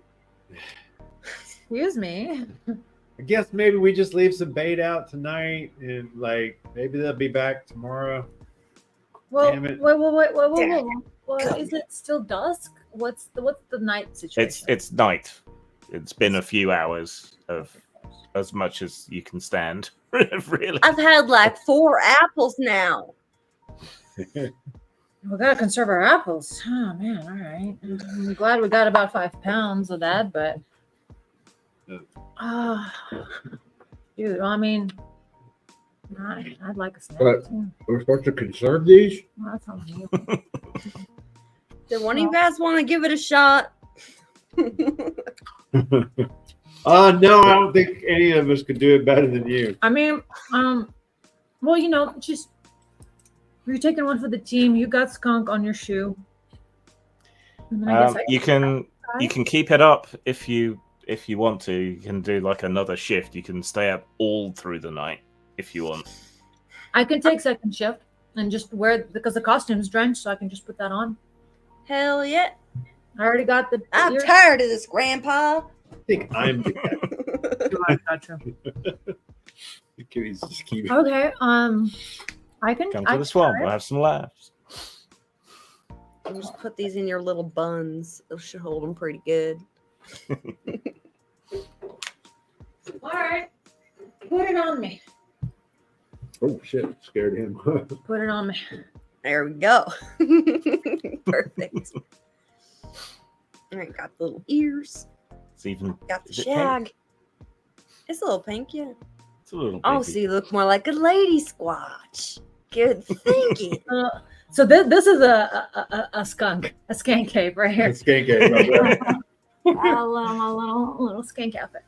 Excuse me. I guess maybe we just leave some bait out tonight and like maybe they'll be back tomorrow. Well, Damn it. wait. Well, is it still dusk? What's the night situation? it's night. It's been a few hours of as much as you can stand. Really. I've had like 4 apples now. We gotta conserve our apples. Oh man, all right. I'm glad we got about 5 pounds of that, but dude, I mean, I'd like a snack But- too. We're supposed to conserve these? Well, that's on you. Do one of you guys want to give it a shot? No, I don't think any of us could do it better than you. I mean, well, just you're taking one for the team. You got skunk on your shoe. And then I guess You can keep it up if you want to. You can do like another shift. You can stay up all through the night if you want. I can take second shift and just wear because the costume's drenched, so I can just put that on. Hell yeah. I already got the. I'm ears. tired of this, Grandpa. I think I'm the guy. Gotcha. Just keep Okay. I can. Come I to can the swamp. try We'll it. have some laughs. And just put these in your little buns. Those should hold them pretty good. All right. Put it on me. Oh shit, scared him. Put it on me. There we go. Perfect. All right, got the little ears. It's even. Got the Is it shag. pink? It's a little pink, yeah. It's a little. Oh, pinky. so you look more like a lady squatch. Good thinking. So this is a skunk, a skank ape right here. It's skank ape right there. A little skank outfit.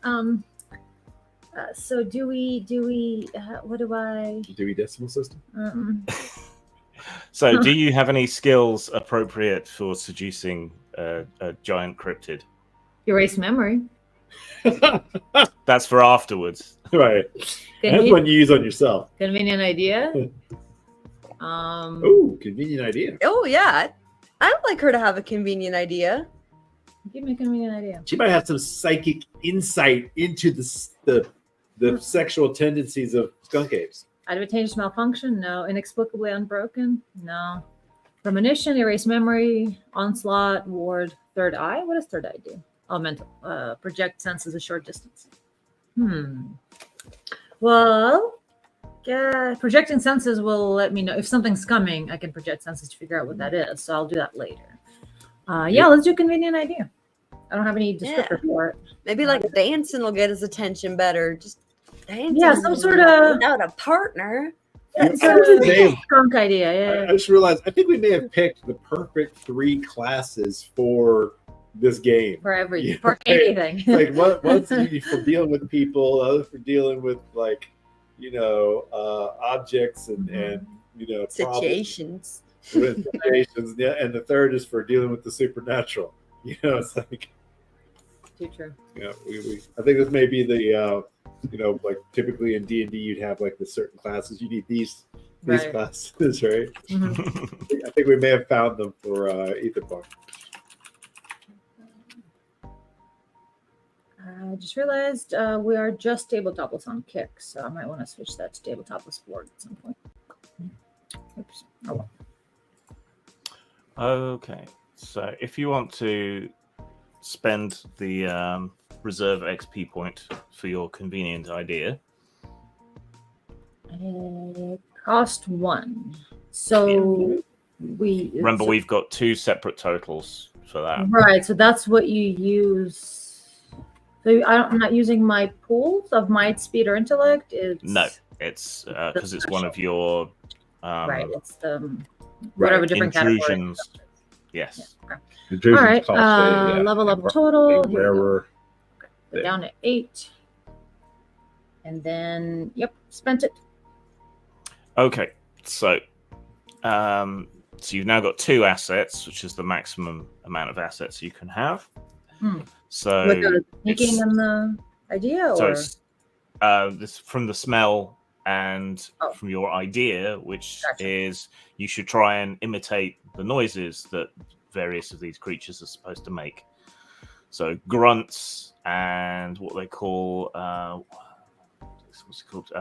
So do we? What do I? Dewey Decimal System. So, do you have any skills appropriate for seducing a giant cryptid? Erase memory. That's for afterwards. Right. That's Conven- one you use on yourself. Convenient idea. Ooh, convenient idea. Oh, yeah. I'd like her to have a convenient idea. Give me a convenient idea. She might have some psychic insight into the sexual tendencies of skunk apes. Advantageous malfunction? No. Inexplicably unbroken? No. Premonition, erase memory, onslaught, ward, third eye. What does third eye do? Oh, mental. Project senses a short distance. Well, yeah, projecting senses will let me know if something's coming. I can project senses to figure out what that is. So I'll do that later. Yeah, let's do convenient idea. I don't have any descriptor for it. Maybe like dancing will get his attention better. Just dancing. Yeah, some sort of without a partner. It's I a think we may have- skunk idea. Yeah. I just realized I think we may have picked the perfect 3 classes for this game. For everything, Yeah. for anything. Like one's for dealing with people, other for dealing with like objects and problems. Situations. Situations, yeah, and the third is for dealing with the supernatural. It's like Too true. I think this may be the like typically in D&D you'd have like the certain classes. You need these Right. classes, right? Mhm. I think we may have found them for Aetherpunk. I just realized we are just tabletopless on Kick, so I might want to switch that to tabletopless board at some point. Oops. Oh well. Okay, so if you want to spend the reserve XP point for your convenient idea, Cost 1. So we remember we've got 2 separate totals for that. right. So that's what you use. So I'm not using my pools of might, speed, or intellect. It's No, it's because it's one of your right. It's the whatever different category. intrusions. Yes. All right. Level up total. Here we go. Rarer. Go down to 8. And then, yep, spent it. Okay, so you've now got 2 assets, which is the maximum amount of assets you can have. So With the thinking and the idea, so or it's, this from the smell and from your idea, which is you should try and imitate the noises that various of these creatures are supposed to make. So grunts and what they call what's it called?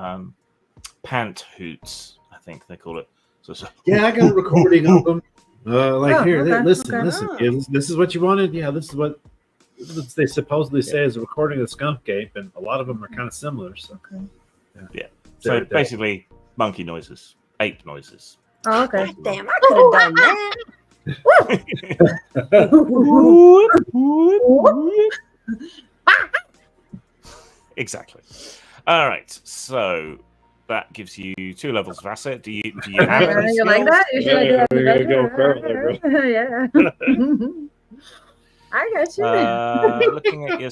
Pant hoots, I think they call it. So Yeah, I got a recording of them. Here, okay, listen. okay. Yeah, this is what you wanted. Yeah, this is what they supposedly say is a recording of the skunk ape, and a lot of them are kind of similar. So, so basically, monkey noises, ape noises. oh, okay. Damn, I could have done that. Exactly. All right, so that gives you 2 levels of asset. Do you have any You like skills? that? You should Yeah, do that. yeah, go for it, Yeah. I got you.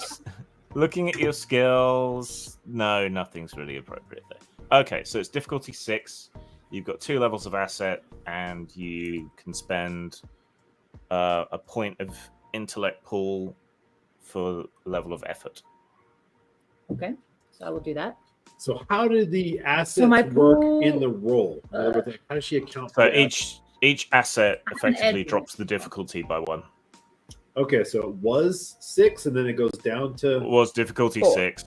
Looking at your skills, no, nothing's really appropriate there. Okay, so it's difficulty 6. You've got 2 levels of asset, and you can spend a point of intellect pool for level of effort. Okay, so I will do that. So how did the assets my work pool- in the roll? In other words, how does she account So for that? each asset I have an effectively edge. drops the difficulty by 1. Okay, so it was 6, and then it goes down to It was difficulty 4. 6,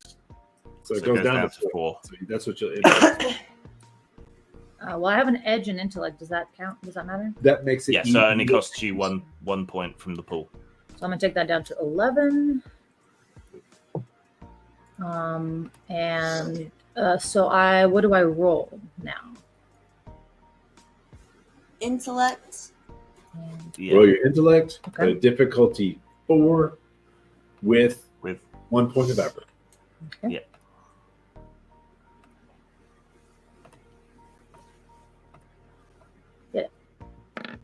so it goes down to 4. 4. So that's what you'll. Well, I have an edge in intellect. Does that count? Does that matter? That makes it. Yeah, so it only easy. costs you one point from the pool. So I'm gonna take that down to 11. And so what do I roll now? Intellect. Yeah, Roll your intellect. Okay. Difficulty 4 with with 1 point of effort. Okay. Yeah.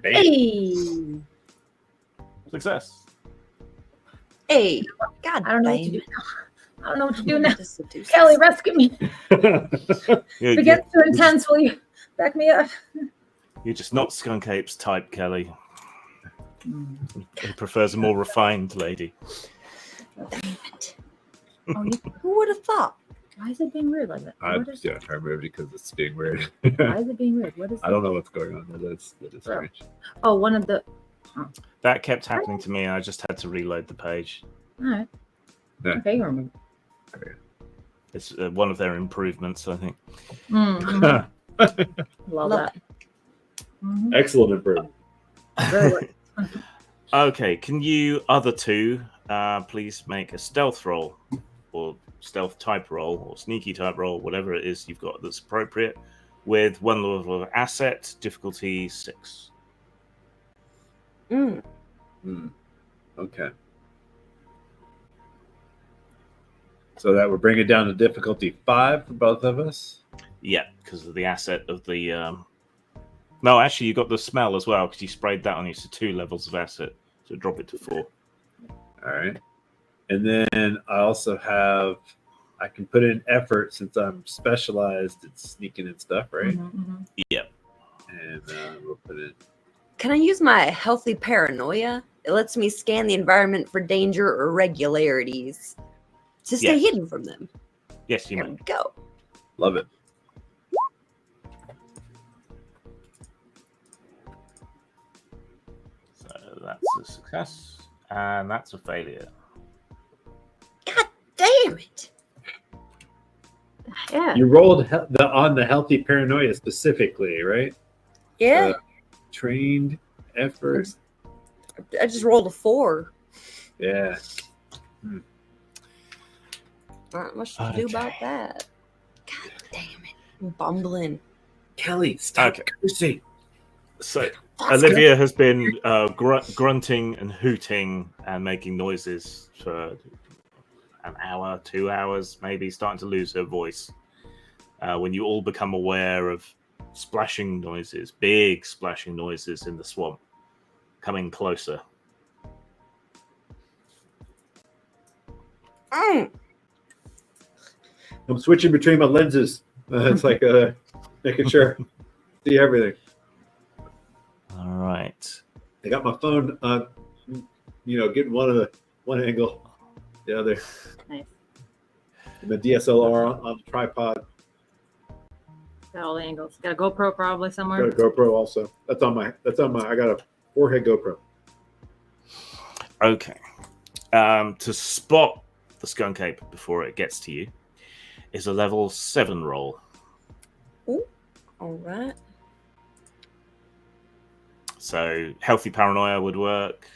Hey! success. Hey, God, I don't know what to damn do it. now. I don't know what to do now. Just seduce Kelly, us. rescue me. If it gets too intense, will you back me up? You're just not Skunk Ape's type, Kelly. He prefers a more refined lady. Damn it. Oh, Who would have thought? why is it being weird like that? What is, I remember because it's being weird. why is it being weird? What is I don't know what's going on. That is strange. Oh, one of the. That kept happening to me, and I just had to reload the page. All right. Yeah. Okay, you remember. It's one of their improvements, I think. Mhm. Love Love that. Mhm. Excellent improvement. Very well. Okay, can you other two please make a stealth roll, or stealth type roll, or sneaky type roll, whatever it is you've got that's appropriate, with 1 level of asset, difficulty 6. Mm. Okay. So that would bring it down to difficulty 5 for both of us. Yeah, because of the asset of the. No, actually, you got the smell as well because you sprayed that on you. So 2 levels of asset. So drop it to 4. All right. And then I also have, I can put in effort since I'm specialized at sneaking and stuff, right? Yep. And we'll put it. Can I use my healthy paranoia? It lets me scan the environment for danger or irregularities to stay hidden from them. Yes, you There may. we go. Love it. So that's a success, and that's a failure. God damn it! Yeah. You rolled on the healthy paranoia specifically, right? Yeah, Trained effort. I just rolled a 4. Yeah. Not much to do about that. God damn it! I'm bumbling. Kelly, stop Okay. cursing. So Olivia has been grunting and hooting and making noises for an hour, 2 hours, maybe, starting to lose her voice. When you all become aware of splashing noises, big splashing noises in the swamp, coming closer. Mm. I'm switching between my lenses. It's like making sure see everything. All right. I got my phone on, getting one angle, the other. Nice. And the DSLR on the tripod. Got all the angles. Got a GoPro probably somewhere. Got a GoPro also. That's on my. I got a forehead GoPro. Okay. To spot the skunk ape before it gets to you is a level 7 roll. Ooh. All right. So healthy paranoia would work,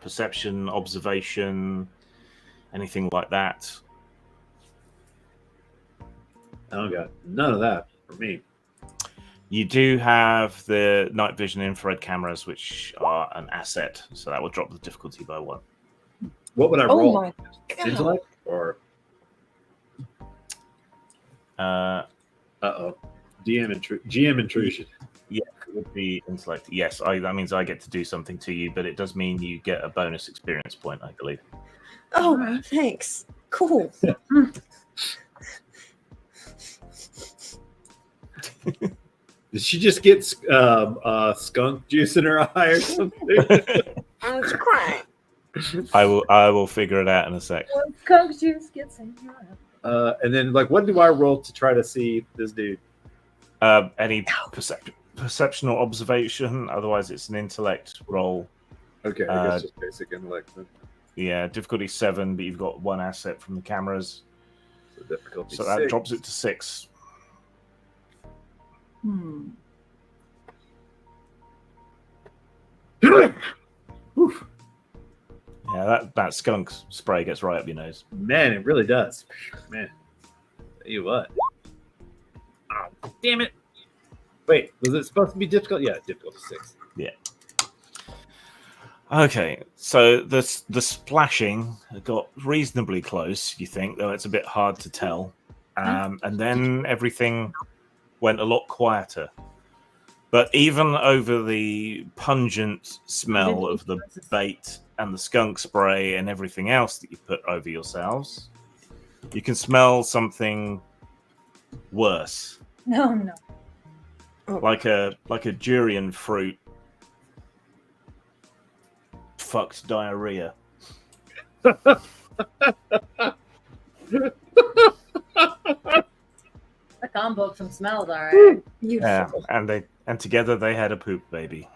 perception, observation, anything like that. I don't got none of that for me. You do have the night vision infrared cameras, which are an asset, so that will drop the difficulty by 1. What would I Oh roll? my god! Intellect or Uh, GM intrusion. it would be intellect. Yes, that means I get to do something to you, but it does mean you get a bonus experience point, I believe. Oh, thanks. Cool. Did she just get skunk juice in her eye or something? I'm crying. I will figure it out in a sec. Coke juice gets in your eye. And then, what do I roll to try to see this dude? Any perception or observation, otherwise it's an intellect roll. Okay, I guess just basic intellect. Then. Yeah, difficulty 7, but you've got 1 asset from the cameras, So difficulty so that 6. drops it to 6. Oof. Yeah, that skunk spray gets right up your nose. Man, it really does. Man, tell you what. Oh, damn it. Wait, was it supposed to be difficult? Yeah, difficulty 6. Yeah. Okay, so the splashing got reasonably close, you think, though it's a bit hard to tell. And then everything went a lot quieter. But even over the pungent smell of the bait and the skunk spray and everything else that you put over yourselves, you can smell something worse. No. Like a durian fruit fucked diarrhea. The combo of some smells, all right. Yeah, and together they had a poop baby.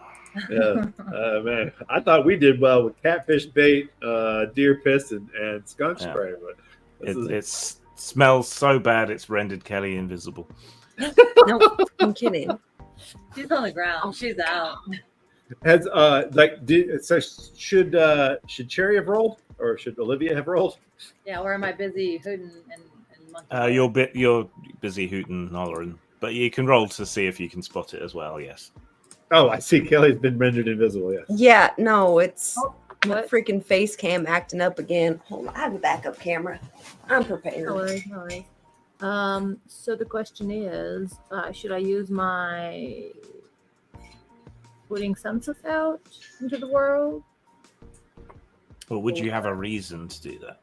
Yeah, man. I thought we did well with catfish bait, deer piss, and skunk spray. But It smells so bad it's rendered Kelly invisible. No, I'm kidding. She's on the ground. She's out. has should Cherry have rolled or should Olivia have rolled? Yeah, or am I busy hooting and monkey? You're busy hooting and hollering, but you can roll to see if you can spot it as well. Yes. Oh, I see. Kelly's been rendered invisible. Yes. Yeah, no, it's My What? freaking face cam acting up again. Hold on, I have a backup camera. I'm prepared. No worries, no worries. So the question is, should I use my putting census out into the world? Or would you have a reason to do that?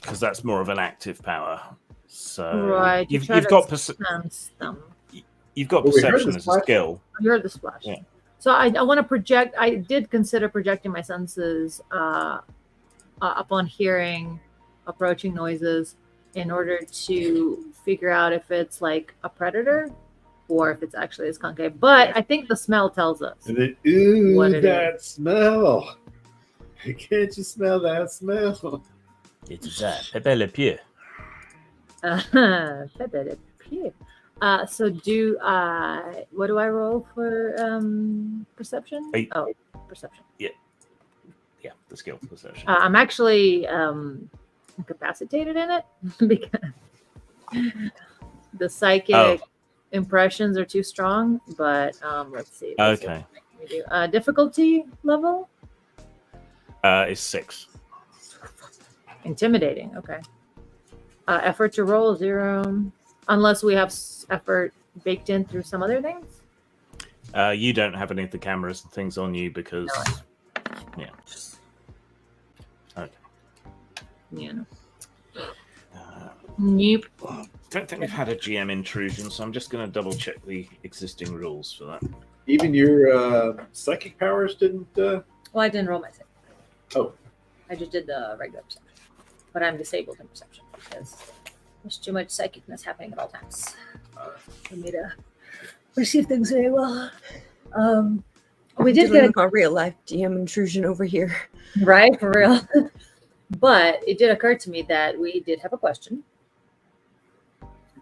Because that's more of an active power. So Right. you've got sense them. you've got Well, we heard perception the as a splash. skill. You heard the splash. Yeah. So I want to project. I did consider projecting my senses upon hearing approaching noises in order to figure out if it's like a predator or if it's actually a skunk. But I think the smell tells us. And then, ooh, What it that smell. Can't you smell that smell? It's that Pepe Le Pew. So what do I roll for perception? Perception. Yeah, the skill perception. I'm actually incapacitated in it because the psychic impressions are too strong. But let's see. Okay. Difficulty level? Is 6. Intimidating. Okay. Effort to roll 0, unless we have effort baked in through some other things. You don't have any of the cameras and things on you because, yeah. Okay. Yeah. Nope. Don't think we've had a GM intrusion, so I'm just going to double check the existing rules for that. Even your psychic powers didn't. Well, I didn't roll my psychic. Oh. I just did the regular perception, but I'm disabled in perception because there's too much psychicness happening at all times for me to perceive things very well. We did get a real life GM intrusion over here, right, for real. But it did occur to me that we did have a question,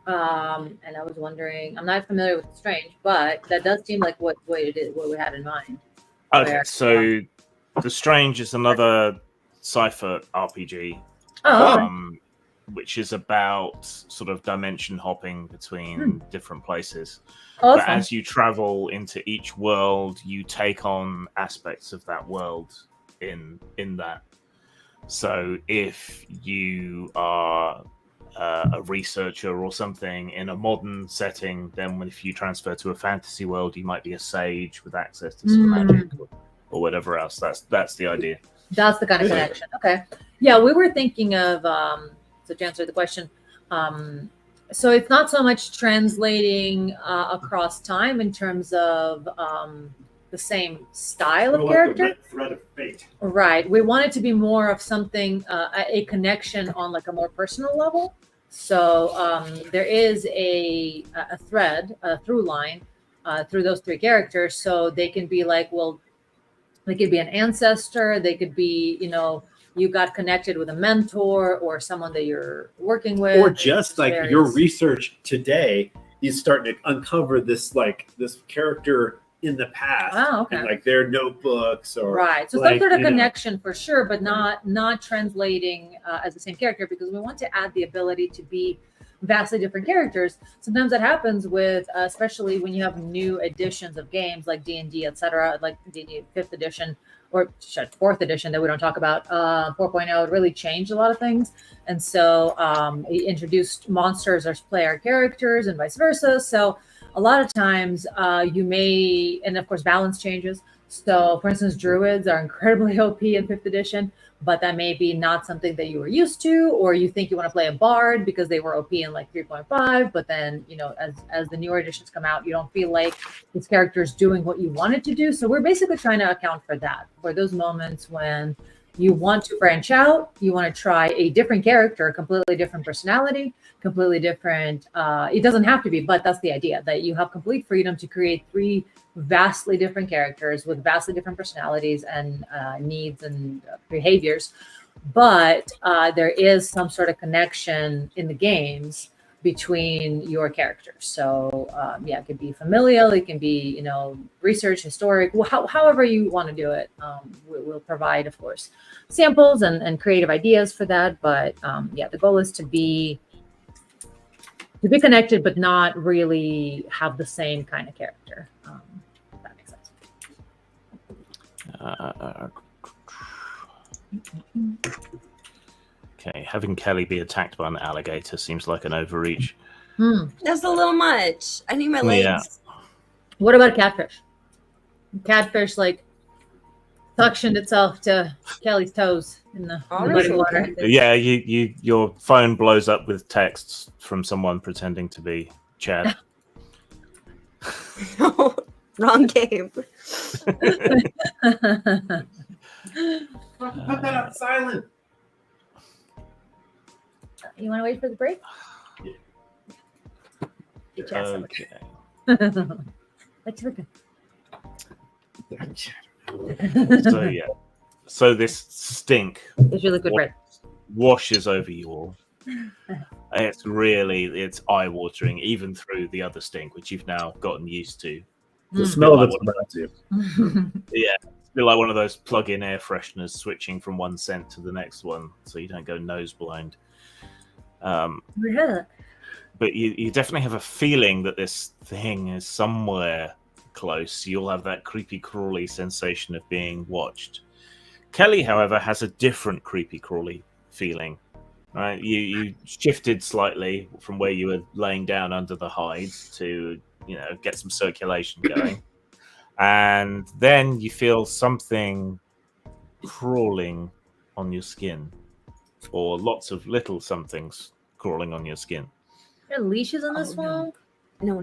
and I was wondering. I'm not familiar with Strange, but that does seem like what it is, what we had in mind. Okay, so the Strange is another Cypher RPG, which is about sort of dimension hopping between different places. Oh, but as you travel into each world, you take on aspects of that world in that. So if you are a researcher or something in a modern setting, then if you transfer to a fantasy world, you might be a sage with access to some magic or whatever else. That's the idea. That's the kind of connection. Okay. Yeah, we were thinking of, so to answer the question, so it's not so much translating across time in terms of the same style of character. Like the thread of fate. Right. We want it to be more of something, a connection on like a more personal level. So there is a thread, a through line through those 3 characters. So they can be like, well, they could be an ancestor. They could be, you got connected with a mentor or someone that you're working with. Or just like your research today is starting to uncover this character in the past. Oh, okay. And like their notebooks or right. So some sort of connection for sure, but not translating as the same character, because we want to add the ability to be vastly different characters. Sometimes that happens with, especially when you have new editions of games like D&D, etc., like D&D 5th edition or 4th edition that we don't talk about. 4.0 really changed a lot of things. And so it introduced monsters as player characters and vice versa. So a lot of times you may, and of course balance changes. So for instance, druids are incredibly OP in 5th edition, but that may be not something that you were used to, or you think you want to play a bard because they were OP in like 3.5, but then, as the newer editions come out, you don't feel like this character is doing what you wanted to do. So we're basically trying to account for that, for those moments when you want to branch out, you want to try a different character, completely different personality, completely different. It doesn't have to be, but that's the idea, that you have complete freedom to create 3 vastly different characters with vastly different personalities and needs and behaviors. But there is some sort of connection in the games between your characters. So it can be familial, it can be, research, historic, however you want to do it. We'll provide, of course, samples and creative ideas for that. But the goal is to be connected, but not really have the same kind of character. If that makes sense. Okay, having Kelly be attacked by an alligator seems like an overreach. That's a little much. I need my legs. Yeah. What about catfish? Catfish like suctioned itself to Kelly's toes in the muddy water. Yeah, your phone blows up with texts from someone pretending to be Chad. No, wrong game. Put that on silent. You want to wait for the break? Okay. Let's look. So yeah. So this stink It's your liquid bread. washes over you all. It's eye-watering, even through the other stink, which you've now gotten used to. The smell of it's about you. Yeah, it's a bit like one of those plug-in air fresheners switching from one scent to the next one, so you don't go nose blind. Yeah. But you definitely have a feeling that this thing is somewhere close. You'll have that creepy crawly sensation of being watched. Kelly, however, has a different creepy crawly feeling. Right, you shifted slightly from where you were laying down under the hide to get some circulation going, and then you feel something crawling on your skin, or lots of little somethings crawling on your skin. There are leashes in this swamp? No.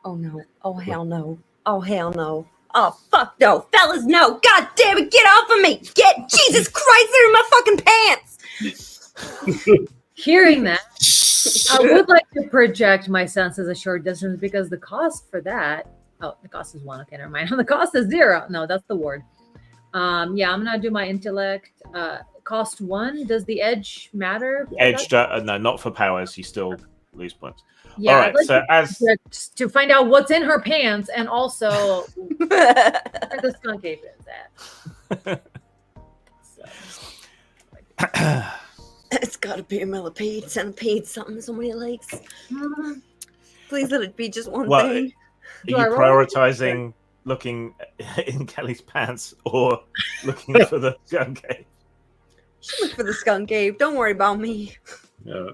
Oh no. Oh hell no. Oh hell no. Oh fuck no. Fellas, no. God damn it, get off of me. Get Jesus Christ, they're in my fucking pants. Hearing that, I would like to project my senses a short distance because the cost for that. Oh, the cost is 1. Okay, never mind. The cost is 0. No, that's the ward. Yeah, I'm gonna do my intellect. Cost 1. Does the edge matter? Edge, no, not for powers. You still lose points. Yeah, all right. So as to find out what's in her pants and also where the skunk ape is at. So. It's gotta be a millipede, centipede, something somebody likes. Please let it be just one thing. Are you prioritizing looking in Kelly's pants or looking for the skunk ape? She look for the skunk ape. Don't worry about me. Yeah.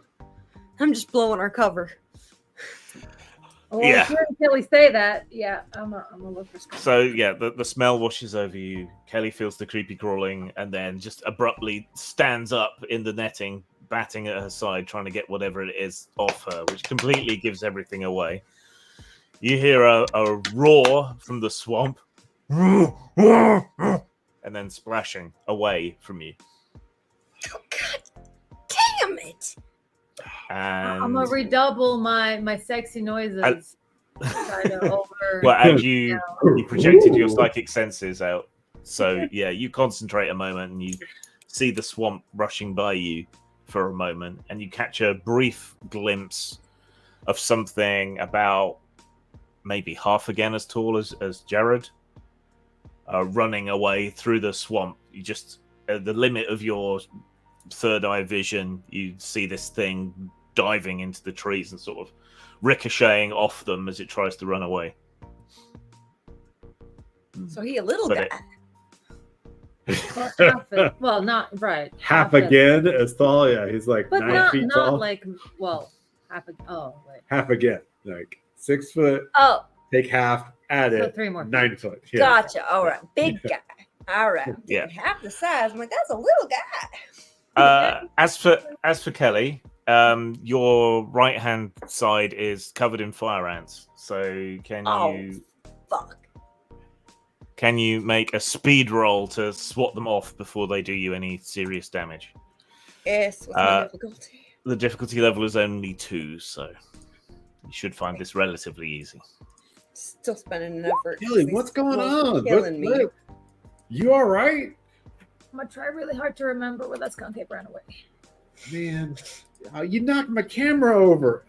I'm just blowing our cover. Well, hearing Kelly say that, yeah, I'm gonna look for skunk. So yeah, the smell washes over you. Kelly feels the creepy crawling, and then just abruptly stands up in the netting, batting at her side, trying to get whatever it is off her, which completely gives everything away. You hear a roar from the swamp, and then splashing away from you. Oh, God damn it! And I'm gonna redouble my sexy noises. Well, and you projected your psychic senses out. So yeah, you concentrate a moment and you see the swamp rushing by you for a moment, and you catch a brief glimpse of something about maybe half again as tall as Jared, running away through the swamp. You just at the limit of your third eye vision, you see this thing diving into the trees and sort of ricocheting off them as it tries to run away. So he a little guy. Well, not right. Half again as tall. Yeah, he's like but 9 feet tall. Not like half again, like 6 foot. Oh, take half, add so it. 3 more. 9 foot. Yeah. Gotcha. All right, big guy. All right, yeah, half the size. I'm like, that's a little guy. As for Kelly, your right hand side is covered in fire ants. So can you make a speed roll to swat them off before they do you any serious damage? Yes. What's my difficulty? The difficulty level is only 2, so you should find this relatively easy. Still spending an effort. Kelly, what's going on? Killing me. You all right? I'm gonna try really hard to remember where that skunk ape ran away. Man, you knocked my camera over.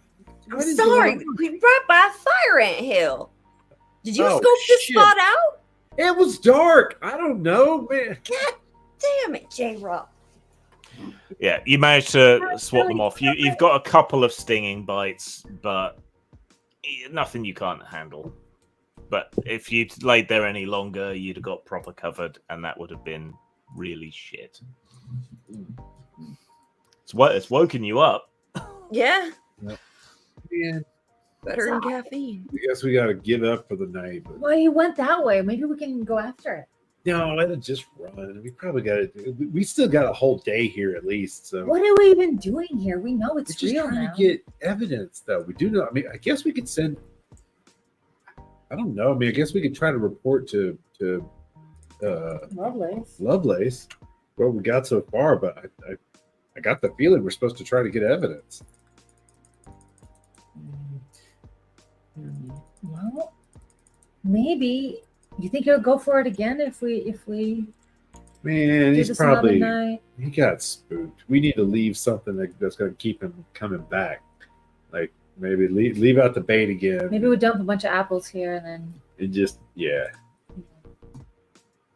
I'm sorry. We right by a fire ant hill. Did you scope this spot out? It was dark. I don't know, man. God damn it, J-Rock. Yeah, you managed to swat them off. You've got a couple of stinging bites, but nothing you can't handle. But if you'd laid there any longer, you'd have got proper covered, and that would have been really shit. It's woken you up. Yeah, Yeah, better than caffeine. I guess we got to give up for the night. But Well, you went that way. Maybe we can go after it. no, I just run. We probably got to. We still got a whole day here at least. So What are we even doing here? We know we're it's just real trying now. to get evidence, though. We do know. I mean, I guess we could send. I don't know. I mean, I guess we could try to report to Lovelace. Lovelace what we got so far, but I got the feeling we're supposed to try to get evidence. Well, maybe. You think he'll go for it again if we Man, do he's this another probably night? he got spooked. We need to leave something that's going to keep him coming back. Like maybe leave out the bait again. Maybe we dump a bunch of apples here and then and just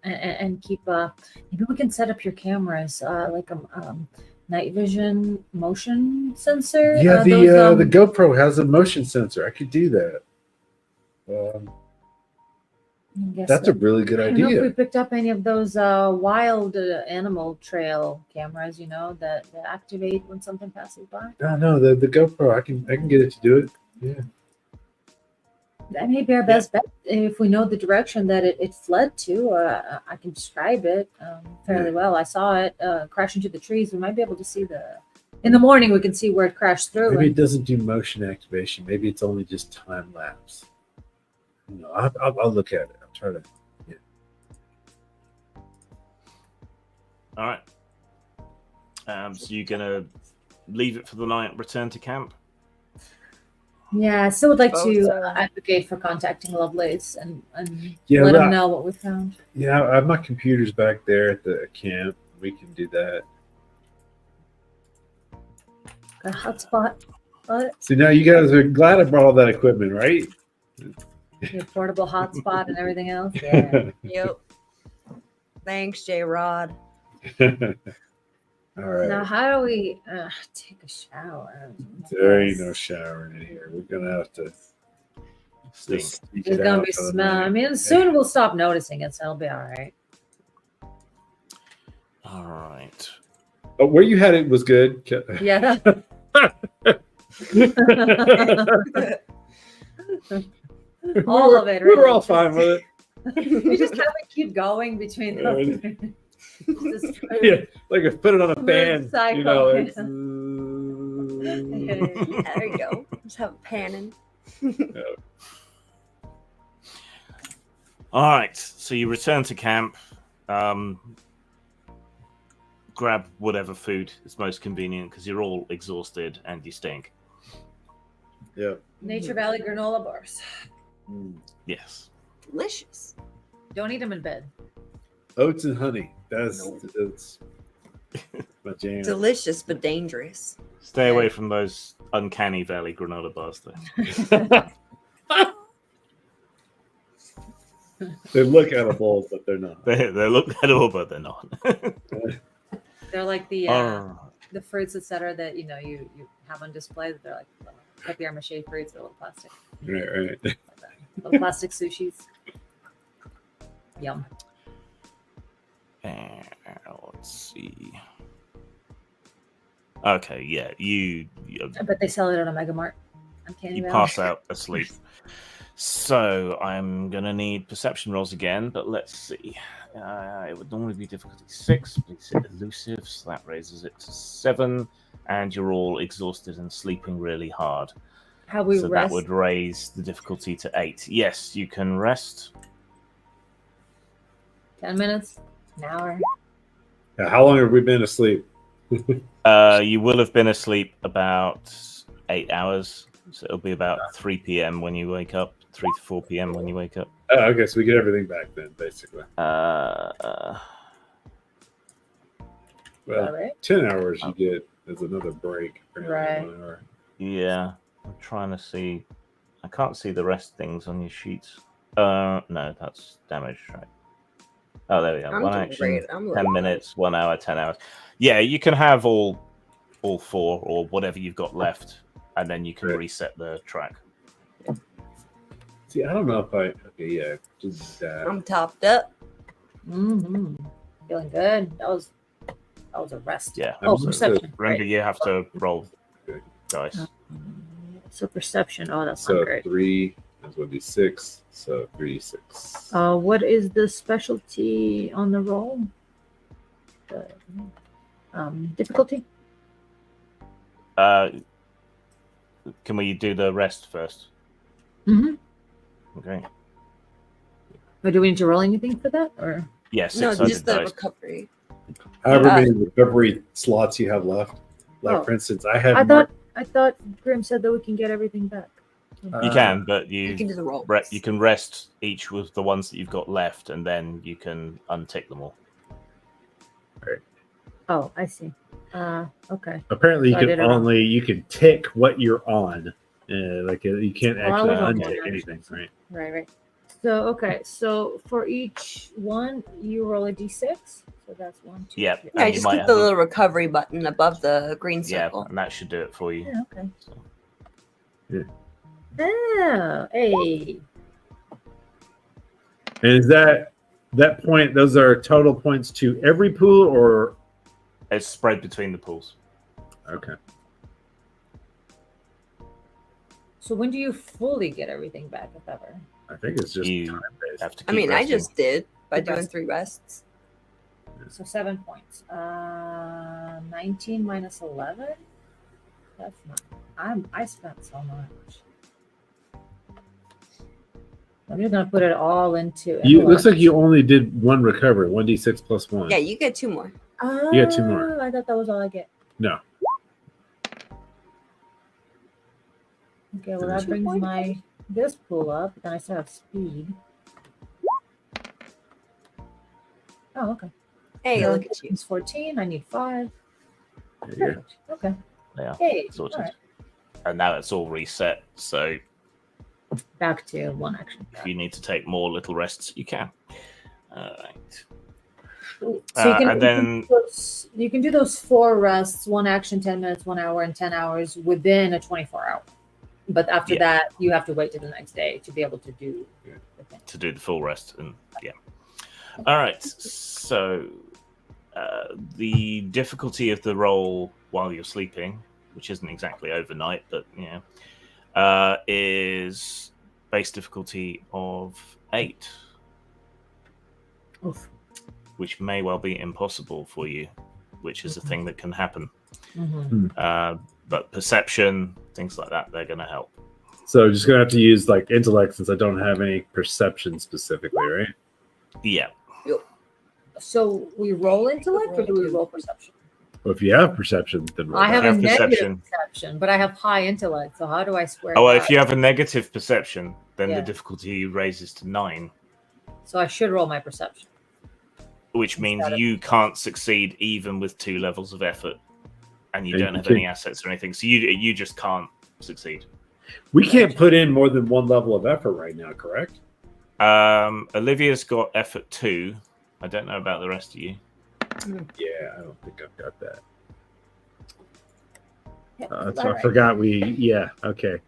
and keep maybe we can set up your cameras like a night vision motion sensor. Yeah, those, the GoPro has a motion sensor. I could do that. I guess That's a really good I don't know if we idea. picked up any of those wild animal trail cameras, that activate when something passes by. No, the GoPro. I can get it to do it. Yeah. That may be our best bet if we know the direction that it fled to. I can describe it fairly well. I saw it crash into the trees. We might be able to see in the morning. We can see where it crashed through. Maybe it doesn't do motion activation. Maybe it's only just time lapse. No, I'll look at it. I'll try to. Yeah. All right. So you're gonna leave it for the night, return to camp? Yeah, I still would like Oh, to so- advocate for contacting Lovelace and Yeah, let well, him know what we found. Yeah, I have my computers back there at the camp. We can do that. Got a hotspot, but So now you guys are glad I brought all that equipment, right? the portable hotspot and everything else. Yeah. Yep. Thanks, J Rod. All right. Now, how do we take a shower? There ain't no showering in here. We're gonna have to Stink. just sneak There's it gonna out be for the smell. night. I mean, soon we'll stop noticing it, so it'll be all right. All right. Oh, where you had it was good. Yeah. All of it. We were really. all fine with We just have to keep going between those. Just- Yeah, like if put it on a Smooth fan, cycle, you know. yeah. It's, Yeah, there you go. Just have it panning. All right. So you return to camp. Grab whatever food is most convenient because you're all exhausted and you stink. yeah. Nature Valley granola bars. Yes. Delicious. Don't eat them in bed. Oats and honey. That's my jam. Delicious but dangerous. Stay away from those uncanny valley granola bars, though. They look edible, but they're not. They look edible, but they're not. They're like the Oh, fruits, etc. that you have on display. That they're like papier mache fruits, or little plastic, Right. little plastic sushis. Yum. let's see. Okay, yeah, you I bet they sell it at a Mega Mart. you pass out asleep. So I'm gonna need perception rolls again, but let's see. It would normally be difficulty 6. Please hit elusive, so that raises it to 7, and you're all exhausted and sleeping really hard. How we So rest. that would raise the difficulty to 8. Yes, you can rest. 10 minutes, an hour. Yeah, how long have we been asleep? You will have been asleep about 8 hours, so it'll be about 3 p.m. when you wake up. 3 to 4 p.m. when you wake up. Oh, okay, so we get everything back then, basically. Uh, Well, All right. 10 hours you get as another break. apparently, Right. 1 hour. yeah, I'm trying to see. I can't see the rest things on your sheets. No, that's damage, right? Oh, there we go. I'm 1 doing action, great. I'm 10 minutes, 1 hour, 10 hours. Yeah, you can have all 4 or whatever you've got left, and then you can Right. reset the track. See, I don't know if I. Okay, yeah. Just, I'm topped up. Mm-hmm. Feeling good. That was a rest. Yeah. Oh, So perception. Remember, Right. you have to roll dice. So perception. Oh, that's So not great. 3 is going to be 6. So 3d6. What is the specialty on the roll? The difficulty. Can we do the rest first? Mm-hmm. Okay. Or do we need to roll anything for that? Or No, Yeah, six-sided just the dice. recovery. However Uh, many recovery slots you have left. Like, Oh. for instance, I have. I thought Grim said that we can get everything back. You can, but You can do the roll. you can rest each with the ones that you've got left, and then you can untick them all. Oh, I see. Okay. Apparently, So I did it wrong. you can tick what you're on. You can't Well, I actually was on untake one anything, right? Right. So okay. So for each one, you roll a d6. So that's 1, 2, Yeah. 3. Yeah, you just might click have the a- little recovery button above the green Yeah, circle. and that should do it for you. Yeah. Okay. So, Oh, hey. And is that point? Those are total points to every pool, or it's spread between the pools. okay? So when do you fully get everything back, if ever? I think it's just You time based. have to I keep mean, I resting. just did by Keep doing resting. 3 rests. So 7 points. 19 minus 11. That's not. I spent so much. I'm just gonna put it all into. You looks like you only did one recovery, 1d6 plus 1. Yeah, you get 2 more. You got 2 more. I thought that was all I get. No. Okay, well that brings my this pool up. Then I still have speed. Oh, okay. Hey, So look at you. It's 14. I need 5. There you go. Perfect. Okay. Yeah, Hey, sorted. all right. And now it's all reset. So Back to 1 action. if you need to take more little rests, you can. All right. So and then- you can do those 4 rests, 1 action, 10 minutes, 1 hour, and 10 hours within a 24-hour. But after Yeah. that, you have to wait till the next day to be able to do the thing. To do the full rest, and yeah. All right. So the difficulty of the roll while you're sleeping, which isn't exactly overnight, but is base difficulty of 8, Oof. which may well be impossible for you, which is a thing that can happen. Mhm. But perception, things like that, they're going to help. So just gonna have to use like intellect since I don't have any perception specifically, right? Yeah. So we roll intellect or do we roll perception? Well, if you have perception, then roll I have that. a Have negative perception. perception, but I have high intellect. So how do I square? Oh, well, that? if you have a negative perception, then Yeah. the difficulty raises to 9, So I should roll my perception. which means Instead of- you can't succeed even with 2 levels of effort, and you And don't you have can- any assets or anything. So you just can't succeed. We can't put in more than 1 level of effort right now, correct? Olivia's got effort 2. I don't know about the rest of you. Yeah, I don't think I've got that. Yeah, So all I right. forgot okay.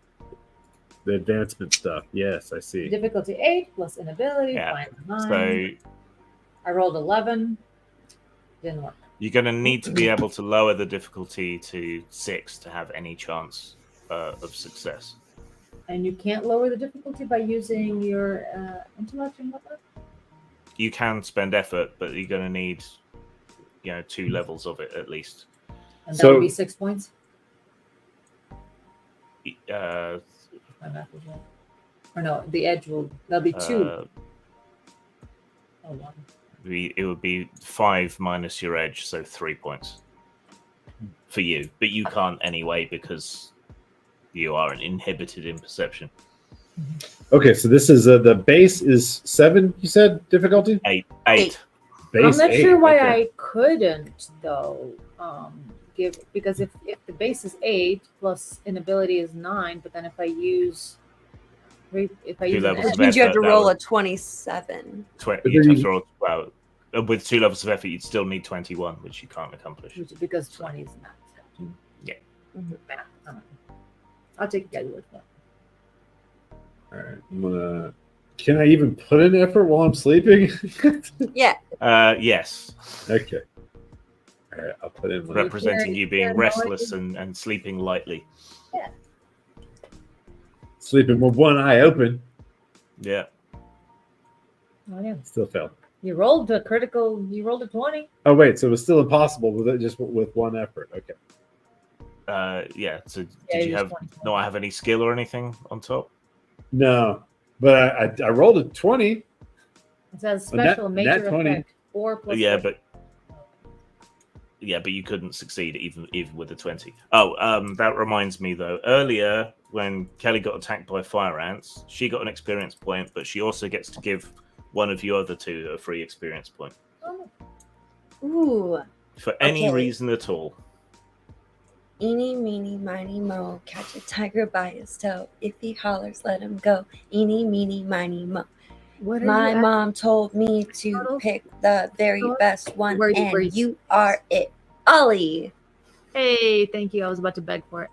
The advancement stuff. Yes, I see. Difficulty 8 plus inability. Yeah. Fine, 9. So I rolled 11. Didn't work. you're going to need to be able to lower the difficulty to 6 to have any chance of success. And you can't lower the difficulty by using your intellect and whatnot? You can spend effort, but you're going to need 2 levels of it at least. And that So- would be 6 points? My math is wrong. Or no, the edge that'll be 2. Uh, Oh, 1. it would be 5 minus your edge, so 3 points for you. But you can't anyway because you are inhibited in perception. Okay, so this is the base is 7. You said difficulty. 8. Base I'm not 8, sure why okay. I couldn't though. Give because if the base is 8 plus inability is 9, but then if I use if I use an levels edge, Which means you have to effort, that roll would- a 27. But You'd then have to roll, well, with 2 levels of effort, you'd still need 21, which you can't accomplish. because 20 is not. Yeah. Math. I'll take you guys with that. All right, I'm gonna Can I even put in effort while I'm sleeping? Yeah. Yes. Okay. All right, I'll put in one. Representing you being You're restless and sleeping lightly. Sleeping with one eye open. Yeah. Oh, yeah. Still failed. You rolled a critical. You rolled a 20. Oh wait, so it was still impossible with it just with one effort. Okay. Yeah. So Yeah, did you you have just 20. not have any skill or anything on top? No, but I rolled a 20. It says A nat- special nat major 20. effect 4 plus. Yeah, 4. but you couldn't succeed even with a 20. Oh, that reminds me though. Earlier, when Kelly got attacked by fire ants, she got an experience point, but she also gets to give one of you other two a free experience point Oh, Ooh. for any Okay. reason at all. Eeny, meeny, miny, mo. Catch a tiger by his toe. If he hollers, let him go. Eeny, meeny, miny, mo. what are My you at? mom told me to Turtles? pick the very Turtles? best one, Where you- and where you- you are it. Ollie. Hey, thank you. I was about to beg for it.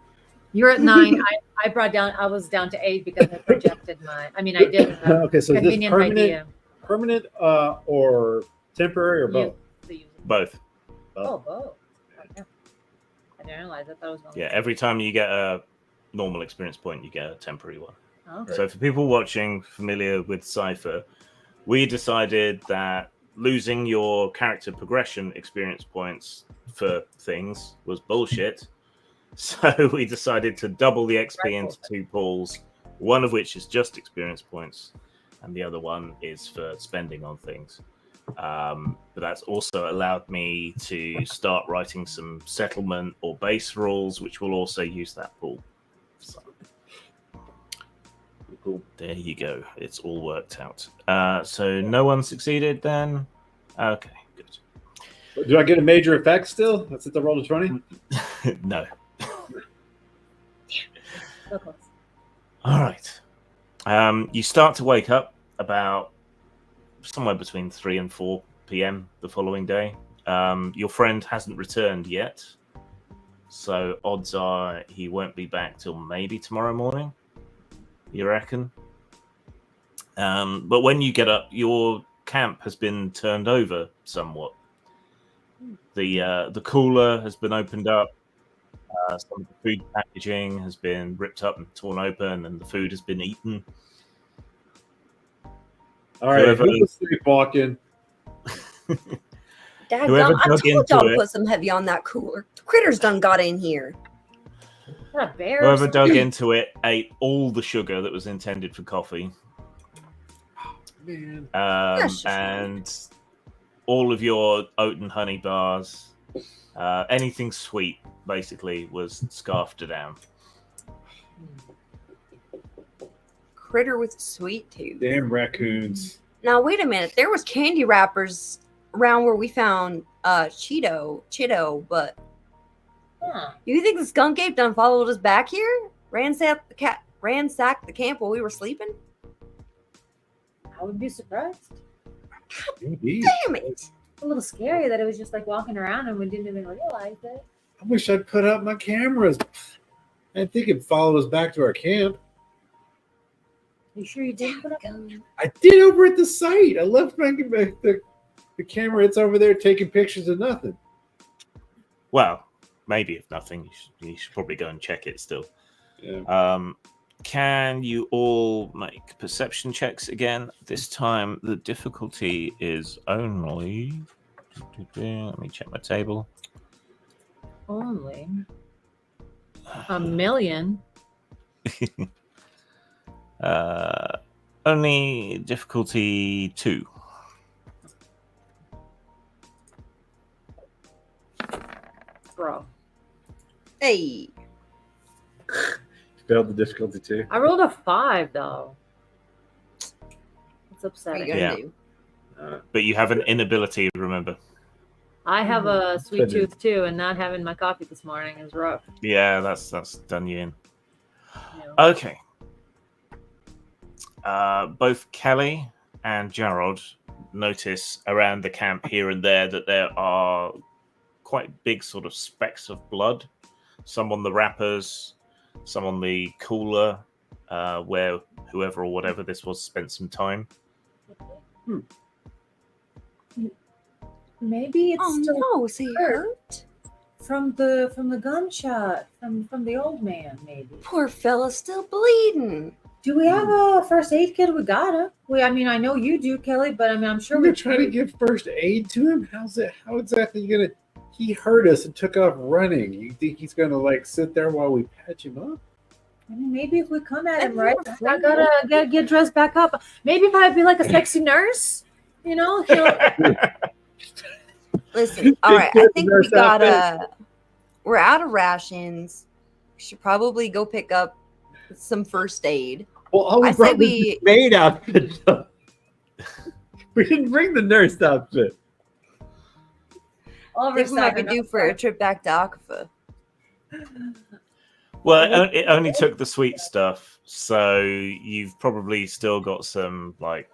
You're at 9. I brought down. I was down to 8 because I projected my. I mean, I did. Okay, so is this Convenient by permanent, DM. permanent, or temporary, or both? The user. Both. Oh, both. Okay. I didn't realize. I thought it was only. Yeah, every time you get a normal experience point, you get a temporary one. Okay. So for people watching familiar with Cypher, we decided that losing your character progression experience points for things was bullshit. So we decided to double the XP into 2 pools, one of which is just experience points, and the other one is for spending on things. But that's also allowed me to start writing some settlement or base rules, which will also use that pool. So, Cool. there you go. It's all worked out. So no one succeeded then? Okay, good. Do I get a major effect still? That's at the roll of 20? No. So close. All right. You start to wake up about somewhere between 3 and 4 p.m. the following day. Your friend hasn't returned yet, so odds are he won't be back till maybe tomorrow morning. You reckon? But when you get up, your camp has been turned over somewhat. The cooler has been opened up. Some of the food packaging has been ripped up and torn open, and the food has been eaten. All right, Whoever- who was sleepwalking? Dad, Whoever I dug told into y'all to it- put some heavy on that cooler. The critters done got in here. What a bear. Whoever dug into it ate all the sugar that was intended for coffee. Man. That's just And all of your oat and honey bars, anything sweet, basically, was scarfed down. Critter with a sweet tooth. Damn raccoons. Now wait a minute. There was candy wrappers around where we found Cheeto, but Huh. you think the skunk ape done followed us back here? Ransacked the camp while we were sleeping? I would be surprised. Maybe. Damn it. It's a little scary that it was just like walking around and we didn't even realize it. I wish I'd put up my cameras. I think it followed us back to our camp. You sure you didn't put up? I did over at the site. I left the camera. It's over there taking pictures of nothing. Well, maybe if nothing, you should probably go and check it still. Yeah. Can you all make perception checks again? This time the difficulty is only... Let me check my table. Only a million. Only difficulty 2. Bro. Hey. Failed the difficulty too. I rolled a 5 though. It's What are upsetting. you gonna Yeah. do? But you have an inability, remember. I have a sweet Couldn't. tooth too, and not having my coffee this morning is rough. Yeah, that's done you in. You know. Okay. Both Kelly and Gerald notice around the camp here and there that there are quite big sort of specks of blood. Some on the wrappers, some on the cooler, where whoever or whatever this was spent some time. Maybe it's Oh still no, is he hurt? from the gunshot from the old man. Maybe. Poor fella's still bleeding. Do we have a first aid kit? We got it. I mean, I know you do, Kelly, but I mean, I'm sure We're we trying to give first aid to him. How exactly you gonna? He hurt us and took off running. You think he's gonna like sit there while we patch him up? I mean, maybe if we come at him, I've right? never I gotta get dressed back up. Maybe if I'd be like a sexy nurse, you know, Listen, all right. I think we gotta. We're out of rations. We should probably go pick up some first aid. Well, all we I say brought was we- the maid outfit. We didn't bring the nurse outfit. all I think we might be due for a trip back to Aquifer. Well, it only took the sweet stuff, so you've probably still got some like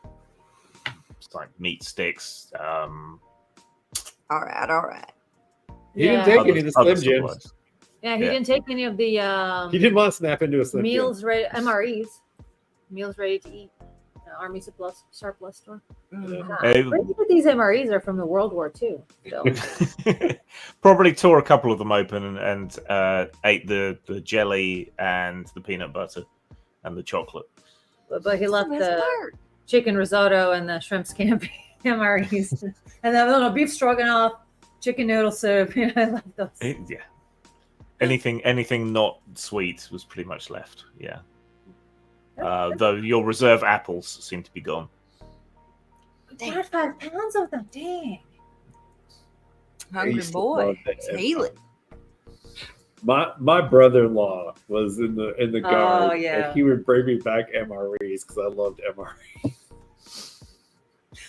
meat sticks. All right. He didn't take other- any of the other Slim Jims. supplies. Yeah, he Yeah. didn't take any of the He didn't want to snap into a Slim Jim. meals ready MREs, meals ready to eat. Army surplus store. Hey. Pretty sure these MREs are from the World War II. So. Probably tore a couple of them open and ate the jelly and the peanut butter and the chocolate. But he left That's the the best part. chicken risotto and the shrimp scampi MREs, and then little beef stroganoff, chicken noodle soup. You know, I love those. Yeah. Anything not sweet was pretty much left. Yeah. Though your reserve apples seem to be gone. We had 5 pounds of them. Dang. Hungry used to boy. love that Feel it. My brother-in-law was in the guard, yeah. and he would bring me back MREs because I loved MREs.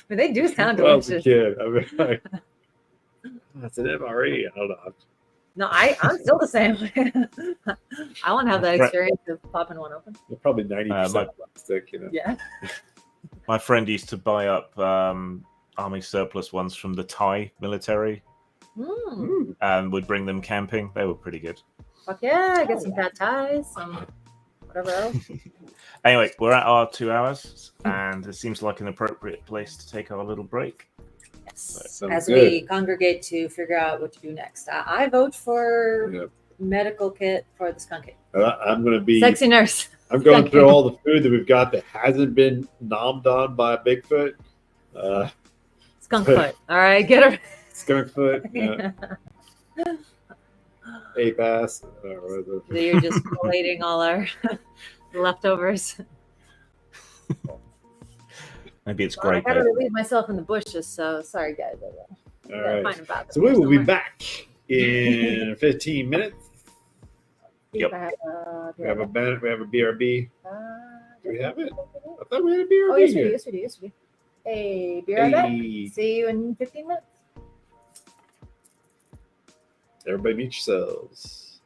But they do sound When I was a delicious. kid, I mean, like, that's an MRE. I don't know. No, I'm still the same. I want to have that Right. experience of popping one open. They're probably 90% my- plastic. You know. Yeah. My friend used to buy up army surplus ones from the Thai military Mm. and would bring them camping. They were pretty good. Fuck yeah, get some pad ties, some whatever else. Anyway, we're at our 2 hours, and it seems like an appropriate place to take our little break. Yes. Sounds As good. we congregate to figure out what to do next. I vote for Yep. medical kit for the skunk kit. I'm gonna be. Sexy nurse. I'm going skunk through kit. all the food that we've got that hasn't been nommed on by Bigfoot. Skunk foot. All right, get her. Skunk foot, ape ass. So you're just collating all our leftovers. Maybe it's Well, I great. gotta Babe. relieve myself in the bushes, so sorry guys. All right. Find about So we will be back in 15 minutes. Yep. We have a BRB. Do we have it? I thought we had a BRB Oh, yes, we do. here. Yes, we do. Yes, we do. Hey, be right back. Hey, See you in 15 minutes. everybody meet yourselves.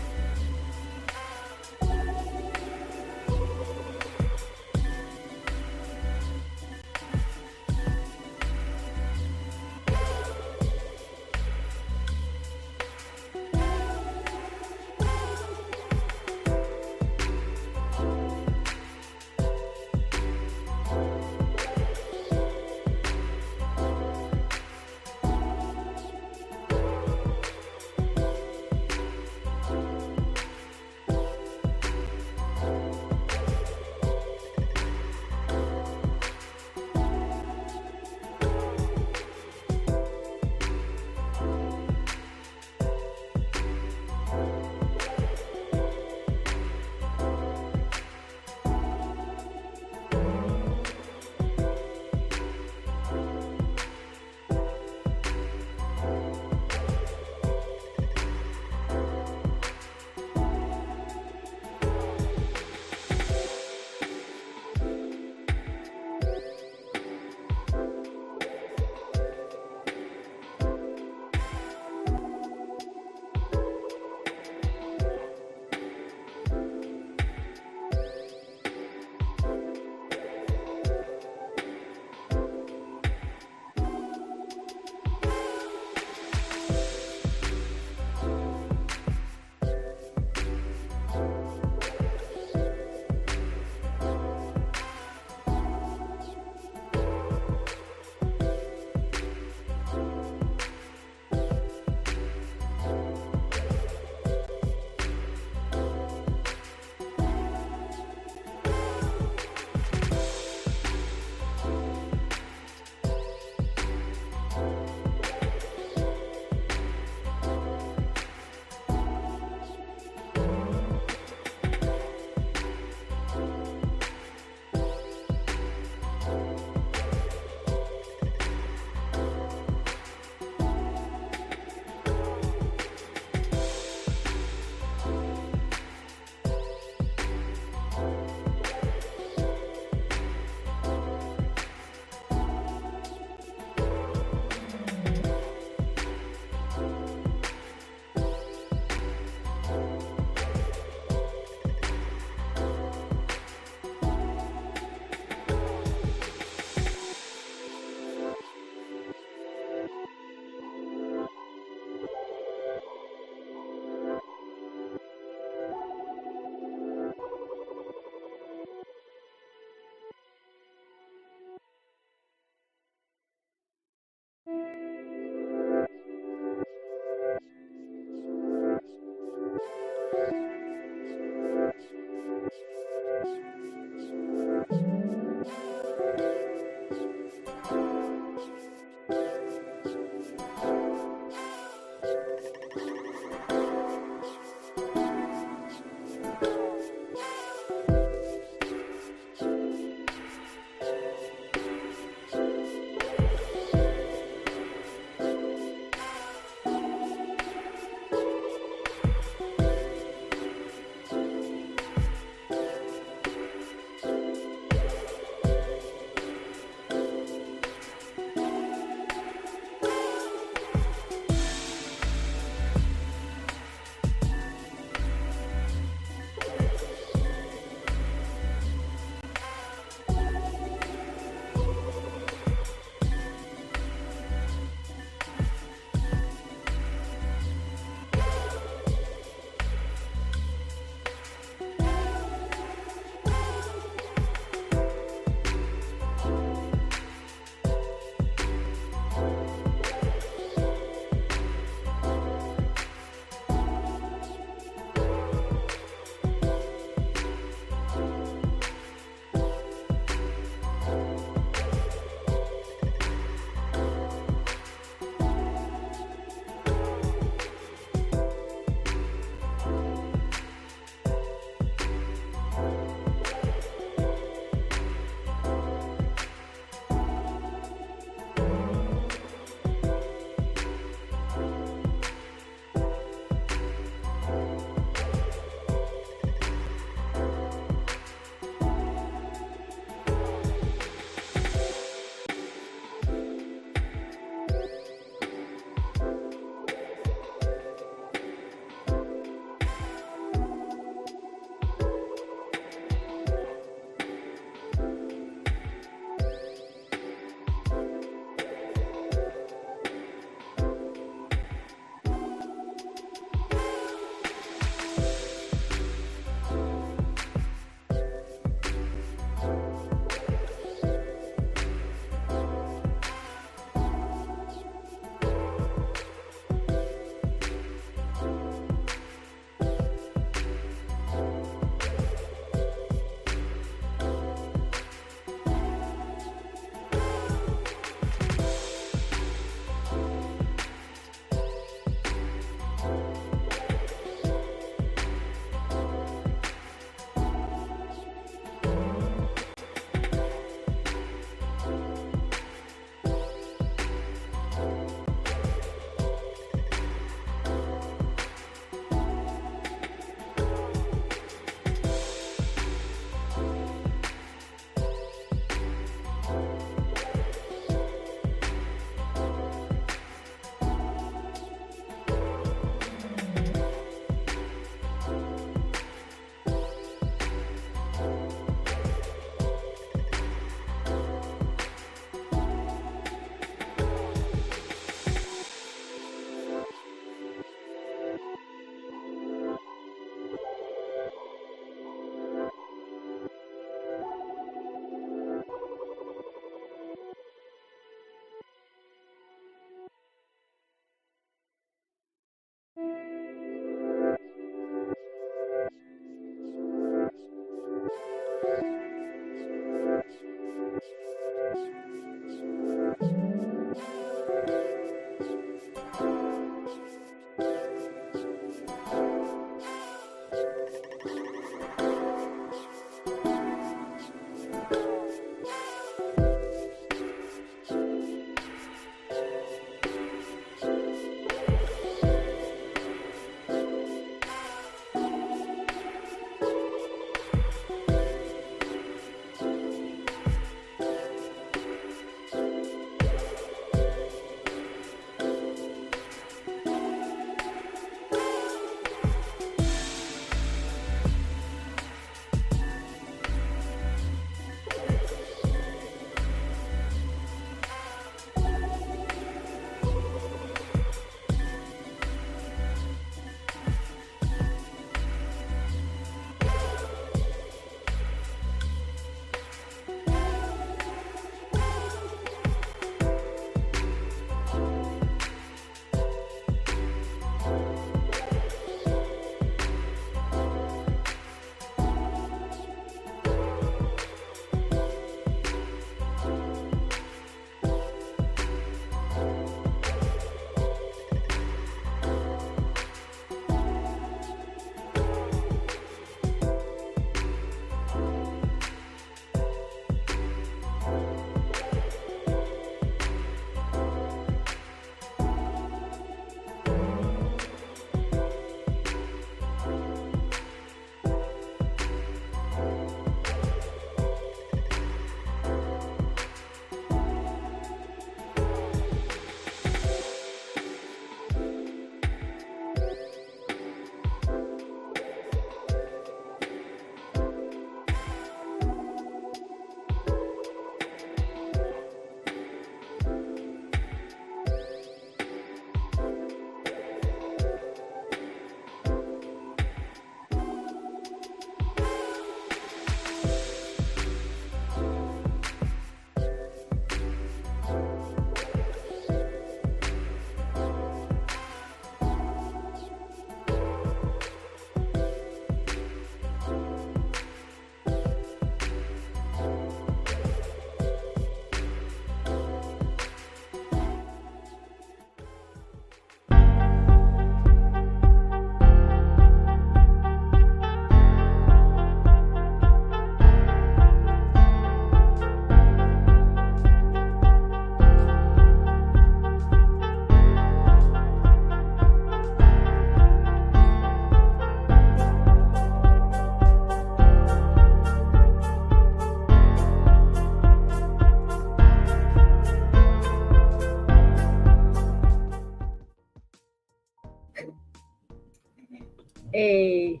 Hey,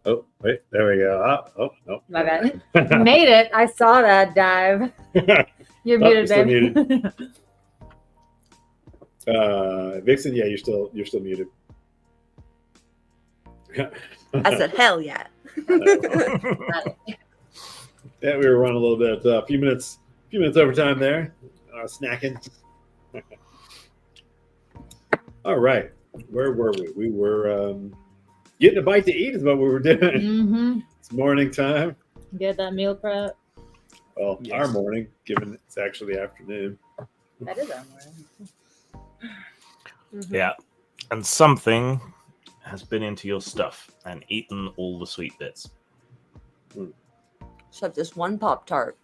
Oh, wait, there we go. Oh, my bad. You made it. I saw that dive. You're Oh, muted, you're still babe. Vixen, yeah, you're still muted. I said, hell yeah. Yeah, we were running a little bit, a few minutes overtime there. Snacking. All right, where were we? We were getting a bite to eat is what we were doing. Mm-hmm. It's morning time. Get that meal prep. Well, Yes. our morning, given it's actually afternoon. That is our morning. Yeah. And something has been into your stuff and eaten all the sweet bits. Except this one Pop-Tart.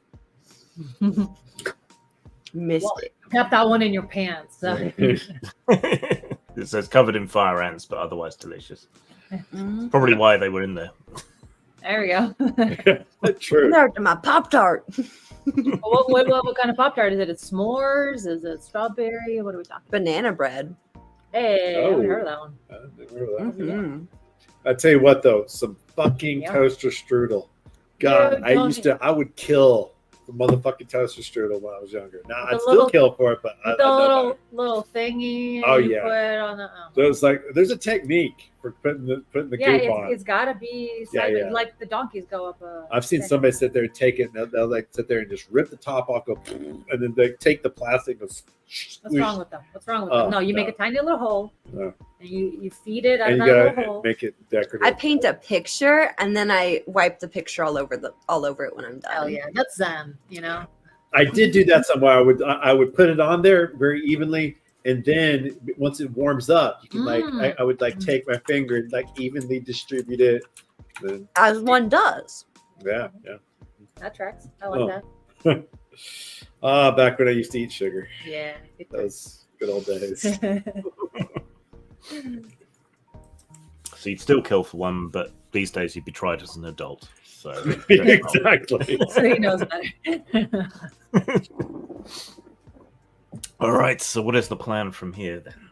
Missed Well, it. kept that one in your pants. So. It says covered in fire ants, but otherwise delicious. Mm-hmm. Probably why they were in there. There we go. True. There to my Pop-Tart. what kind of Pop Tart is it? It's s'mores? Is it strawberry? What are we talking? Banana bread. Hey, I haven't Oh. heard of that one. I didn't remember that. Mhm. I tell you what, though, some fucking Yeah. toaster strudel. God, Dude, I would kill the motherfucking toaster strudel when I was younger. Now The I'd still little- kill for it, but I The know little thingy. Oh, you yeah. Put on the. so it's like there's a technique for putting the Yeah, goop on. it's gotta be Yeah, slightly, yeah. like the donkeys go up. I've seen somebody sit there and take it, and they'll like sit there and just rip the top off, go, and then they take the plastic. What's wrong with them? What's wrong with them? No, you make a tiny little hole, No. and you feed it out And of you that little gotta hole. make it decorative. I paint a picture and then I wipe the picture all over it when I'm done. Hell yeah, that's Zen. You know. I did do that somewhere. I would put it on there very evenly, and then once it warms up, you can Mm. I would like take my finger and like evenly distribute it. Then, As one does. yeah. That tracks. I like Oh. that. Back when I used to eat sugar. Yeah. Those good old days. So you'd still kill for one, but these days you'd be tried as an adult. So Exactly. So he knows better. all right. So what is the plan from here then?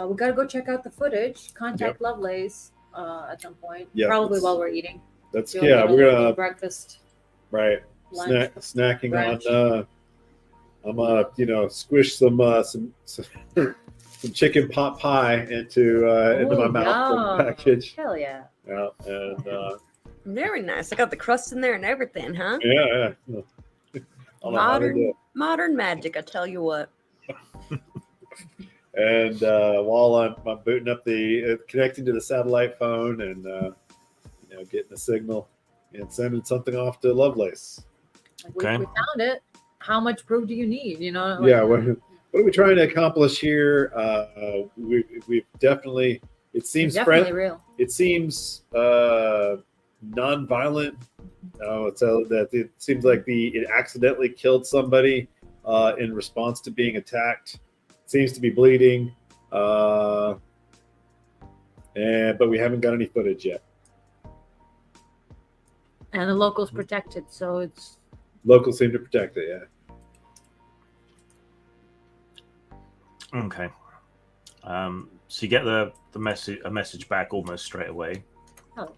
We gotta go check out the footage. Contact Lovelace at some point. Yeah, Probably let's- while we're eating. That's Do a yeah. little- We're little gonna breakfast. right Lunch. snacking brunch. on. I'm gonna squish some chicken pot pie into my Ooh, mouth from the yum. package. Hell yeah. Yeah, and Very nice. I got the crust in there and everything, huh? yeah. I don't know how to do it. Modern magic, I tell you what. And while I'm booting up connecting to the satellite phone and getting a signal and sending something off to Lovelace. Like, Okay. we found it. How much proof do you need? You know. Yeah, what are we trying to accomplish here? We've definitely. It seems definitely real. It seems non-violent. So that it seems like it accidentally killed somebody in response to being attacked. Seems to be bleeding, but we haven't got any footage yet. And the locals protected, so it's Locals seem to protect it. Yeah. Okay. So you get a message back almost straight away. Oh.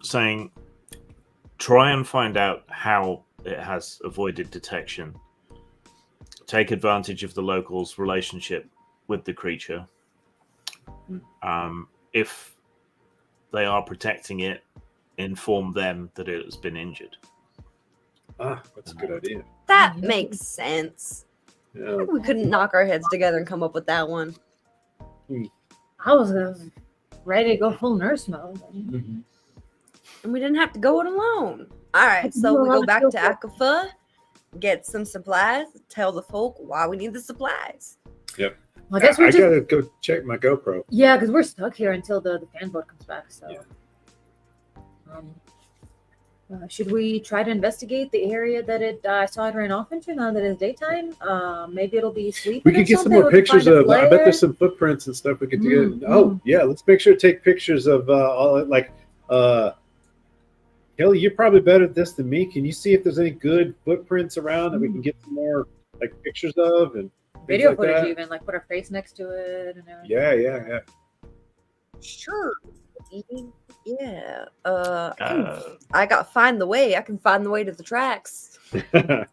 Saying, try and find out how it has avoided detection. Take advantage of the locals' relationship with the creature. If they are protecting it, inform them that it has been injured. That's a good idea. That Mhm. makes sense. Yeah. We couldn't knock our heads together and come up with that one. I was ready to go full nurse mode. Mm-hmm. And we didn't have to go it alone. All right, so we go back to Akafa, get some supplies, tell the folk why we need the supplies. I guess we I just gotta go check my GoPro. yeah, because we're stuck here until the fan boat comes back. So, Yeah. Should we try to investigate the area that I saw it ran off into now that it's daytime? Maybe it'll be sleeping. We could or get some something. more We could pictures find a of. I bet flare. there's some footprints and stuff we could do. Mm, Oh yeah, let's make sure to take pictures of all like. Kelly, you're probably better at this than me. Can you see if there's any good footprints around that we can get some more like pictures of and things Video like footage, that. even like put her face next to it and everything. Yeah. Sure. Yeah. Uh, I got find the way. I can find the way to the tracks. Find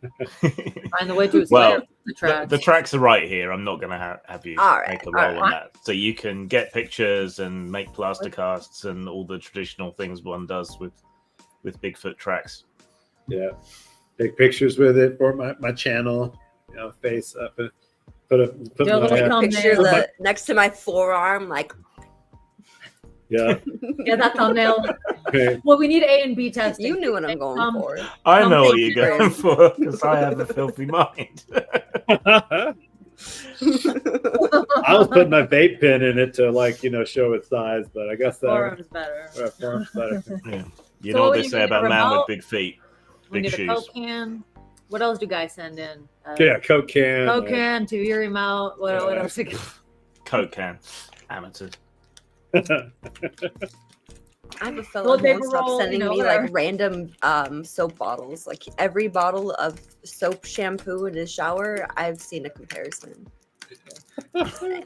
the way to its Well, lair. The tracks. the tracks are right here. I'm not going to have you All right, make a all roll right. on that. So you can get pictures and make plaster casts and all the traditional things one does with Bigfoot tracks. Yeah. Take pictures with it for my channel. Face up and put Do a little my thumbnail. Picture Put my- the next to my forearm, like yeah. Yeah, that thumbnail. Okay. Well, we need A and B testing. you knew what I'm going for. I know what Something you're going different. for because I have a filthy mind. I was putting my vape pen in it to show its size, but I guess that Forearm's better. forearm's better. Yeah. You So know what what they you say need, a about man with remote? big feet, We big need a shoes. Coke can. What else do guys send in? Yeah, Coke can. Coke can, TV remote. What Yeah. else? Coke can, amateur. I have a fellow Toilet who paper won't stop roll, sending me whatever. like random soap bottles. Like every bottle of soap shampoo in his shower, I've seen a comparison.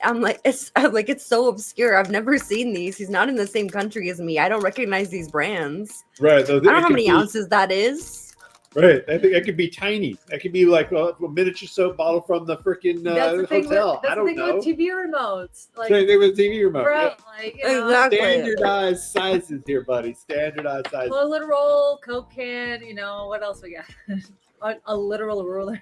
I'm like it's so obscure. I've never seen these. He's not in the same country as me. I don't recognize these brands. Right. So I don't know how many ounces that is. Right. I think that could be tiny. That could be like a miniature soap bottle from the freaking That's the thing. hotel. That's I don't the thing know. with TV remotes. Like, Same thing with TV remote. bro, Yeah. like Exactly. Standardized sizes here, buddy. Standardized sizes. toilet roll, Coke can. What else we got? a literal ruler.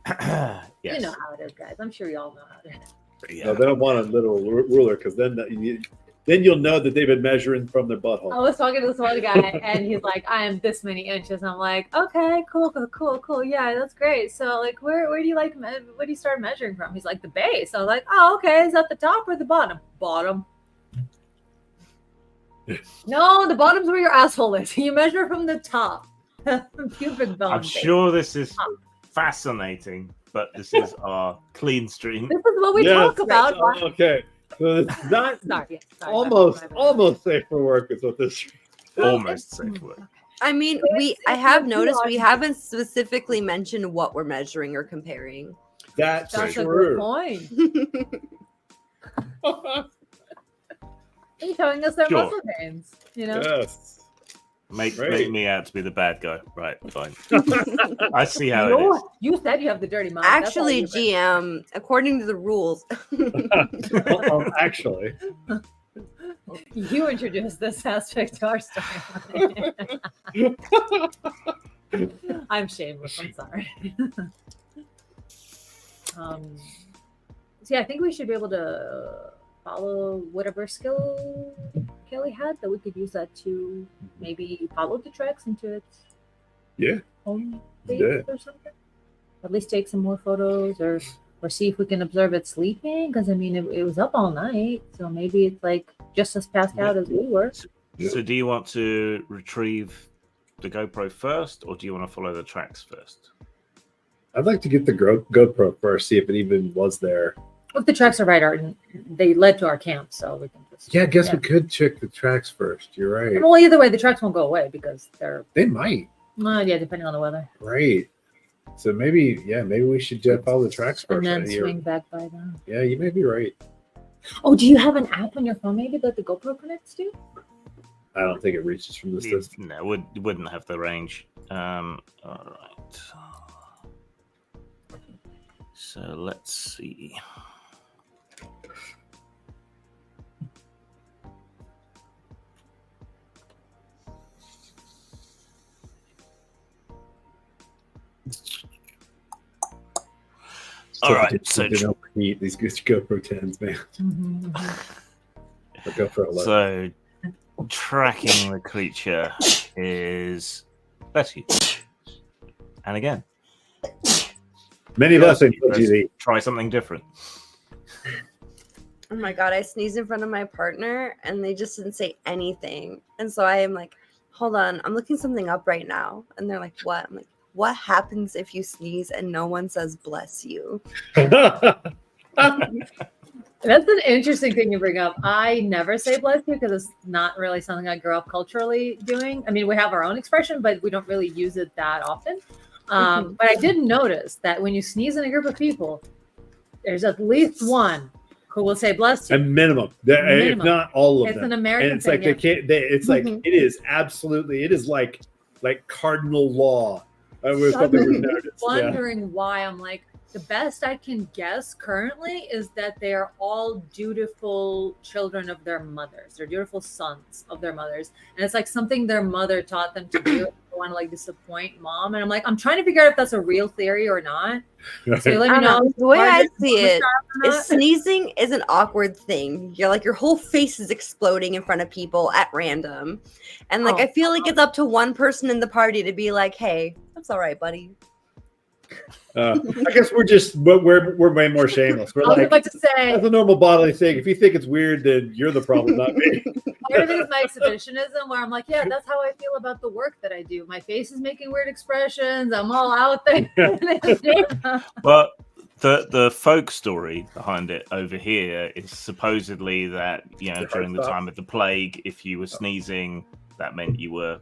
Yes. You know how it is, guys. I'm sure y'all know how it is. Yeah. No, they don't want a literal ruler because then you'll know that they've been measuring from their butthole. I was talking to this one guy, and he's like, "I am this many inches." I'm like, "Okay, cool. Yeah, that's great. So, like, where do you where do you start measuring from?" He's like, "The base." I was like, "Oh, okay. Is that the top or the bottom?" Bottom. No, the bottom's where your asshole is. You measure from the top. Pubic bone. I'm base. sure this is fascinating, but this is our clean stream. This is what we Yes. talk about. Oh, okay. So it's not Sorry. almost safe for work is what this. Almost safe word. I mean, I have noticed we haven't specifically mentioned what we're measuring or comparing. That's That's a good true. point. He's showing us their Sure. muscle gains. Yes. Make Right. me out to be the bad guy. Right, fine. I see how it is. You said you have the dirty mind. That's all Actually, you've been- GM, according to the rules, Actually. You introduced this aspect to our story. I'm shameless. I'm sorry. So yeah, I think we should be able to follow whatever skill Kelly had, that we could use that to maybe follow the tracks into its Yeah. own base Yeah. or something. At least take some more photos, or see if we can observe it sleeping. Because I mean, it was up all night, so maybe it's like just as passed out as we were. Yeah. So, do you want to retrieve the GoPro first, or do you want to follow the tracks first? I'd like to get the GoPro first, see if it even was there. If the tracks are right, they led to our camp, so we can just. Yeah, I guess we could check the tracks first. You're right. Well, either way, the tracks won't go away because they're. They might. Yeah, depending on the weather. Right. So maybe we should follow the tracks first. And then right here. swing back by them. Yeah, you may be right. Oh, do you have an app on your phone maybe that the GoPro connects to? I don't think it reaches from the system. No, it wouldn't have the range. All right. So let's see. All right, so they don't eat these good GoPro 10s, man. Or GoPro 11. So tracking the creature is Betty. And again, Many Yes, lessons, let's GD. try something different. oh my god, I sneezed in front of my partner and they just didn't say anything. And so I am like, hold on, I'm looking something up right now. And they're like, what? I'm like, what happens if you sneeze and no one says bless you? That's an interesting thing you bring up. I never say bless you because it's not really something I grew up culturally doing. I mean, we have our own expression, but we don't really use it that often. But I did notice that when you sneeze in a group of people, there's at least one who will say bless A you. minimum, if not all of It's them. an American And it's thing. like they can't. It's like it is absolutely. It is like cardinal law. Was what they were noticed. Wondering why. I'm like, the best I can guess currently is that they are all dutiful children of their mothers. They're dutiful sons of their mothers. And it's like something their mother taught them to do. They want to like disappoint mom. And I'm like, I'm trying to figure out if that's a real theory or not. So you let me know. The way I Are see you it or is not? sneezing is an awkward thing. You're like your whole face is exploding in front of people at random. And like Oh. I feel like it's up to one person in the party to be like, hey, that's all right, buddy. I guess we're way more shameless. We're I was like, about to say, that's a normal bodily thing. If you think it's weird, then you're the problem, not me. part of it is my exhibitionism where I'm like, yeah, that's how I feel about the work that I do. My face is making weird expressions. I'm all out there. Well, the folk story behind it over here is supposedly that, you know, Your during the heart time of the plague, if you were sneezing, that meant you were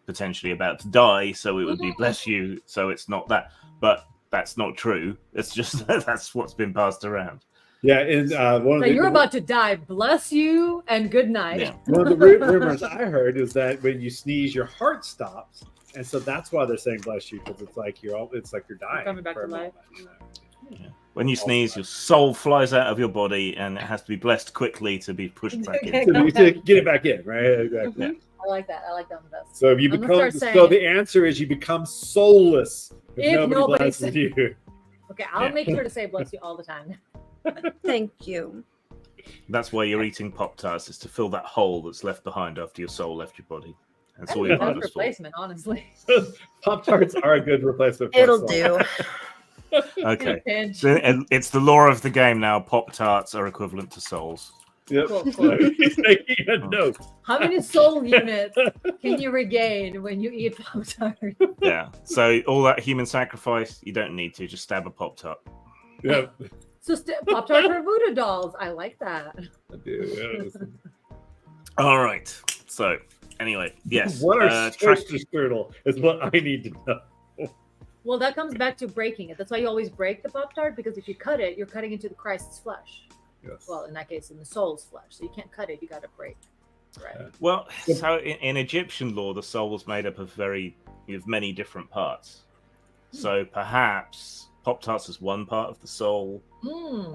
potentially about to die, so it would be bless you. So it's not that, but that's not true. It's just that's what's been passed around. Yeah, and one of So the you're about to die. Bless you and good night. Yeah. one of the rumors I heard is that when you sneeze, your heart stops, and so that's why they're saying bless you, because it's like you're dying. Coming back for a to life. moment. When you sneeze, your soul flies out of your body, and it has to be blessed quickly to be pushed back in. To get it back in, right? Exactly. Yeah. I like that. I like that the best. So if you I'm gonna become, start so saying the answer is you become soulless If nobody nobody blesses said- you. Okay, I'll Yeah. make sure to say bless you all the time. Thank you. That's why you're eating Pop-Tarts, is to fill that hole that's left behind after your soul left your body. That's That's all a your good heart is for. replacement, honestly. Pop Tarts are a good replacement. For It'll a soul. do. Okay. Pinch. So it's the law of the game now. Pop-Tarts are equivalent to souls. Yep. Cool, cool. He's making a note. How many soul units can you regain when you eat Pop-Tart? Yeah. So all that human sacrifice, you don't need to. Just stab a Pop-Tart. Yep. So Pop-Tarts are voodoo dolls. I like that. I do. Yeah. All right. So anyway, yes. What are track- toaster strudel is what I need to know. Well, that comes back to breaking it. That's why you always break the Pop-Tart, because if you cut it, you're cutting into the Christ's flesh. Yes. Well, in that case, in the soul's flesh. So you can't cut it, you got to break. Right. Well, so in Egyptian law, the soul was made up of many different parts. So perhaps Pop-Tarts is one part of the soul,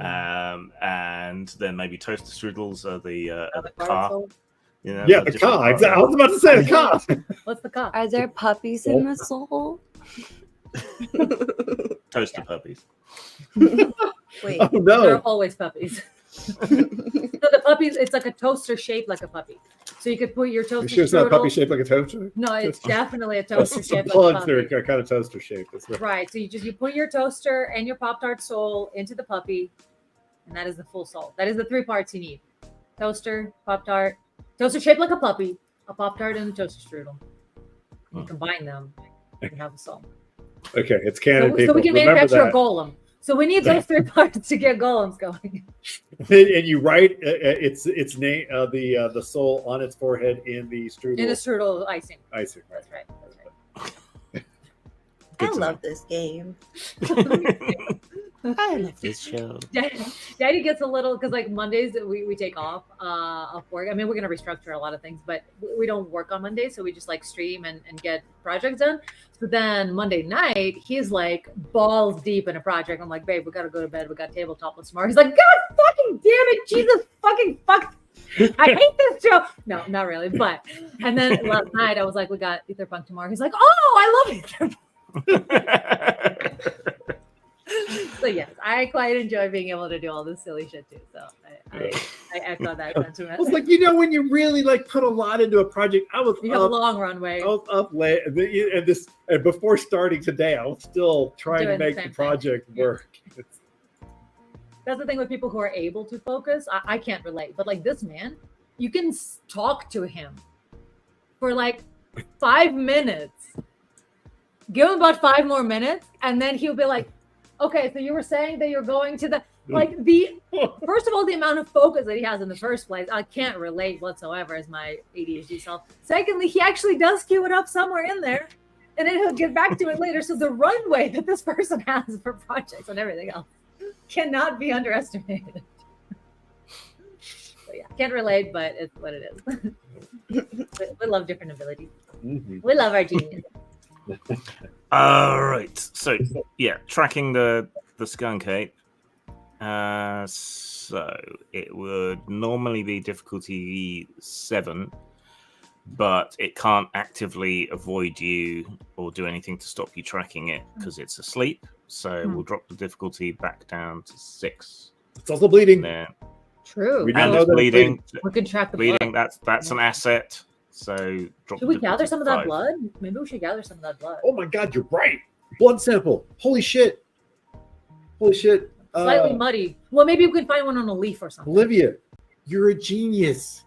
and then maybe toaster strudels are the car. You know, Yeah, a the different car. part. I was about to say the car. What's the car? Are there puppies in the soul? Toaster puppies. Wait. Oh They're no. always puppies. So the puppies, it's like a toaster shaped like a puppy. So you could put your You toaster sure it's not a puppy strudel. shaped like a toaster? No, it's definitely a Those toaster shaped like a plugs puppy. are kind of toaster shaped. That's right. Right. So you put your toaster and your Pop-Tart soul into the puppy, and that is the full soul. That is the three parts you need: toaster, Pop-Tart, toaster shaped like a puppy, a Pop-Tart, and a toaster strudel. You combine them, you have a soul. Okay, it's canon. So people. we can Remember manufacture a that. golem. So we need those three parts to get golems going. And you write its name, the soul on its forehead in the strudel In a strudel icing. icing. That's right. That's right. I Good to love this game. I love this show. Daddy gets a little, because like Mondays we take off of work. I mean, we're gonna restructure a lot of things, but we don't work on Mondays, so we just like stream and get projects done. So then Monday night, he's like balls deep in a project. I'm like, babe, we gotta go to bed. We got tabletop tomorrow. He's like, God fucking damn it, Jesus fucking fuck. I hate this show. No, not really, but and then last night I was like, we got Aetherpunk tomorrow. He's like, oh, I love Aetherpunk. So yes, I quite enjoy being able to do all this silly shit too. So I echo that sentiment. I was like, when you really like put a lot into a project, I was You have a up, long runway. I was up late, and before starting today, I was still trying Doing to the make the same thing. project Yeah. work. That's the thing with people who are able to focus. I can't relate, but like this man, you can talk to him for like 5 minutes. Give him about 5 more minutes, and then he'll be like, okay, so you were saying that you're going to the Like first of all, the amount of focus that he has in the first place, I can't relate whatsoever as my ADHD self. Secondly, he actually does cue it up somewhere in there, and then he'll get back to it later. So the runway that this person has for projects and everything else cannot be underestimated. So yeah, can't relate, but it's what it is. We love different abilities. We love our genius. All right. So yeah, tracking the skunk ape. So it would normally be difficulty 7, but it can't actively avoid you or do anything to stop you tracking it because it's asleep. So we'll drop the difficulty back down to 6. It's also bleeding. Then, True. We and know it's that it's bleeding. We can track the Bleeding. blood. That's an asset. So drop. Should the we gather difficulty some of to that 5. blood? Maybe we should gather some of that blood. Oh my God, you're right. Blood sample. Holy shit. Holy shit. Slightly muddy. Well, maybe we can find one on a leaf or something. Olivia, you're a genius.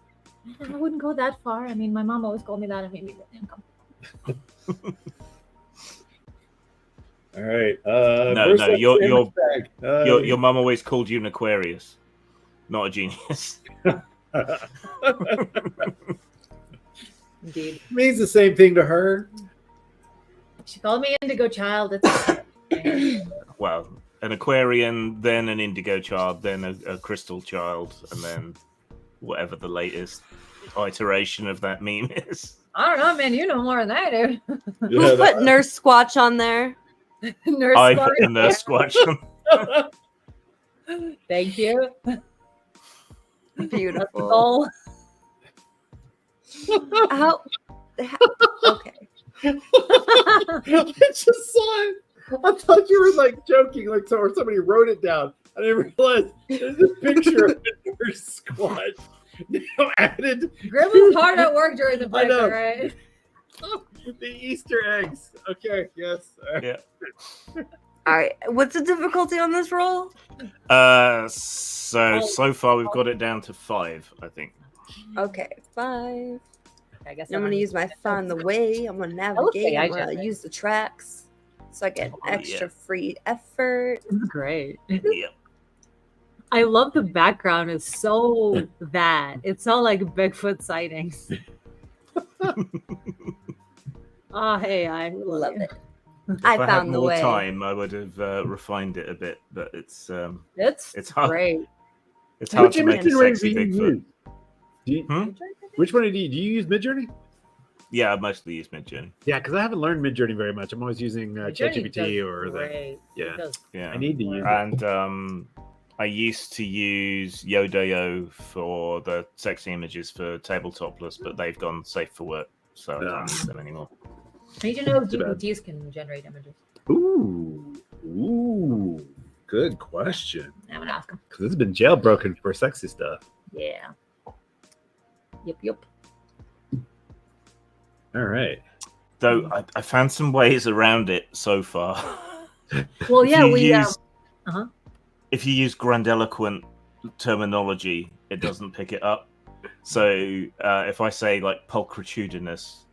I wouldn't go that far. I mean, my mom always called me that and made me income. All right. No, your mum always called you an Aquarius, not a genius. Indeed. Means the same thing to her. She called me indigo child. It's Well, an Aquarian, then an Indigo child, then a Crystal child, and then whatever the latest iteration of that meme is. I don't know, man. You know more than I do. Who put Nurse Squatch on there? Nurse I Squatch. put in the Squatch. Thank you. Beautiful. How? Okay. I just saw it. I thought you were like joking, like or somebody wrote it down. I didn't realize there's a picture of your squad now added. Grim was hard at work during the break, know. all right? The Easter eggs. Okay, yes. Yeah. All right. What's the difficulty on this roll? So far we've got it down to 5, I think. Okay, 5. I guess I'm gonna use my find the way. I'm gonna navigate. I'm gonna use the tracks, so I get extra free effort. Great. Yeah. I love the background. It's so that. It's so like Bigfoot sightings. Oh, hey, I Love it. If I I had found the more way. time, I would have refined it a bit, but it's It's hard. great. It's hard Which to make image a generator sexy do you Bigfoot. use? Which one do you use? Midjourney? Yeah, I mostly use Midjourney. Yeah, because I haven't learned Midjourney very much. I'm always using Midjourney ChatGPT does or the. great. Yeah. It does Yeah, I need to use it. and I used to use Yodayo for the sexy images for Tabletop+, but they've gone safe for work, so I don't use them anymore. I need to know if Too bad. GPTs can generate images. Ooh, good question. I'm gonna ask them. Because it's been jailbroken for sexy stuff. Yeah. Yep. All right. Though I found some ways around it so far. Well, If yeah, you we. use- Uh-huh. If you use grandiloquent terminology, it doesn't pick it up. So if I say like pulchritudinous,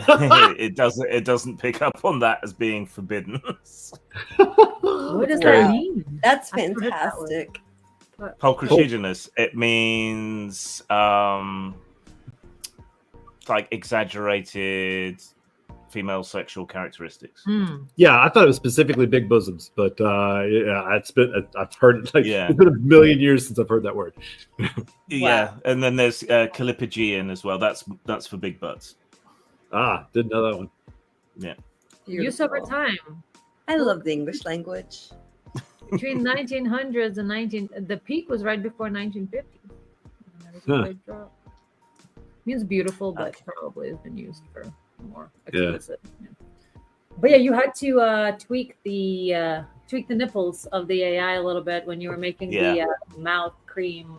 it doesn't pick up on that as being forbidden. What does Wow. that mean? That's I've heard that word. fantastic. Pulchritudinous, it means like exaggerated female sexual characteristics. Yeah, I thought it was specifically big bosoms, but yeah, I've heard it like Yeah. it's been a million years since I've heard that word. Yeah, and then there's callipygian as well. That's for big butts. Didn't know that one. Use over Beautiful. time. I love the English language. Between 1900s and the peak was right before 1950. And that was a Huh. big drop. Means beautiful, but Okay. probably has been used for more Yeah. explicit. Yeah. But yeah, you had to tweak the nipples of the AI a little bit when you were making the mouth cream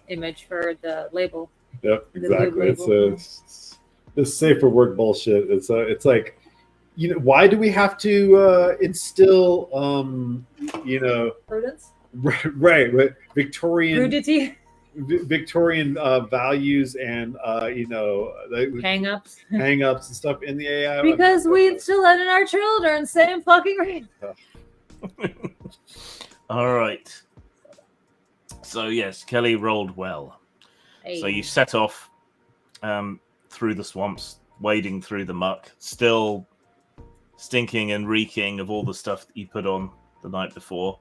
image for the label. Yep, The exactly. blue label. It's safe for work bullshit. It's like, why do we have to instill Prudence? right Victorian Crudity? values and Hang-ups? hang-ups and stuff in the AI? Because we instill that in our children. Same fucking rate. All right. So yes, Kelly rolled well. So you set off through the swamps, wading through the muck, still stinking and reeking of all the stuff that you put on the night before,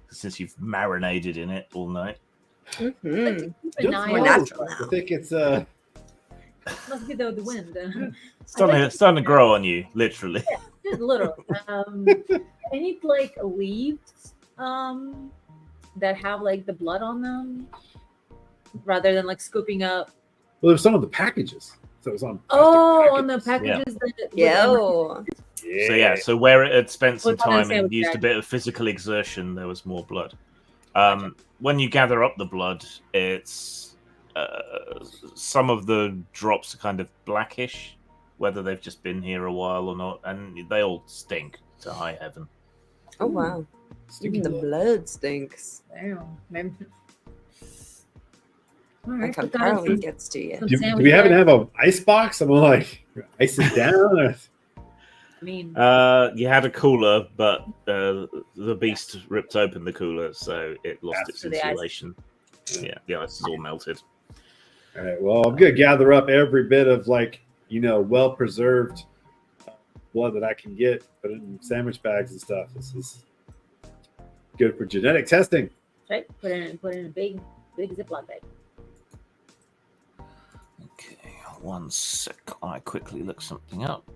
since you've marinated in it all night. Mm-hmm. Keep an eye More out. natural I now. think it's Must be the wind. Starting to grow on you, literally. Just literal. I need like leaves that have like the blood on them, rather than like scooping up. well, there's some of the packages. So it was on. On the packages. packages. Yo. So where it had spent some What's on the time and sandwich used a bag? bit of physical exertion, there was more blood. Gotcha. When you gather up the blood, it's some of the drops are kind of blackish, whether they've just been here a while or not, and they all stink to high heaven. Oh wow. Stinky Even the blood. blood stinks. Damn. Maybe. All Like right, how put that in Carly some- gets to you. some Do sandwich we happen to bag. have an ice box? I'm like, ice it down. Or... I mean, You had a cooler, but the beast ripped open the cooler, so it lost its So the ice- insulation. Yeah, the ice is all melted. All right. Well, I'm gonna gather up every bit of well preserved blood that I can get, put it in sandwich bags and stuff. This is good for genetic testing. right? Put it in a big Ziploc bag. Okay, 1 sec. I quickly look something up.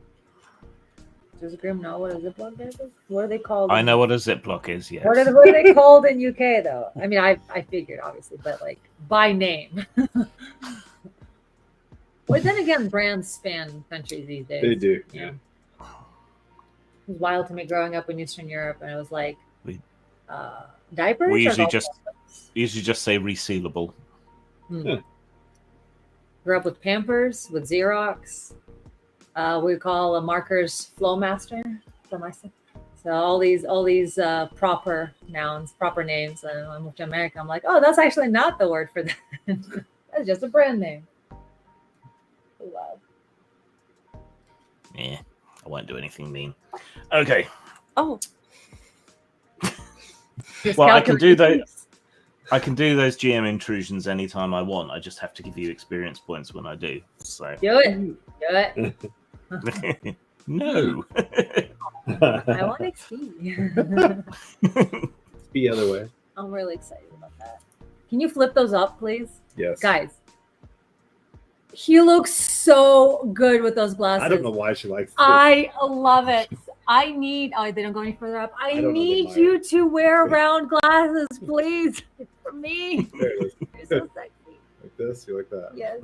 Does Grim know what a Ziploc bag is? What are they called? I know what a Ziploc is, yes. What are they called in UK though? I mean, I figured obviously, but like by name. But then again, brands span countries these days. They do. Yeah. It was wild to me growing up in Eastern Europe, and it was like We- diapers. We or usually golf just say resealable. balls? Yeah. Grew up with Pampers, with Xerox. We call markers Flowmaster. So all these proper nouns, proper names. And when I moved to America, I'm like, oh, that's actually not the word for that. That's just a brand name. Wow. Yeah, I won't do anything mean. Okay, Oh, well, I can do that. I can do those GM intrusions anytime I want. I just have to give you experience points when I do. So Do it. Do it. no. I want XP. The other way. I'm really excited about that. Can you flip those up, please? Yes. Guys, he looks so good with those glasses. I don't know why she likes this. I love it. I need. Oh, they don't go any further up. I don't know need that you to wear round glasses, please, for me. There it is. You're so sexy. Like this. You like that? Yes.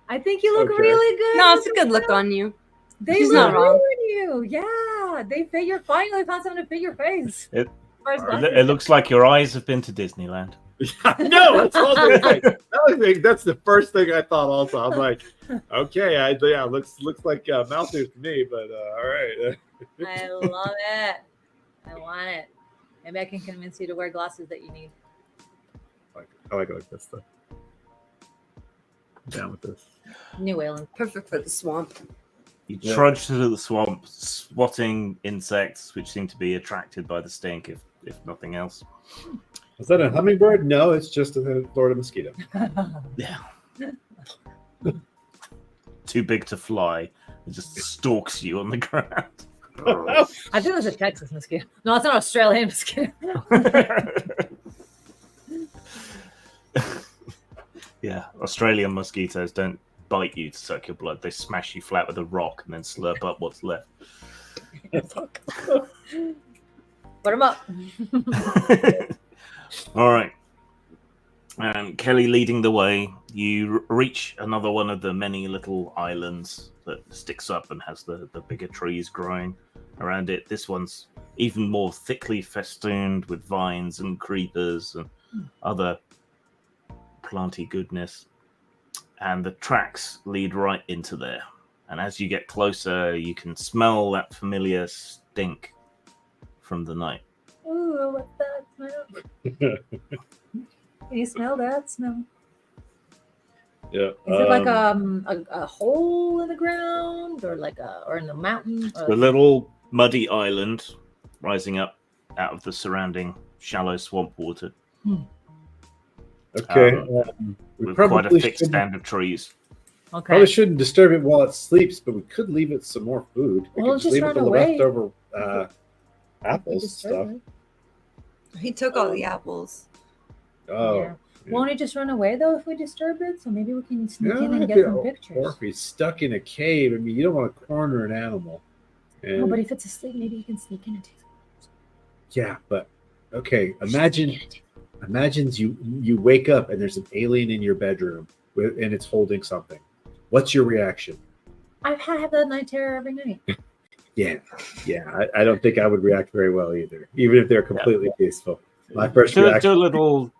I think you look Okay. really good. no, with it's a the good look brown- on you. They She's look not good wrong. on you. Yeah, they fit your. Finally found something to fit your face. It- First It looks like your eyes have been to Disneyland. No, that's all I was like. That's the first thing I thought. Also, I'm like, okay, looks like mouth ears to me, but all right. I love it. I want it. Maybe I can convince you to wear glasses that you need. I like it like this stuff. I'm down with this. New Wayland. Perfect for the swamp. You Yeah. trudge through the swamp, swatting insects which seem to be attracted by the stink, if nothing else. Is that a hummingbird? No, it's just a Florida mosquito. Yeah. Too big to fly. It just stalks you on the ground. I think it was a Texas mosquito. No, it's an Australian mosquito. Yeah, Australian mosquitoes don't bite you to suck your blood. They smash you flat with a rock and then slurp up what's left. Put them up. All right. Kelly leading the way. You reach another one of the many little islands that sticks up and has the bigger trees growing around it. This one's even more thickly festooned with vines and creepers and other planty goodness. And the tracks lead right into there. And as you get closer, you can smell that familiar stink from the night. Ooh, what's that smell? Can you smell that smell? Yeah. Is it like a hole in the ground, or or in the mountain? The little muddy island rising up out of the surrounding shallow swamp water. Okay. We With quite a thick shouldn't- stand of trees. Okay. Probably shouldn't disturb it while it sleeps, but we could leave it some more food. We Well, could just leave it run the away. leftover We apples and disturb stuff. it. He took all the apples. Oh. Yeah. Won't he just run away though if we disturb it? So maybe we can sneak in and if get it- some Or pictures. if he's stuck in a cave, I mean, you don't want to corner an animal. And, No, but if it's asleep, maybe you can sneak in and take some yeah, but okay. pictures. Imagine you wake up and there's an alien in your bedroom and it's holding something. What's your reaction? I have that night terror every night. Yeah. I don't think I would react very well either, even if they're completely peaceful. My first Do reaction. a little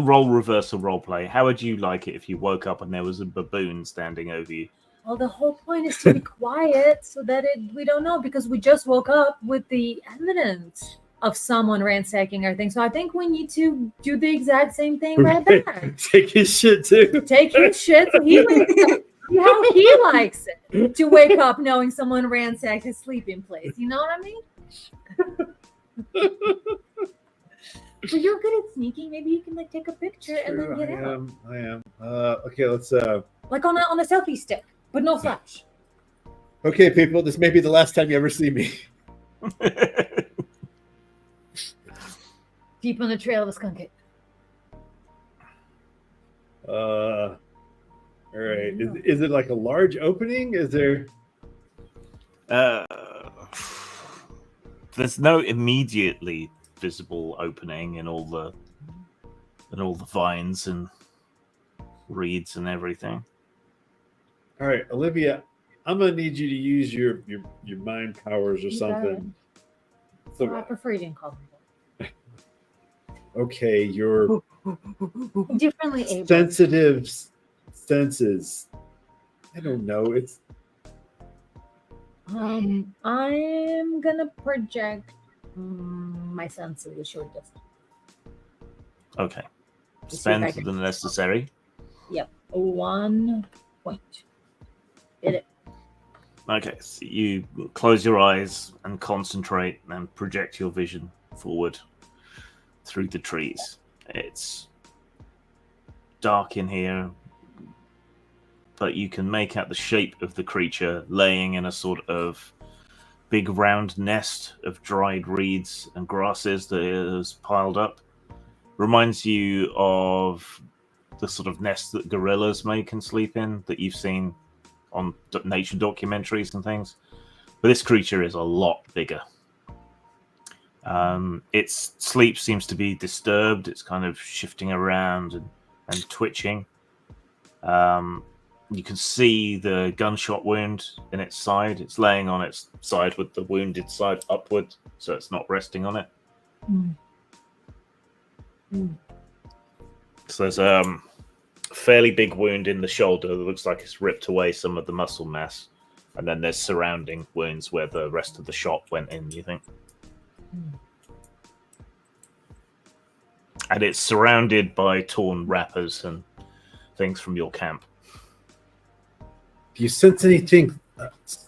role reversal role play. How would you like it if you woke up and there was a baboon standing over you? Well, the whole point is to be quiet so that we don't know, because we just woke up with the evidence of someone ransacking our thing. So I think we need to do the exact same thing right back. Take his shit too. Take his shit so he wakes up. See how he likes it to wake up knowing someone ransacked his sleeping place. You know what I mean? So you're good at sneaking. Maybe you can like take a picture and then get out, I am. Okay, let's. like on a selfie stick, but no flash. Okay, people, this may be the last time you ever see me. Deep on the trail of a skunk. All right. Is it like a large opening? Is there? There's no immediately visible opening in all the vines and reeds and everything. All right, Olivia, I'm gonna need you to use your mind powers or You got something. it. So, I prefer you didn't call me okay, your that. Differently able. sensitive senses. I don't know. It's I'm gonna project my senses a short distance. Okay. Let's see if I Spend can- the necessary. Yep, 1 point. Did it? Okay, so you close your eyes and concentrate and project your vision forward through the trees. It's dark in here, but you can make out the shape of the creature laying in a sort of big round nest of dried reeds and grasses that is piled up. Reminds you of the sort of nest that gorillas make and sleep in that you've seen on nature documentaries and things. But this creature is a lot bigger. Its sleep seems to be disturbed. It's kind of shifting around and twitching. You can see the gunshot wound in its side. It's laying on its side with the wounded side upward, so it's not resting on it. So there's a fairly big wound in the shoulder that looks like it's ripped away some of the muscle mass. And then there's surrounding wounds where the rest of the shot went in, you think? And it's surrounded by torn wrappers and things from your camp. do you sense anything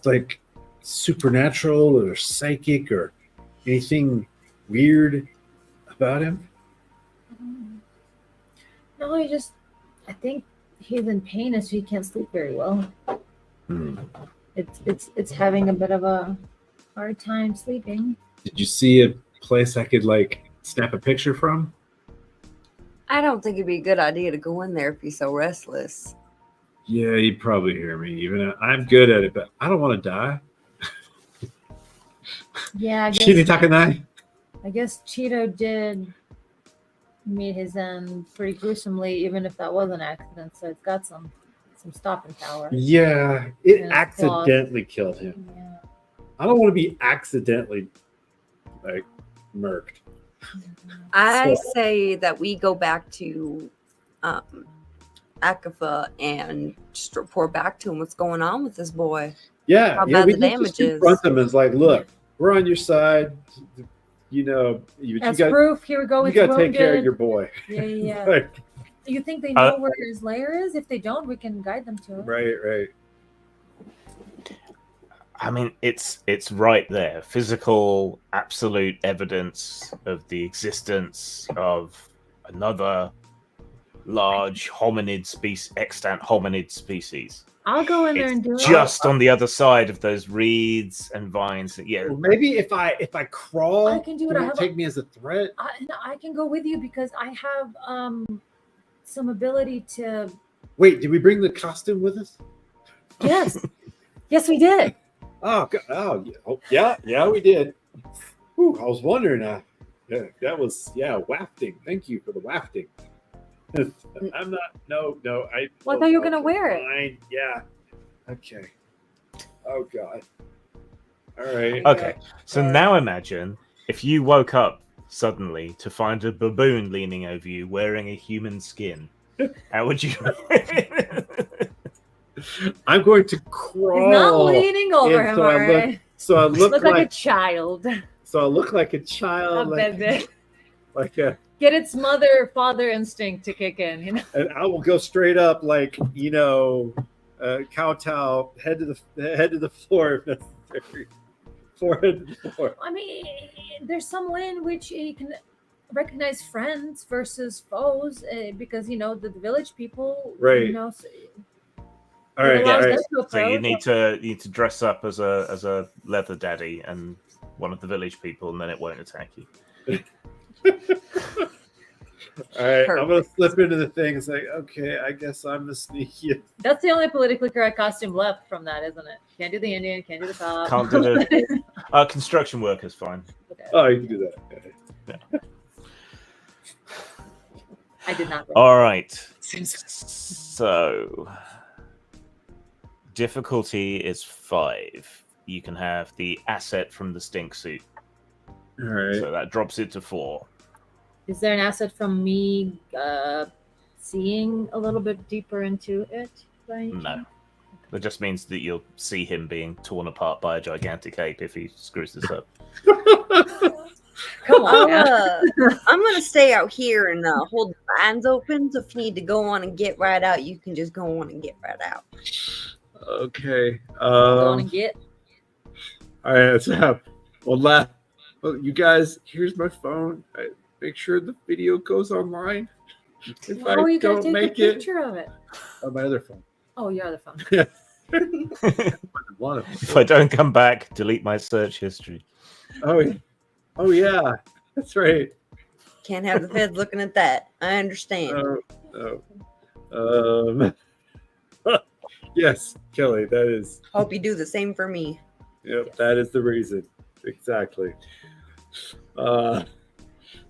like supernatural or psychic or anything weird about him? No, I think he's in pain, so he can't sleep very well. It's having a bit of a hard time sleeping. Did you see a place I could like snap a picture from? I don't think it'd be a good idea to go in there if he's so restless. Yeah, you'd probably hear me. Even I'm good at it, but I don't want to die. Yeah, I I guess Cheeto did meet his end pretty gruesomely, even if that was an accident. So it's got some stopping power. Yeah, it Yeah, accidentally killed him. Yeah. I don't want to be accidentally like murked. I say that we go back to Akafa and just report back to him what's going on with this boy. Yeah, How yeah. bad We the just damage is. confront them as like, look, we're on your side. You know, you As got proof, here we go. you It's got to take care of wounded. your boy. Yeah. Like, Do you think they know where his lair is? If they don't, we can guide them to it. right. I mean, it's right there. Physical, absolute evidence of the existence of another large hominid species, extant hominid species. I'll go in there It's and do it. just on the other side of those reeds and vines. Yeah, Well, maybe if I crawl, I can do it. I will have take me as a threat. No, I can go with you because I have some ability to. Wait, did we bring the costume with us? Yes, yes, we did. Oh, yeah, we did. Whew, I was wondering. That was wafting. Thank you for the wafting. I'm not. No. Well, I thought you were gonna wear it. Fine. Yeah. Okay. Oh God. All right. Okay, so now imagine if you woke up suddenly to find a baboon leaning over you wearing a human skin. How would you? I'm going to crawl. He's not leaning over him, all right? So I look like a child. So I look like a child, like a. Get its father instinct to kick in, you know. And I will go straight up, like kowtow, head to the floor if necessary. Forehead to the floor. I mean, there's some way in which you can recognize friends versus foes, because the village people, Right. All right. So you need to dress up as a leather daddy and one of the village people, and then it won't attack you. All right, I'm gonna slip into the thing. It's like, okay, I guess I'm the sneaky. That's the only politically correct costume left from that, isn't it? Can't do the Indian, can't do the cop. Can't do the construction worker's fine. Okay. Oh, you can do that. Okay. Yeah. I did not. All right. So difficulty is 5. You can have the asset from the stink suit. All right. So that drops it to 4. Is there an asset from me seeing a little bit deeper into it? No. That just means that you'll see him being torn apart by a gigantic ape if he screws this up. Come on, I'm going to stay out here and hold the blinds open. So if you need to go on and get right out, you can just go on and get right out. Okay. Go on and get. All right. So, well, you guys, here's my phone. Make sure the video goes online. If How are you don't gonna take make a picture of it? On my other phone. Oh, your other phone. One of them. If I don't come back, delete my search history. Oh yeah, that's right. Can't have the feds looking at that. I understand. Yes, Kelly, that is. Hope you do the same for me. Yep, yes. That is the reason. Exactly.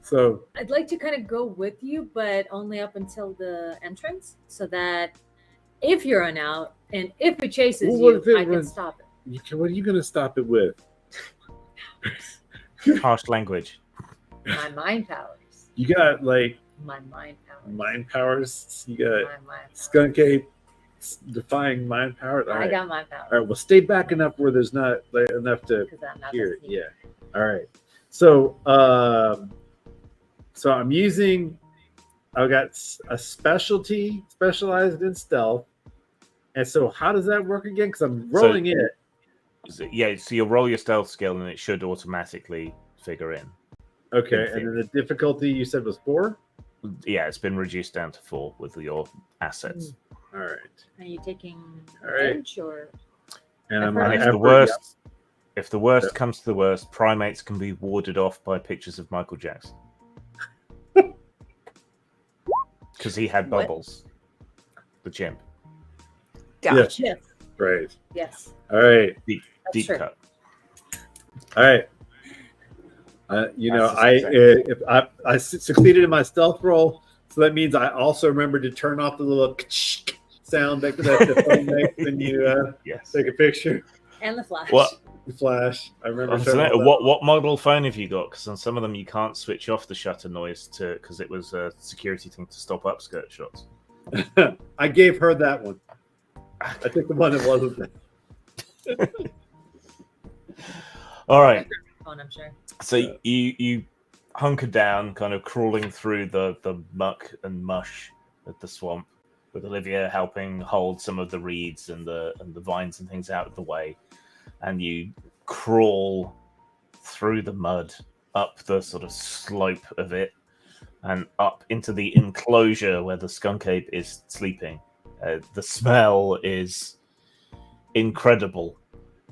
So I'd like to kind of go with you, but only up until the entrance, so that if you're run out and if it chases I can stop it. What are you going to stop it with? Harsh language. My mind powers. You got my mind powers. Mind powers. You got skunk ape defying mind powers. I got mind powers. All right. Well, stay back enough where there's not enough to hear it. Yeah. All right. So, I'm using. I've got a specialized in stealth, and so how does that work again? Because I'm rolling it. Yeah, so you'll roll your stealth skill, and it should automatically figure in. Okay, and then the difficulty you said was 4? Yeah, it's been reduced down to 4 with your assets. All right. Are you taking edge or? And if the worst comes to the worst, primates can be warded off by pictures of Michael Jackson. Because he had bubbles. The chimp. Gotcha. Yes. Right. Yes. All right. Deep cut. All right. I succeeded in my stealth roll, so that means I also remember to turn off the little sound that the phone makes when you take a picture. And the flash. What? The flash. I remember. What model phone have you got? Because on some of them you can't switch off the shutter noise because it was a security thing to stop upskirt shots. I gave her that one. I took the one that wasn't there. All right. Phone, I'm sure. So you hunker down, kind of crawling through the muck and mush of the swamp, with Olivia helping hold some of the reeds and the vines and things out of the way. and you crawl through the mud up the sort of slope of it and up into the enclosure where the skunk ape is sleeping. The smell is incredible.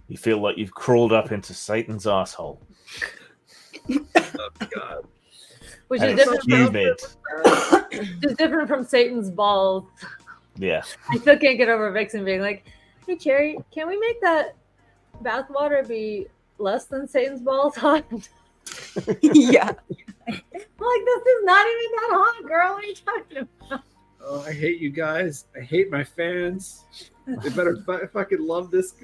You feel like you've crawled up into Satan's asshole. Oh God. Which And is it's different humid. Just different from Satan's balls. Yeah. I still can't get over Vixen being like, "Hey Cherry, can we make that bathwater be less than Satan's balls hot?" Yeah. I'm like, this is not even that hot, girl. What are you talking about? Oh, I hate you guys. I hate my fans. They better fucking love this.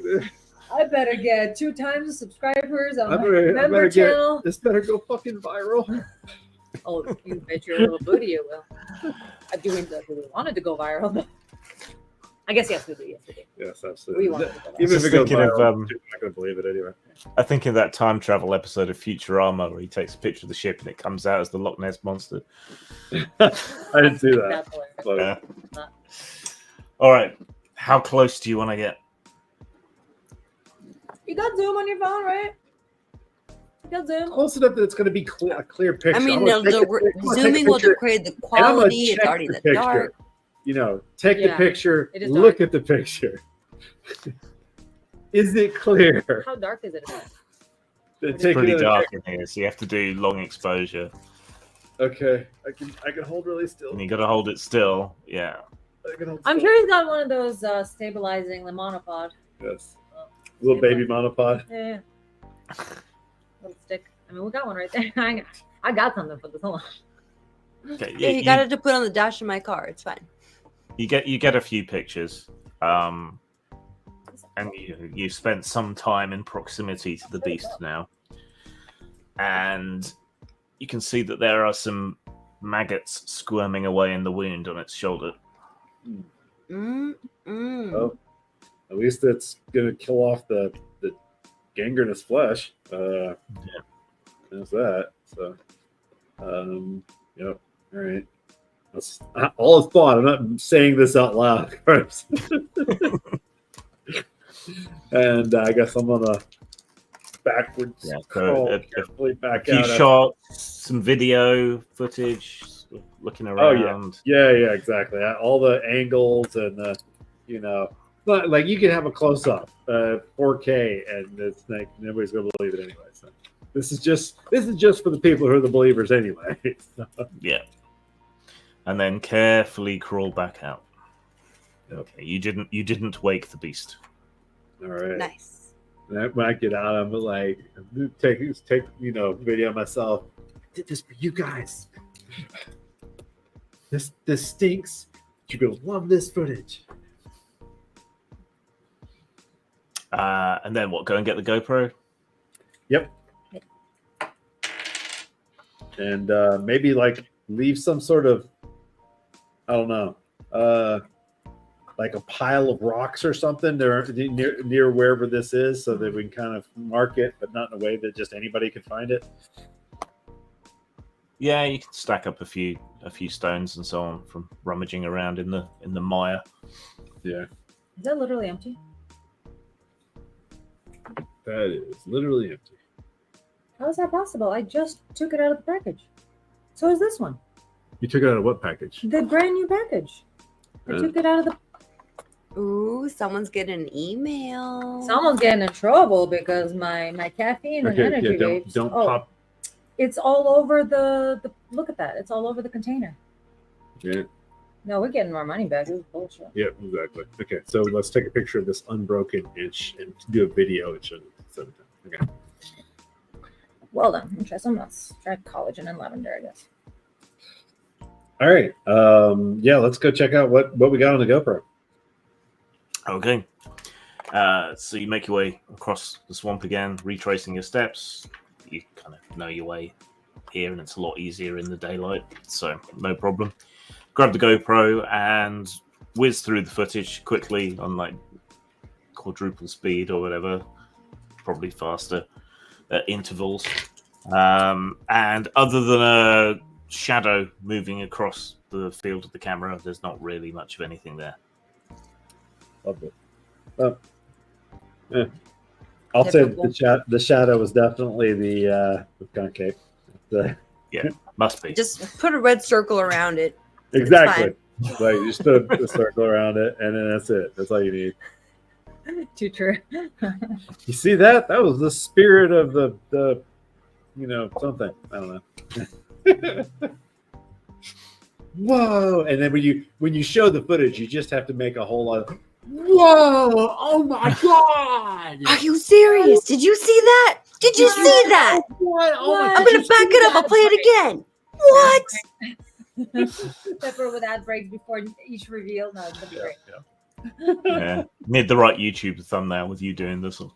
I better get 2 times the subscribers on I my better member get channel. this. Better go fucking viral. Oh, you bet your little booty it will. Do we want it to go viral? Though? I guess yes, we do. Yes, we do. Yes, absolutely. We want it to go viral. Even if Just it goes thinking of, viral, I'm not gonna believe it anyway. I think in that time travel episode of Futurama where he takes a picture of the ship and it comes out as the Loch Ness monster. I didn't see that. That's hilarious. Yeah. All right. How close do you want to get? You got Zoom on your phone, right? You got Zoom. Close enough that it's going to be a clear picture. I mean, I'm gonna take a zooming will picture, degrade the and I'm gonna quality. It's check already in the picture. dark. You know, take the Yeah, picture, it is look dark. at the picture. Is it clear? How dark is it? Then It's take pretty another dark picture. in here, so you have to do long exposure. Okay, I can hold really still. And you got to hold it still. Yeah. I can hold I'm still. sure he's got one of those stabilizing the monopod. Yes. Little baby monopod. Yeah. Little stick. I mean, we got one right there. I got something for this. Hold on. Okay. Yeah, you got it to put on the dash of my car. It's fine. You get a few pictures. And you spent some time in proximity to the beast now. And you can see that there are some maggots squirming away in the wound on its shoulder. Oh, at least it's gonna kill off the gangrenous flesh. There's that. So, yep. All right. That's all is thought. I'm not saying this out loud, of course. And I guess I'm gonna backwards Yeah, so crawl carefully back A few out. shots, some video footage, looking Oh, yeah. around. Yeah, exactly. All the angles and but like you can have a close up, 4K, and it's like nobody's gonna believe it anyway. So this is just for the people who are the believers anyway. So, Yeah. And then carefully crawl back out. Okay, you didn't wake the beast. all right. Nice. And when I get out, I'm like, take video of myself. I did this for you guys. This stinks. You're gonna love this footage. And then what? Go and get the GoPro? Yep. And maybe like leave some sort of, I don't know, like a pile of rocks or something there near wherever this is, so that we can kind of mark it, but not in a way that just anybody can find it. Yeah, you can stack up a few stones and so on from rummaging around in the mire. Yeah, Is that literally empty? that is literally empty. How is that possible? I just took it out of the package. So is this one. You took it out of what package? The brand new package. I Uh, took it out of the. Ooh, someone's getting an email. Someone's getting in trouble because my caffeine and Okay, energy yeah, vapes. don't Oh, pop. It's all over the. Look at that. It's all over the container. Yeah, No, we're getting our money back. This is bullshit. yeah, exactly. Okay, so let's take a picture of this unbroken inch and do a video and show it. Okay. Well done. Interesting. Let's try collagen and lavender, I guess. All right. Yeah, let's go check out what we got on the GoPro. Okay. So you make your way across the swamp again, retracing your steps. You kind of know your way here, and it's a lot easier in the daylight, so no problem. Grab the GoPro and whiz through the footage quickly on like quadruple speed or whatever, probably faster at intervals. And other than a shadow moving across the field of the camera, there's not really much of anything there. Love it. I'll say Typical. the shadow was definitely the skunk cape. The, Must be. Just put a red circle around it. exactly. Like you just put a circle around it, and then that's it. That's all you need. Too true. You see that? That was the spirit of the something. I don't know. Whoa! And then when you show the footage, you just have to make a whole lot of whoa! Oh my god! Are you serious? Did you see that? Did you see that? What? Oh my! I'm gonna back it up. I'll play it again. What? Pepper with ad breaks before each reveal. No, it's great. Yeah. Need the right YouTube thumbnail with you doing this one.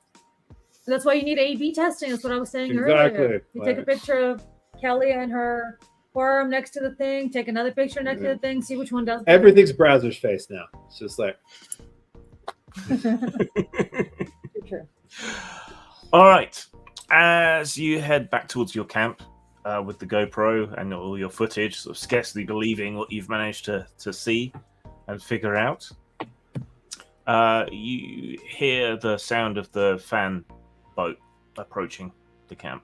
That's why you need A/B testing. That's what I was saying Exactly. earlier. You take a picture of Kelly and her forearm next to the thing. Take another picture next to the thing. See which one does. Better. Everything's browser's face now. It's just like. True. All right. As you head back towards your camp with the GoPro and all your footage, sort of scarcely believing what you've managed to see and figure out, you hear the sound of the fan boat approaching the camp.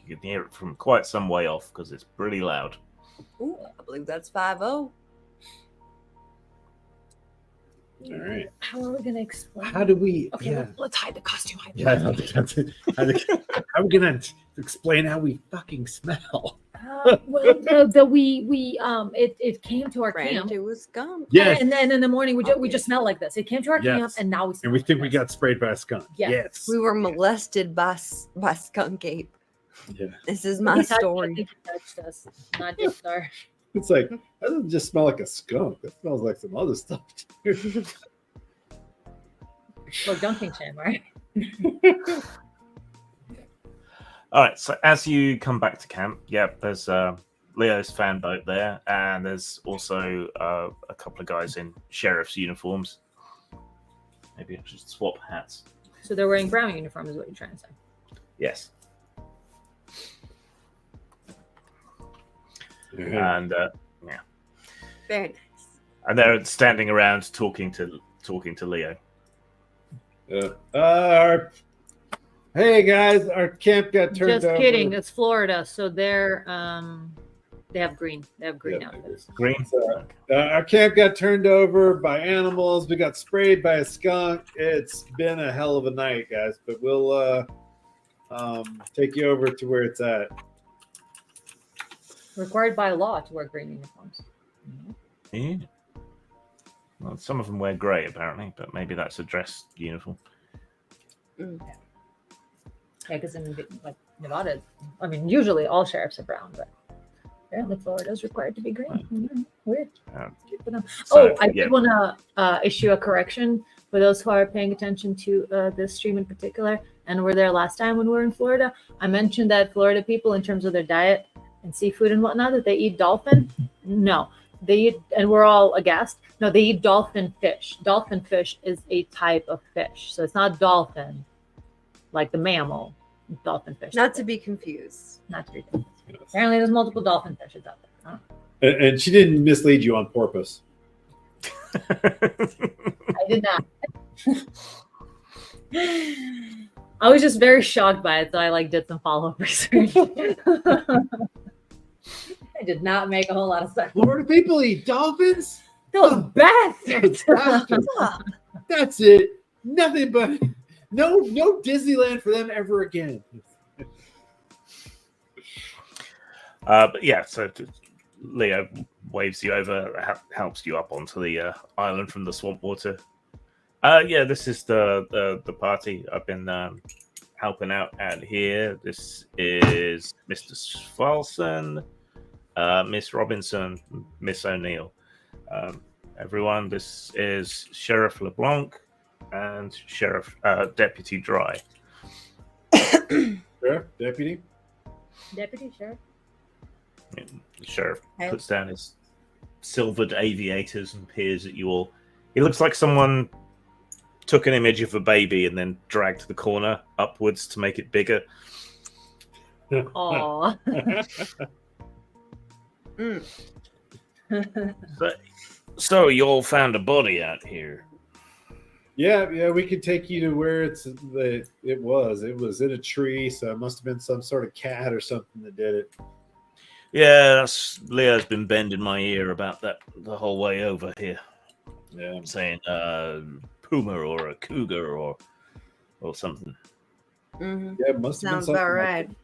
You can hear it from quite some way off because it's pretty loud. Ooh, I believe that's 5-0. All right. How are we gonna explain? How do we? Okay, Yeah. let's hide the costume. Yeah. How are we gonna explain how we fucking smell? Well, it came to our camp. It was gum. Yes. And then in the morning we just smelled like this. It came to our camp, Yes. and now we. And we think we got sprayed by a skunk. Yes. We were molested by skunk ape. Yeah. This is my story. I think he touched us, not just our. It's like that doesn't just smell like a skunk. That smells like some other stuff. Too. Well, dunking shame, right? All right. So as you come back to camp, there's Leo's fan boat there, and there's also a couple of guys in sheriff's uniforms. Maybe I should swap hats. So they're wearing brown uniform, is what you're trying to say. Yes. And And Very nice. and they're standing around talking to Leo. hey guys, our camp got turned Just over. kidding. It's Florida, so they're they have green. They have green outfits. Green. Our camp got turned over by animals. We got sprayed by a skunk. It's been a hell of a night, guys. But we'll take you over to where it's at. Required by law to wear green uniforms. Yeah. Well, some of them wear grey apparently, but maybe that's a dress uniform. Yeah, because in like Nevada, I mean, usually all sheriffs are brown, but apparently Florida is required to be green. Mm-hmm. Weird. Good for them. I did want to issue a correction for those who are paying attention to this stream in particular and were there last time when we were in Florida. I mentioned that Florida people, in terms of their diet and seafood and whatnot, that they eat dolphin. No, they eat, and we're all aghast. No, they eat dolphin fish. Dolphin fish is a type of fish, so it's not dolphin, like the mammal. Dolphin fish. Not to be confused. Not to be confused. Apparently, there's multiple dolphin fishes out there. And she didn't mislead you on purpose. I did not. I was just very shocked by it, so I did some follow-up research. I did not make a whole lot of sense. Florida people eat dolphins? Those bastards. That's it. Nothing but no Disneyland for them ever again. But yeah, so Leo waves you over, helps you up onto the island from the swamp water. This is the party I've been helping out at here. This is Mr. Svalson, Miss Robinson, Miss O'Neill. Everyone, this is Sheriff LeBlanc and Sheriff Deputy Dry. Sheriff, deputy. Deputy Sheriff. The sheriff puts down his silvered aviators and peers at you all. He looks like someone took an image of a baby and then dragged the corner upwards to make it bigger. Aww. So you all found a body out here. Yeah, we could take you to where it was. It was in a tree, so it must have been some sort of cat or something that did it. Yeah, Leo's been bending my ear about that the whole way over here, Yeah. saying puma or a cougar or something. Mm-hmm. Yeah, it must have been Sounds something about like right. that.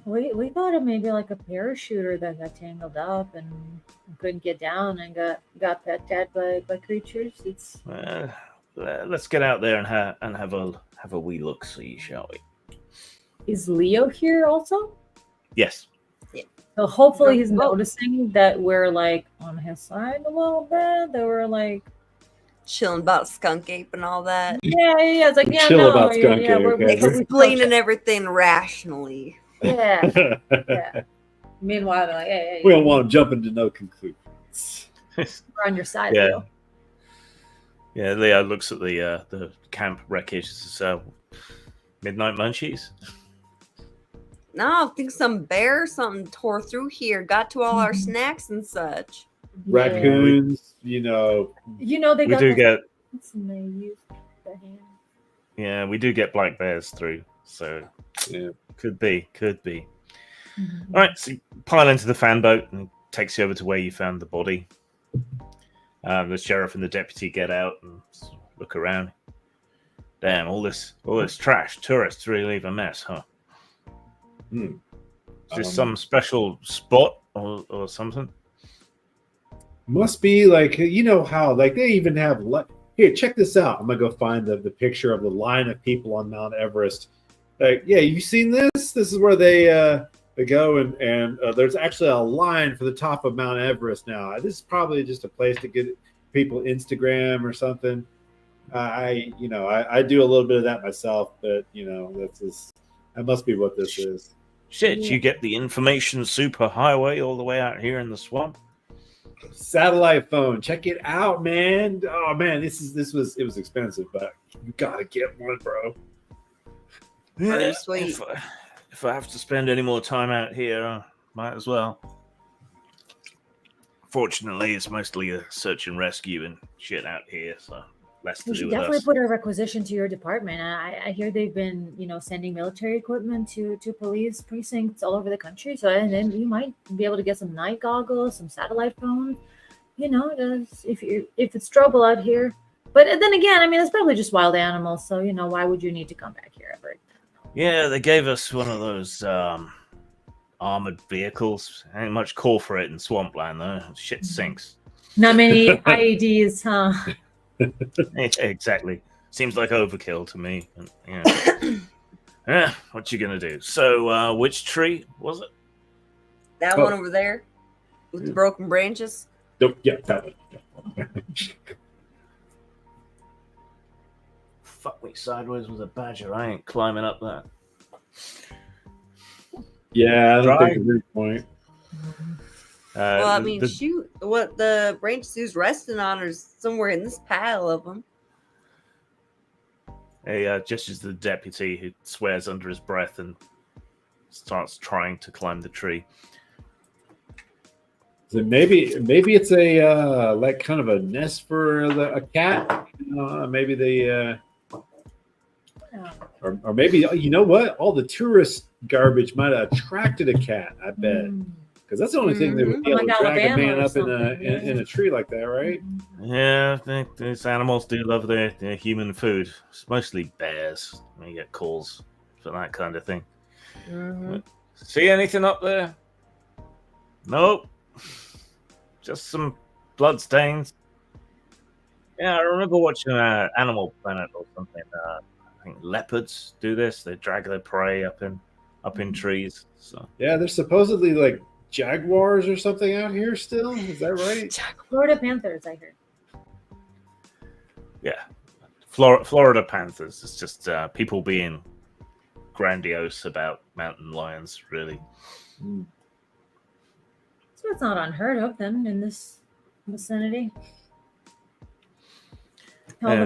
Yeah. We thought it maybe like a parachuter that got tangled up and couldn't get down and got pecked at by creatures. It's Let's get out there and have a wee look see, shall we? Is Leo here also? Yes. So hopefully he's Well- noticing that we're like on his side a little bit. That we're like, Chilling about skunk ape and all that. yeah. It's like, yeah, Chill no, about skunk ape, we're okay? Explaining everything rationally. Yeah. Yeah. Meanwhile, they're like, hey, We don't want to jump into no conclusions. we're on your side, Yeah. Leo. Yeah, Leo looks at the camp wreckage. So, midnight munchies. No, I think some bear or something tore through here, got to all our Mhm. snacks and such. Raccoons, You know they We got do those get things and they use their hands. yeah, we do get black bears through. So Yeah. could be. Mhm. All right, so you pile into the fan boat and it takes you over to where you found the body. The sheriff and the deputy get out and look around. Damn, all this trash. Tourists really leave a mess, huh? Hmm. Is this some special spot or something? Must be like, you know how, like, they even have here, check this out. I'm gonna go find the picture of the line of people on Mount Everest. Like, yeah, you seen this? This is where they go and there's actually a line for the top of Mount Everest now. This is probably just a place to get people Instagram or something. I do a little bit of that myself, but that must be what this is. Shit, Yeah. you get the information super highway all the way out here in the swamp. Satellite phone, check it out, man. Oh man, it was expensive, but you gotta get one, bro. Pretty sweet. If I have to spend any more time out here, might as well. Fortunately, it's mostly a search and rescue and shit out here, so less to We do should with definitely us. put a requisition to your department. I hear they've been, sending military equipment to police precincts all over the country. So, and then you might be able to get some night goggles, some satellite phones. If it's trouble out here. But then again, I mean, it's probably just wild animals. So, why would you need to come back here ever? Yeah, they gave us one of those armored vehicles. Ain't much call for it in swampland, though. Shit sinks. Not many IEDs, huh? Exactly. Seems like overkill to me. Yeah. What you gonna do? So, which tree was it? That one over there with the broken branches. Nope, yeah, that one. Fuck me sideways with a badger. I ain't climbing up that. Yeah, I don't Dry. think there's any point. Well, I mean, shoot, what the branches he was resting on is somewhere in this pile of them. He gestures to the deputy, who swears under his breath and starts trying to climb the tree. So maybe it's a like kind of a nest for a cat. Maybe they or maybe, you know what? All the tourist garbage might have attracted a cat. I bet, because that's the only thing that would be able to Like drag a Alabama man or up in something, in a tree like that, right? Yeah, I think these animals do love their human food. It's mostly bears. We get calls for that kind of thing. Mm-hmm. See anything up there? Nope. Just some blood stains. Yeah, I remember watching Animal Planet or something. I think leopards do this. They drag their prey up in trees. So Yeah, there's supposedly like jaguars or something out here still. Is that right? Florida Panthers, I heard. yeah, Florida panthers. It's just people being grandiose about mountain lions, really. So it's not unheard of then in this vicinity.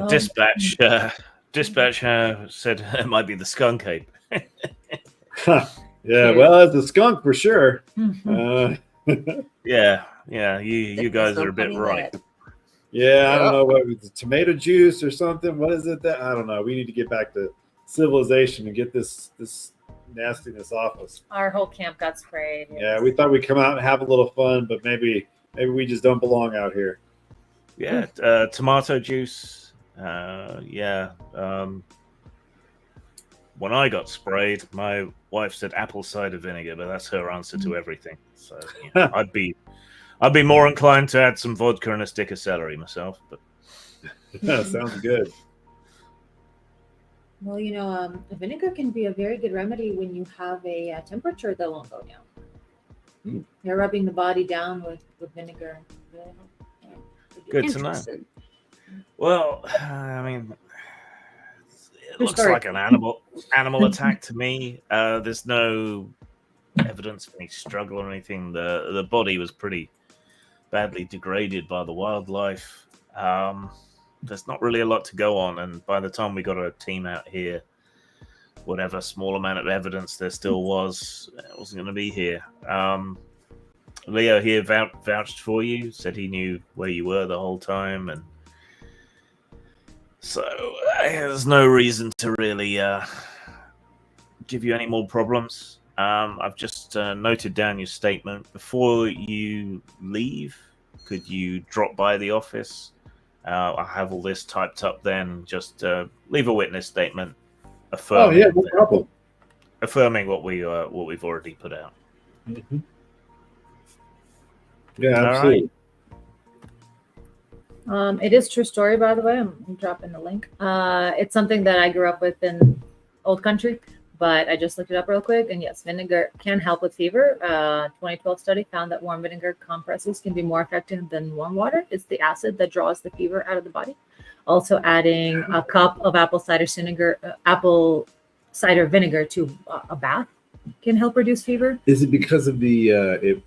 Dispatch said it might be the skunk ape. Yeah, well, it's a skunk for sure. Mhm. Yeah, you guys are a bit right. Yeah, I don't know what was it, tomato juice or something. What is it that I don't know. We need to get back to civilization and get this nastiness off us. Our whole camp got sprayed. Yeah, we thought we'd come out and have a little fun, but maybe we just don't belong out here. Yeah, tomato juice. Yeah. When I got sprayed, my wife said apple cider vinegar, but that's her answer to everything. So yeah, I'd be more inclined to add some vodka and a stick of celery myself. But Sounds good. Well, vinegar can be a very good remedy when you have a temperature that won't go down. Mm. You're rubbing the body down with vinegar. good to know. Interesting. Well, I mean, it True looks story. like an animal attack to me. There's no evidence of any struggle or anything. The body was pretty badly degraded by the wildlife. There's not really a lot to go on, and by the time we got a team out here, whatever small amount of evidence there still was, it wasn't going to be here. Leo here vouched for you, said he knew where you were the whole time, and so there's no reason to really give you any more problems. I've just noted down your statement. Before you leave, could you drop by the office? I have all this typed up then. Just leave a witness statement affirming, no problem. affirming what we've already put out. Mm-hmm. Yeah, All absolutely. It is true story, by the way. I'm dropping the link. It's something that I grew up with in old country, but I just looked it up real quick. And yes, vinegar can help with fever. 2012 study found that warm vinegar compresses can be more effective than warm water. It's the acid that draws the fever out of the body. Also, adding a cup of apple cider vinegar to a bath can help reduce fever. Is it because of the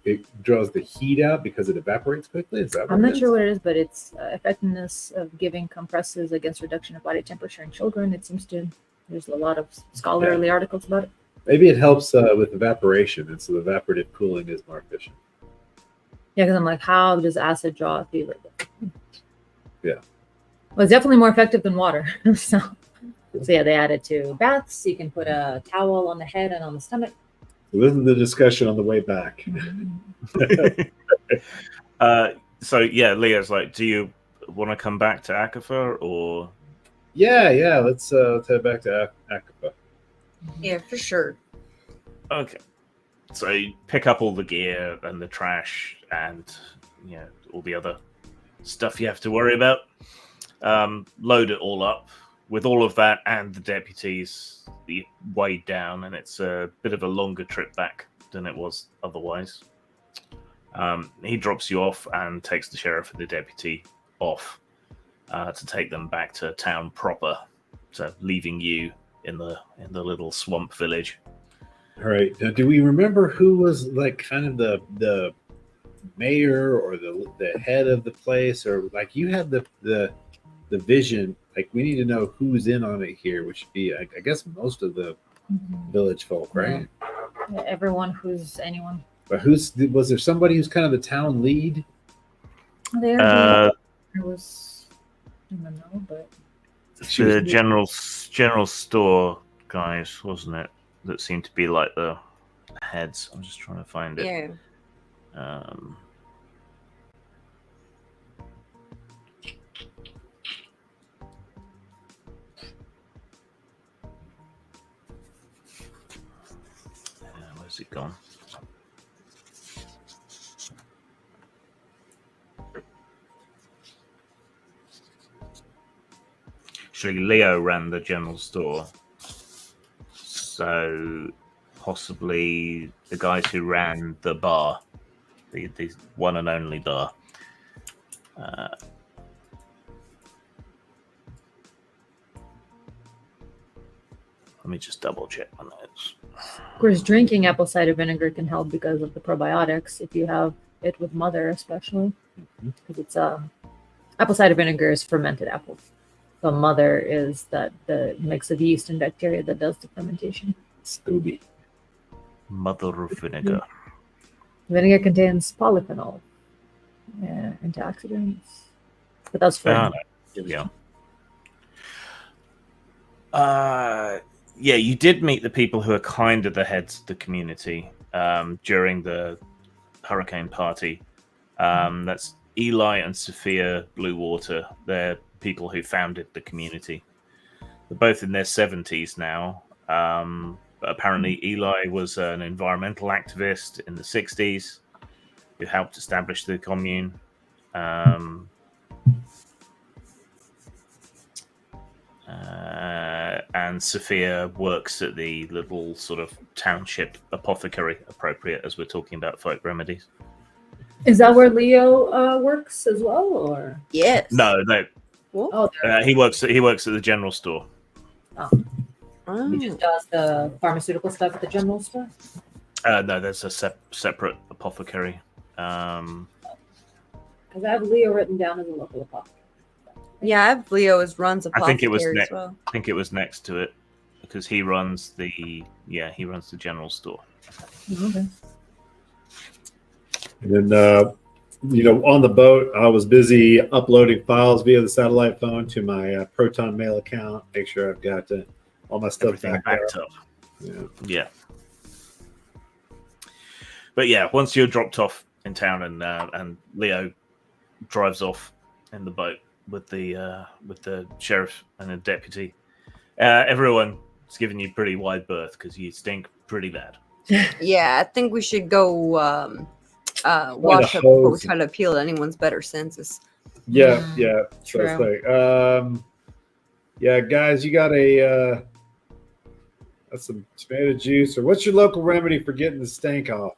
it draws the heat out because it evaporates quickly? Is that what I'm it not is? sure what it is, but it's effectiveness of giving compresses against reduction of body temperature in children. It seems to. There's a lot of scholarly articles about it. Maybe it helps with evaporation, and so the evaporative cooling is more efficient. Yeah, because I'm like, how does acid draw a fever? Yeah. Well, it's definitely more effective than water. so yeah, they added to baths. You can put a towel on the head and on the stomach. So this is the discussion on the way back. So yeah, Leo's like, do you want to come back to Aquifer or? Yeah. Let's head back to Akapa. Yeah, for sure. Okay. So you pick up all the gear and the trash and all the other stuff you have to worry about. Load it all up. With all of that and the deputies, you weighed down, and it's a bit of a longer trip back than it was otherwise. He drops you off and takes the sheriff and the deputy off to take them back to town proper. So leaving you in the little swamp village. All right. Now, do we remember who was like kind of the mayor or the head of the place, or like you had the vision? Like we need to know who's in on it here, which would be, I guess, most of the village folk, right? Yeah, everyone who's anyone. But was there somebody who's kind of the town lead? There was, I don't know, but The general store guys, wasn't it? That seemed to be like the heads. I'm just trying to find it. Yeah. Where's it gone? Actually, Leo ran the general store. So possibly the guys who ran the bar, the one and only bar. Let me just double check my notes. of course, drinking apple cider vinegar can help because of the probiotics. If you have it with mother, especially, because it's apple cider vinegar is fermented apples. So mother is the mix of yeast and bacteria that does the fermentation. Scooby. Mother of vinegar. Vinegar contains polyphenol, antioxidants. but that was free. Oh, no. Yeah. Yeah, you did meet the people who are kind of the heads of the community during the hurricane party. That's Eli and Sophia Bluewater. They're people who founded the community. They're both in their 70s now. But apparently, Eli was an environmental activist in the 60s who helped establish the commune. And Sophia works at the little sort of township apothecary, appropriate as we're talking about folk remedies. Is that where Leo works as well, or? Yes. No, What? Oh, he works at the general store. He just does the pharmaceutical stuff at the general store. No, there's a separate apothecary. Because I have Leo written down as a local apothecary. Yeah, I have Leo as runs I apothecary think it was as well. I think it was next to it because he runs the general store. Okay. And on the boat, I was busy uploading files via the satellite phone to my Proton Mail account. Make sure I've got all my stuff Everything backed up. Yeah. But yeah, once you're dropped off in town and Leo drives off in the boat with the sheriff and a deputy, everyone's giving you pretty wide berth because you stink pretty bad. Yeah, I think we should go wash up before we try to appeal to anyone's better senses. Yeah. So True. it's like, guys, you got some tomato juice, or what's your local remedy for getting the stank off?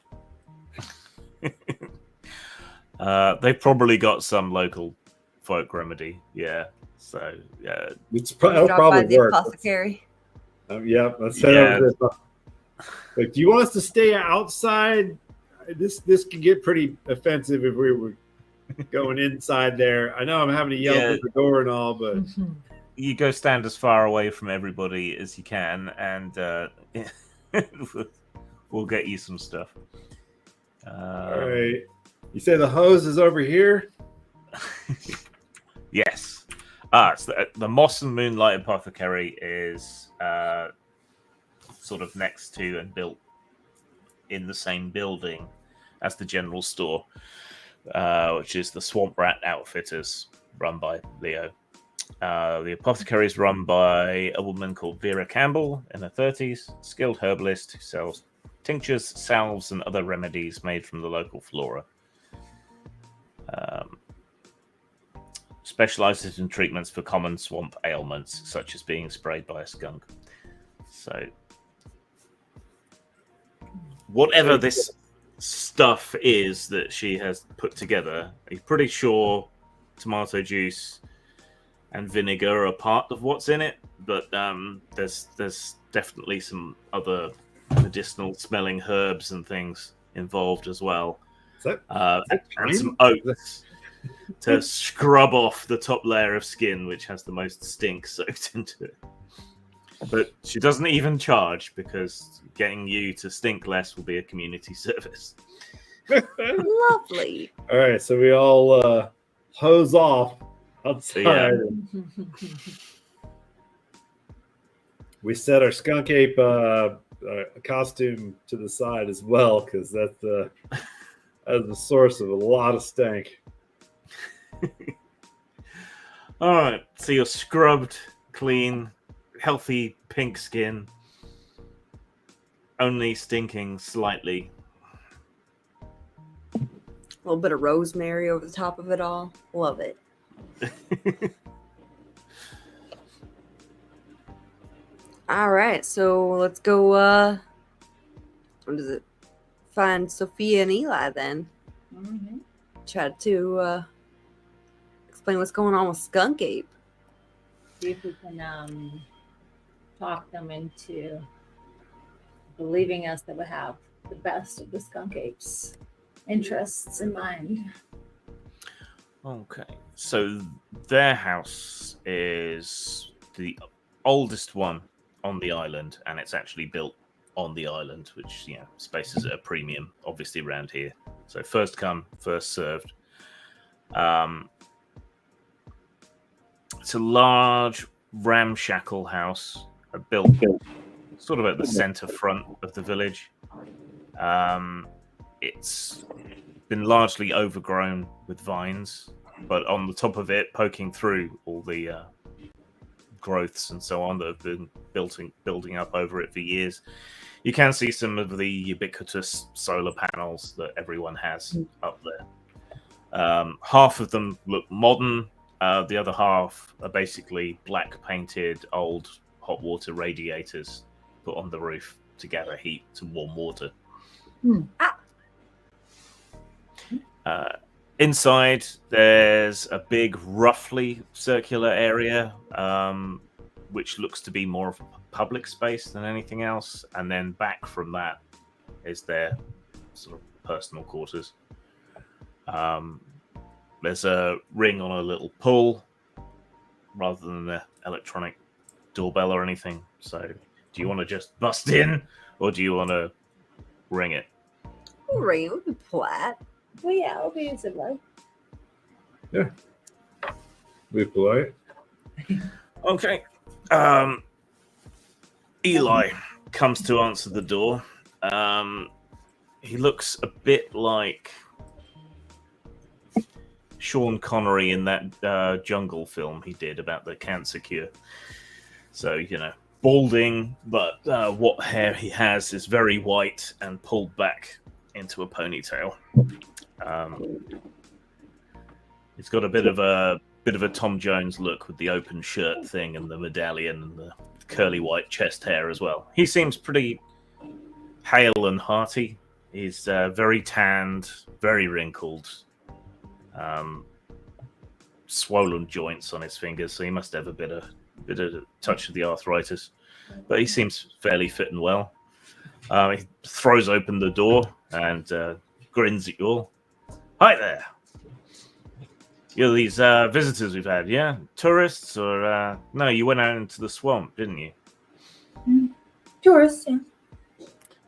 They've probably got some local folk remedy. Yeah. So yeah, It'll Drop by probably the work. apothecary. Let's head over there. Like, do you want us to stay outside? This could get pretty offensive if we were going inside there. I know I'm having to yell at the door and all, but you go stand as far away from everybody as you can, and we'll get you some stuff. All right. You say the hose is over here? Yes. So the Moss and Moonlight Apothecary is sort of next to and built in the same building as the general store, which is the Swamp Rat Outfitters, run by Leo. The apothecary is run by a woman called Vera Campbell in her 30s, skilled herbalist who sells tinctures, salves, and other remedies made from the local flora. Specializes in treatments for common swamp ailments, such as being sprayed by a skunk. So, whatever this stuff is that she has put together, I'm pretty sure tomato juice and vinegar are part of what's in it, but there's definitely some other medicinal smelling herbs and things involved as well. And some oats to scrub off the top layer of skin, which has the most stink soaked into it. But she doesn't even charge because getting you to stink less will be a community service. Lovely. All right, so we all hose off outside. We set our skunk ape costume to the side as well, because that's the source of a lot of stank. All right, so you're scrubbed, clean, healthy pink skin, only stinking slightly. A little bit of rosemary over the top of it all. Love it. All right, so let's go. What is it? Find Sophia and Eli then. Mm-hmm. Try to explain what's going on with Skunk Ape. See if we can talk them into believing us that we have the best of the skunk apes' interests in mind. Okay, so their house is the oldest one on the island, and it's actually built on the island, which, you know, space is at a premium, obviously, around here. So first come, first served. It's a large ramshackle house built sort of at the center front of the village. It's been largely overgrown with vines, but on the top of it, poking through all the growths and so on that have been building up over it for years, you can see some of the ubiquitous solar panels that everyone has up there. Half of them look modern. The other half are basically black painted old hot water radiators put on the roof to gather heat to warm water. Inside, there's a big, roughly circular area, which looks to be more of a public space than anything else. And then back from that is their sort of personal quarters. There's a ring on a little pull rather than an electronic doorbell or anything. So do you want to just bust in or do you want to ring it? Ring would be polite. Well, yeah, I'll be civilized. Be polite. Okay. Eli comes to answer the door. He looks a bit like Sean Connery in that jungle film he did about the cancer cure. So, you know, balding, but what hair he has is very white and pulled back into a ponytail. He's got a bit of a Tom Jones look with the open shirt thing and the medallion and the curly white chest hair as well. He seems pretty hale and hearty. He's very tanned, very wrinkled, swollen joints on his fingers, so he must have a bit of touch of the arthritis. But he seems fairly fit and well. He throws open the door and grins at you all. Hi there. You're these visitors we've had, yeah? Tourists or... No, you went out into the swamp, didn't you? Tourists, yeah.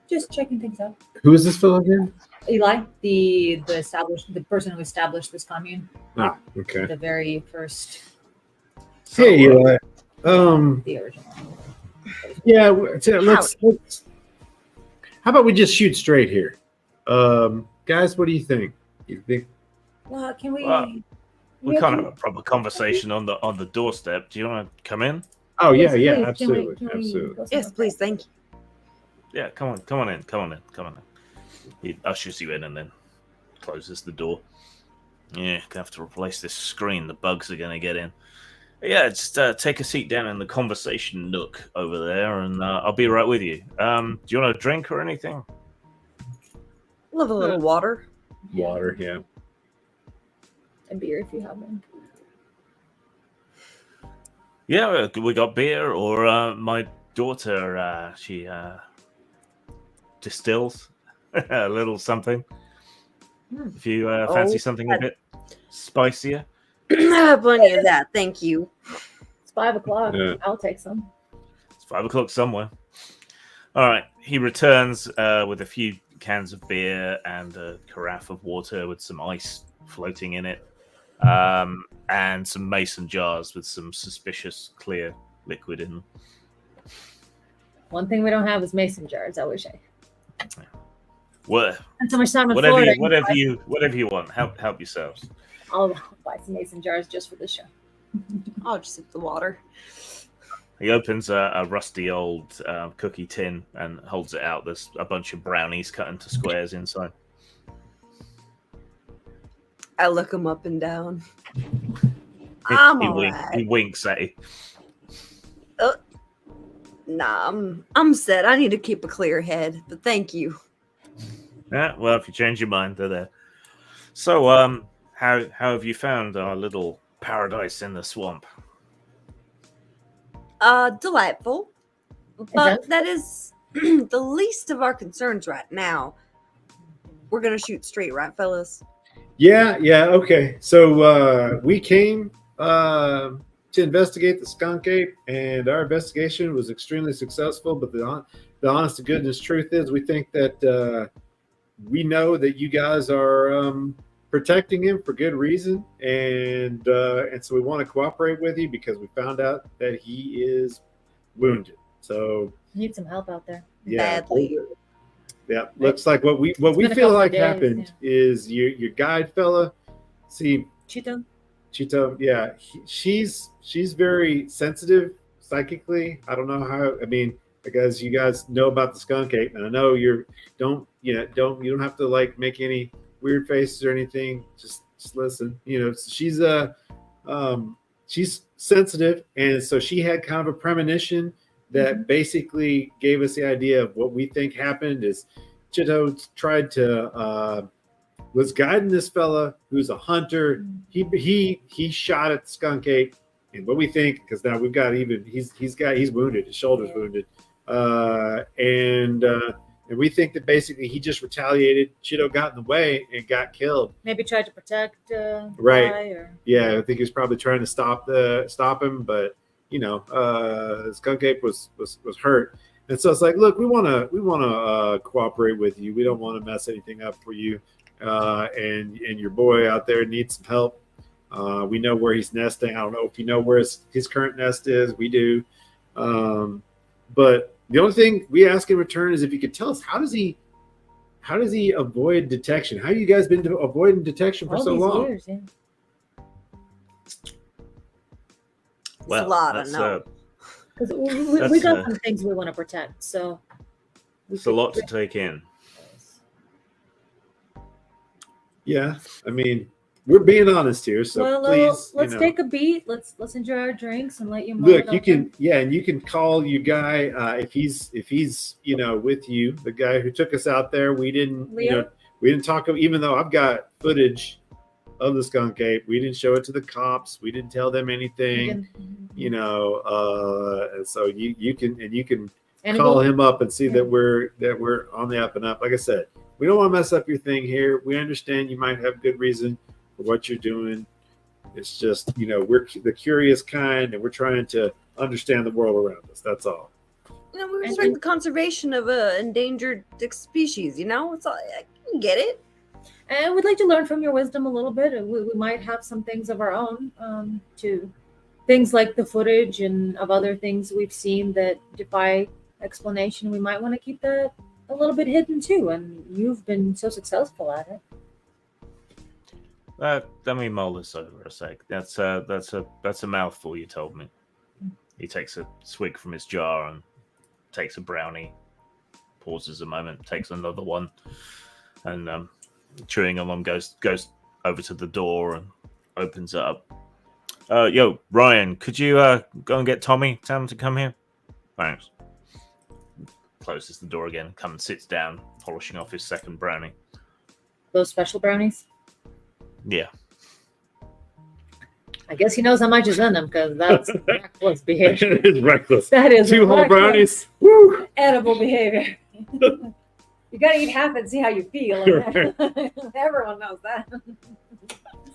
Just checking things out. Who is this fellow again? Eli, the person who established this commune. Ah, okay. The very first. Hey, Eli. The original. Yeah, let's. How about we just shoot straight here? Guys, what do you think? You think? Well, can we? We can't have a proper conversation on the doorstep. Do you want to come in? Oh yeah, Yes, yeah, please. absolutely, Can we absolutely. go Yes, please, thank you. Yeah, come on in. He ushers you in and then closes the door. Yeah, gonna have to replace this screen. The bugs are gonna get in. Yeah, just take a seat down in the conversation nook over there, and I'll be right with you. Do you want a drink or anything? Love a little water. Water, yeah. A beer if you have one. Yeah, we got beer, or my daughter, she distills a little something. If you fancy something a bit spicier. Plenty of that, thank you. It's 5 o'clock. Yeah. I'll take some. It's 5 o'clock somewhere. All right, he returns with a few cans of beer and a carafe of water with some ice floating in it, and some mason jars with some suspicious clear liquid in them. One thing we don't have is mason jars. I wish I. What? And so much time in Whatever Florida. whatever you want. Help yourselves. I'll buy some mason jars just for the show. I'll just sip the water. He opens a rusty old cookie tin and holds it out. There's a bunch of brownies cut into squares inside. I look him up and down. I'm all He right. winks at you. Nah, I'm set. I need to keep a clear head, but thank you. Yeah, well, if you change your mind, they're there. So, how have you found our little paradise in the swamp? Delightful. But that is the least of our concerns right now. We're gonna shoot straight, right, fellas? Yeah, okay. So we came to investigate the skunk ape, and our investigation was extremely successful. But the honest to goodness truth is, we think that we know that you guys are protecting him for good reason, and so we want to cooperate with you because we found out that he is wounded. So Need some help out there. yeah, Badly. yeah. Looks like what we It's been a feel couple like of days, happened is your guide fella. See, Chito. Chito, yeah, she's very sensitive psychically. I don't know how. I mean, because you guys know about the skunk ape, and I know you don't you don't have to like make any weird faces or anything. Just listen. You know, she's sensitive, and so she had kind of a premonition that basically gave us the idea of what we think happened. Is Chito tried to was guiding this fella who's a hunter. He shot at the skunk ape, and what we think, because now we've got even he's wounded, his shoulder's wounded, and we think that basically he just retaliated. Chito got in the way and got killed. Maybe tried to protect. Right. Guy or... Yeah, I think he was probably trying to stop him, but the skunk ape was hurt. And so it's like, look, we want to cooperate with you. We don't want to mess anything up for you. And your boy out there needs some help. We know where he's nesting. I don't know if you know where his current nest is. We do. But the only thing we ask in return is if you could tell us how does he avoid detection? How have you guys been avoiding detection for all so these long? years, yeah. Well, a lot of that's, no. Because we That's, got some things we want to protect, so it's a lot to take in. Yeah, I mean, we're being honest here, so well, please, let's take a beat. Let's enjoy our drinks and let you look. You can, and you can call your guy if he's with you. The guy who took us out there. We didn't, Leo? we didn't talk. Even though I've got footage of the skunk ape, we didn't show it to the cops. We didn't tell them anything. And so you can call him up and see that we're on the up and up. Like I said, we don't want to mess up your thing here. We understand you might have good reason for what you're doing. It's just, we're the curious kind, and we're trying to understand the world around us. That's all. We respect the conservation of a endangered species. It's all, I can get it. And we'd like to learn from your wisdom a little bit. We might have some things of our own too. Things like the footage and of other things we've seen that defy explanation. We might want to keep that a little bit hidden too. And you've been so successful at it. Let me mull this over a sec. That's a mouthful you told me. He takes a swig from his jar and takes a brownie, pauses a moment, takes another one, and chewing along goes over to the door and opens it up. Yo, Ryan, could you go and get Tommy? Tell him to come here. Thanks. Closes the door again, comes and sits down, polishing off his second brownie. Those special brownies? Yeah. I guess he knows how much is in them because that's reckless behavior. It is reckless. That is 2 whole reckless. brownies. Woo! Edible behavior. You gotta eat half and see how you feel. Everyone knows that.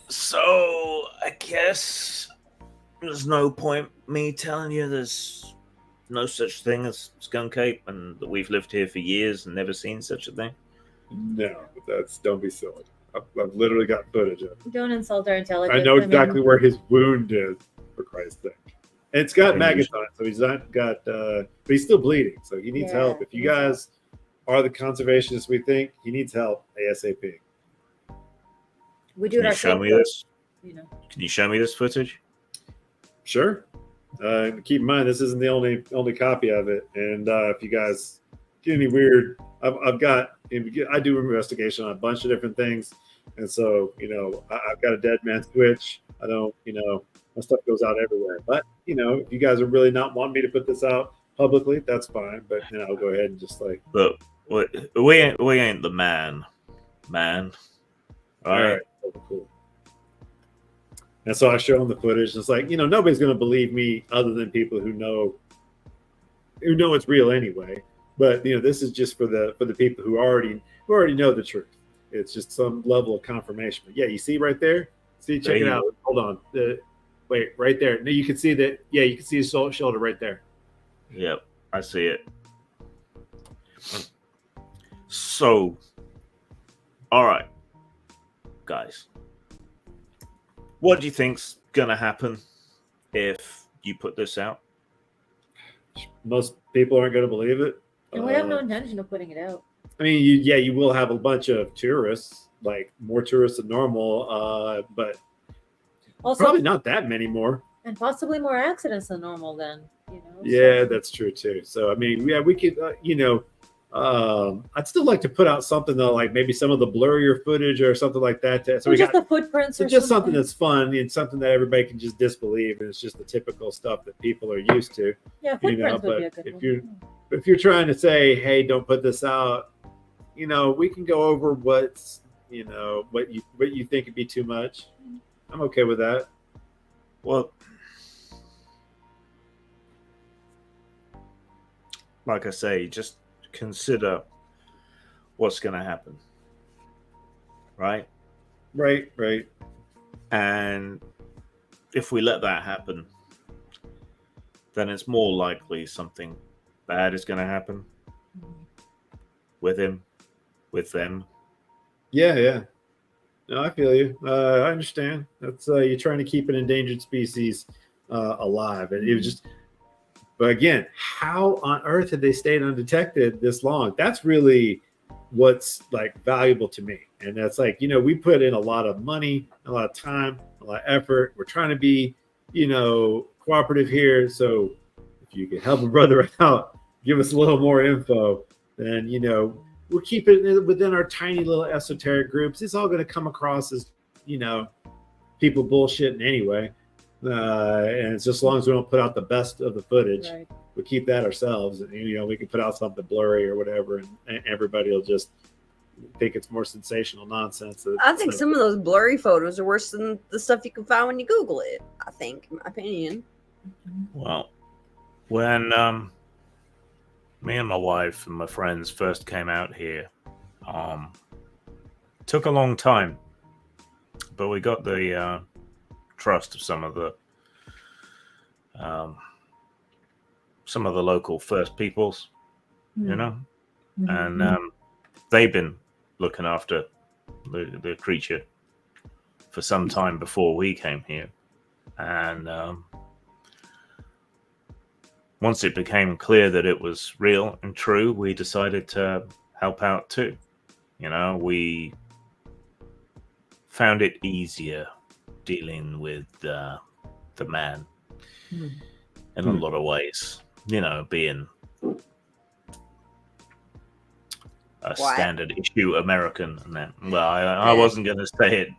So, I guess there's no point me telling you there's no such thing as skunk ape and that we've lived here for years and never seen such a thing. No, don't be silly. I've literally got footage of it. Don't insult our intelligence. I know exactly where his wound is, for Christ's sake. And it's got maggots on it, so he's not got, but he's still bleeding, so he needs help. If you guys are the conservationists we think, he needs help ASAP. We do it Can you show ourselves. me this? Can you show me this footage? Sure. Keep in mind, this isn't the only copy of it. And if you guys get any weird, I do investigation on a bunch of different things. And so, I've got a dead man's twitch. I don't, my stuff goes out everywhere. But, if you guys are really not wanting me to put this out publicly, that's fine. But, I'll go ahead and just like. But we ain't the man. All right. Cool. And so I show them the footage. It's like, nobody's going to believe me other than people who know it's real anyway. But, this is just for the people who already know the truth. It's just some level of confirmation. But yeah, you see right there? See, check it out. Hold on. Wait, right there. No, you can see that. Yeah, you can see his shoulder right there. Yep, I see it. So, all right. guys, what do you think's gonna happen if you put this out? Most people aren't going to believe it. And we have no intention of putting it out. I mean, you will have a bunch of tourists, like more tourists than normal, but Also, probably not that many more. and possibly more accidents than normal then, you know. Yeah, so. that's true too. So I mean, yeah, we could, I'd still like to put out something though, like maybe some of the blurrier footage or something like that. So Or we just got the footprints or just something that's fun and something that everybody can just disbelieve, and it's just the typical stuff that people are used to. Yeah, You know, footprints would be a but good if one. you're if you're trying to say, hey, don't put this out, we can go over what's what you think would be too much. I'm okay with that. Well, like I say, just consider what's going to happen, right? Right. And if we let that happen, then it's more likely something bad is going to happen with him, with them. Yeah. No, I feel you. I understand. That's you're trying to keep an endangered species alive, and it was just. But again, how on earth have they stayed undetected this long? That's really what's like valuable to me. And that's like, we put in a lot of money, a lot of time, a lot of effort. We're trying to be, cooperative here. So if you can help a brother out, give us a little more info, then, we'll keep it within our tiny little esoteric groups. It's all going to come across as, people bullshitting anyway. And it's just as long as we don't put out the best of the footage, Right. we keep that ourselves. And, we can put out something blurry or whatever, and everybody will just think it's more sensational nonsense. I think some of those blurry photos are worse than the stuff you can find when you Google it. I think, in my opinion. Well, when me and my wife and my friends first came out here, took a long time, but we got the trust of some of the local First Peoples, and they've been looking after the creature for some time before we came here, and once it became clear that it was real and true, we decided to help out too. We found it easier dealing with the man in a lot of ways, being a standard issue American. And that, well, I wasn't going to say it.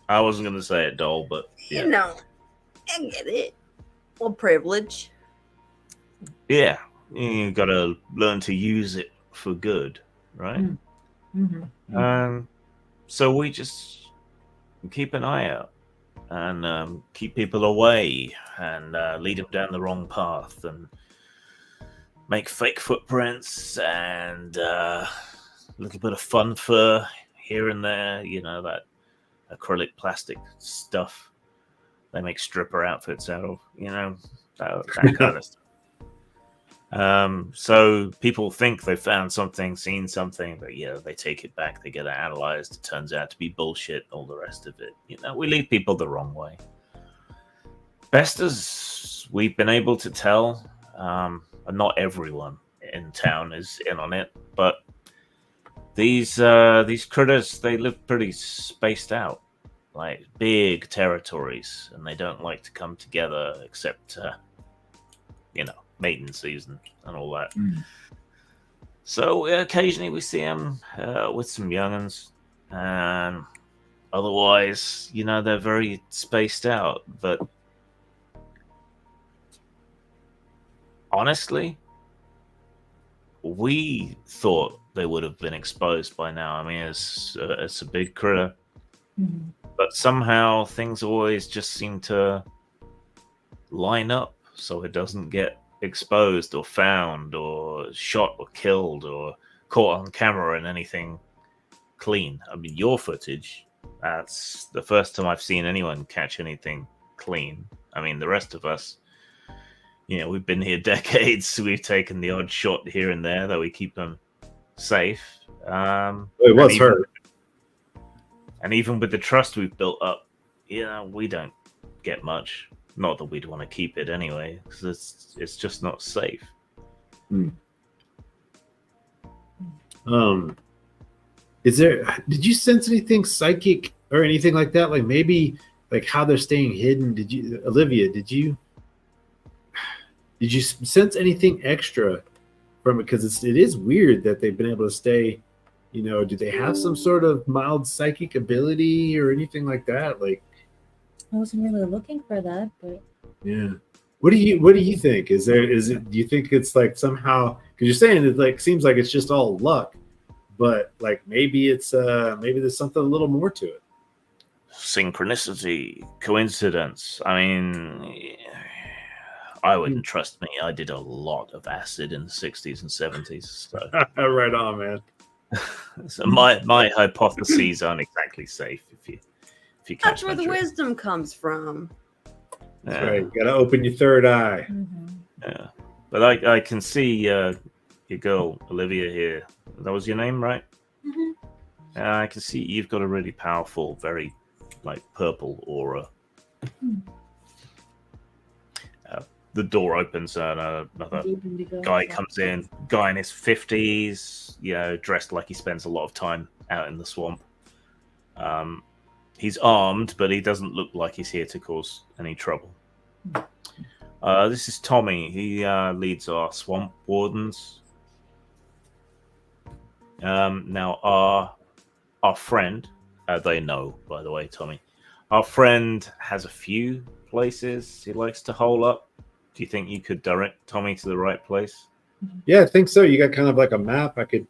I wasn't going to say it, Dole, but yeah. I get it. Well, privilege. Yeah, you got to learn to use it for good, right? So we just keep an eye out and keep people away and lead them down the wrong path and make fake footprints and a little bit of fun fur here and there, that acrylic plastic stuff they make stripper outfits out of, that kind of stuff. So people think they found something, seen something, but they take it back, they get it analyzed, it turns out to be bullshit, all the rest of it. We lead people the wrong way. Best as we've been able to tell, not everyone in town is in on it, but these critters, they live pretty spaced out, like big territories, and they don't like to come together except mating season and all that. So occasionally we see them with some young'uns, and otherwise, they're very spaced out. But honestly, we thought they would have been exposed by now. I mean, it's a big critter, but somehow things always just seem to line up so it doesn't get exposed or found or shot or killed or caught on camera in anything clean. I mean, your footage, that's the first time I've seen anyone catch anything clean. I mean, the rest of us, we've been here decades. We've taken the odd shot here and there, though we keep them safe. It was hurt. And even with the trust we've built up, we don't get much. Not that we'd want to keep it anyway, because it's just not safe. Did you sense anything psychic or anything like that? Like maybe like how they're staying hidden? Olivia, did you sense anything extra from it? Because it is weird that they've been able to stay, do they have some sort of mild psychic ability or anything like that? Like, I wasn't really looking for that, but yeah. What do you think? Do you think it's like somehow, because you're saying it like seems like it's just all luck, but like maybe there's something a little more to it. Synchronicity, coincidence. I mean, I wouldn't trust me. I did a lot of acid in the 60s and 70s. So. Right on, man. So my hypotheses aren't exactly safe if you catch That's where my the drift. wisdom comes from. That's right. You gotta open your third eye. Yeah, but I can see your girl Olivia here. That was your name, right? I can see you've got a really powerful, very like purple aura. The door opens and another guy comes in. Guy in his 50s, dressed like he spends a lot of time out in the swamp. He's armed, but he doesn't look like he's here to cause any trouble. This is Tommy. He leads our swamp wardens. Now, our friend, they know, by the way, Tommy. Our friend has a few places he likes to hole up. Do you think you could direct Tommy to the right place? Yeah, I think so. You got kind of like a map. I could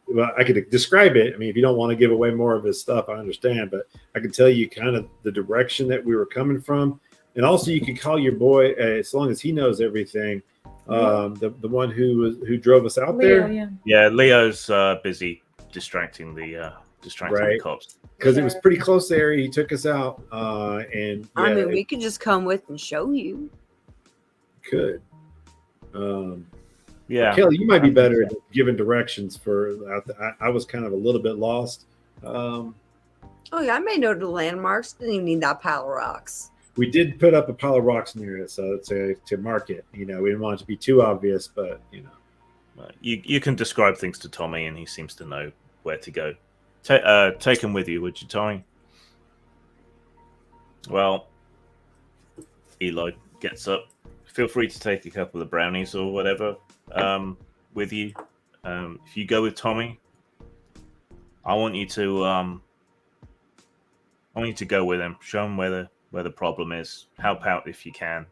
describe it. I mean, if you don't want to give away more of his stuff, I understand, but I can tell you kind of the direction that we were coming from. And also you can call your boy, as long as he knows everything, the one who drove us out Leo, there. Yeah, Leo's busy distracting the cops. Because it was pretty close there. He took us out. And I mean, we could just come with and show you. Could. Yeah, Kelly, you might be better at giving directions I was kind of a little bit lost. Oh yeah, I made note of the landmarks. Didn't even need that pile of rocks. We did put up a pile of rocks near it, so to mark it. We didn't want it to be too obvious, but you can describe things to Tommy, and he seems to know where to go. Take him with you, would you, Tommy? Well, Eli gets up. Feel free to take a couple of brownies or whatever with you. If you go with Tommy, I want you to go with him. Show him where the problem is. Help out if you can.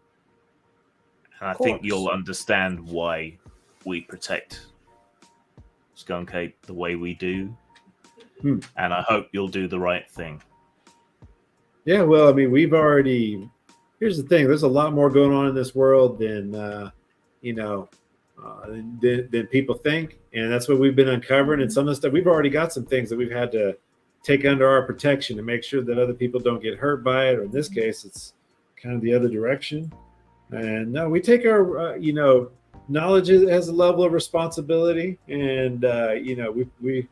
And I think you'll understand why we protect Skunk Ape the way we do. And I hope you'll do the right thing. Yeah, well, I mean, here's the thing. There's a lot more going on in this world than than people think. And that's what we've been uncovering. And some of the stuff, we've already got some things that we've had to take under our protection to make sure that other people don't get hurt by it. Or in this case, it's kind of the other direction. And no, we take our, knowledge has a level of responsibility. And, we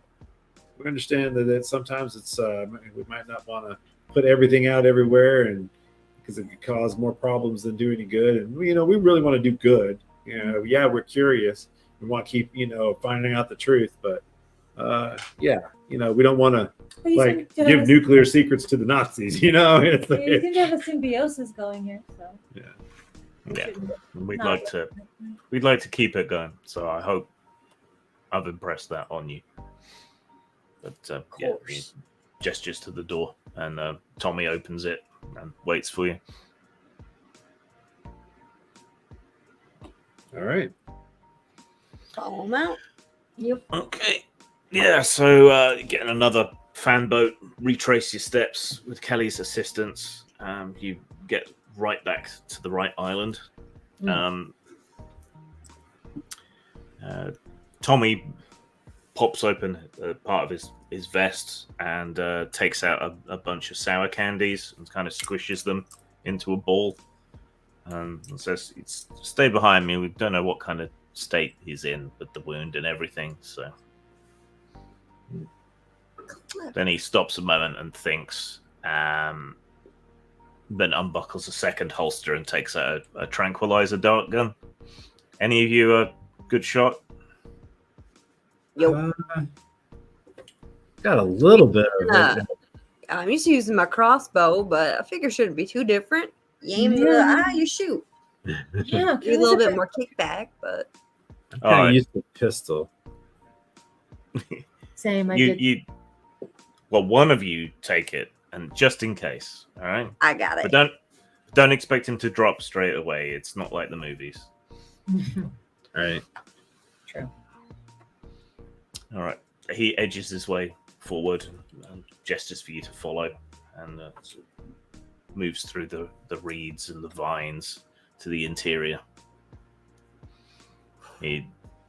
understand that sometimes it's, we might not want to put everything out everywhere, and because it could cause more problems than do any good. And we really want to do good. Yeah, we're curious. We want to keep, finding out the truth, but we don't want to give nuclear secrets to the Nazis. You seem to have a symbiosis going here, so yeah. We'd like to keep it going. So I hope I've impressed that on you. But he gestures to the door, and Tommy opens it and waits for you. All right. Follow him out. Yep. Okay. Yeah, so getting another fan boat, retrace your steps with Kelly's assistance. You get right back to the right island. Tommy pops open part of his vest and takes out a bunch of sour candies and kind of squishes them into a ball. And says, "Stay behind me. We don't know what kind of state he's in with the wound and everything." So, Then he stops a moment and thinks, then unbuckles a second holster and takes out a tranquilizer dart gun. Any of you a good shot? Yo, Got a little bit of it. I'm used to using my crossbow, but I figure it shouldn't be too different. You aim in the eye, you shoot. Yeah, Be a little bit more kickback, but I'm All kind of right. used to pistol. Same. I You, did. you, well, one of you take it, and just in case, all right. I got But it. don't expect him to drop straight away. It's not like the movies. All right. True. All right. He edges his way forward and gestures for you to follow, and sort of moves through the reeds and the vines to the interior. He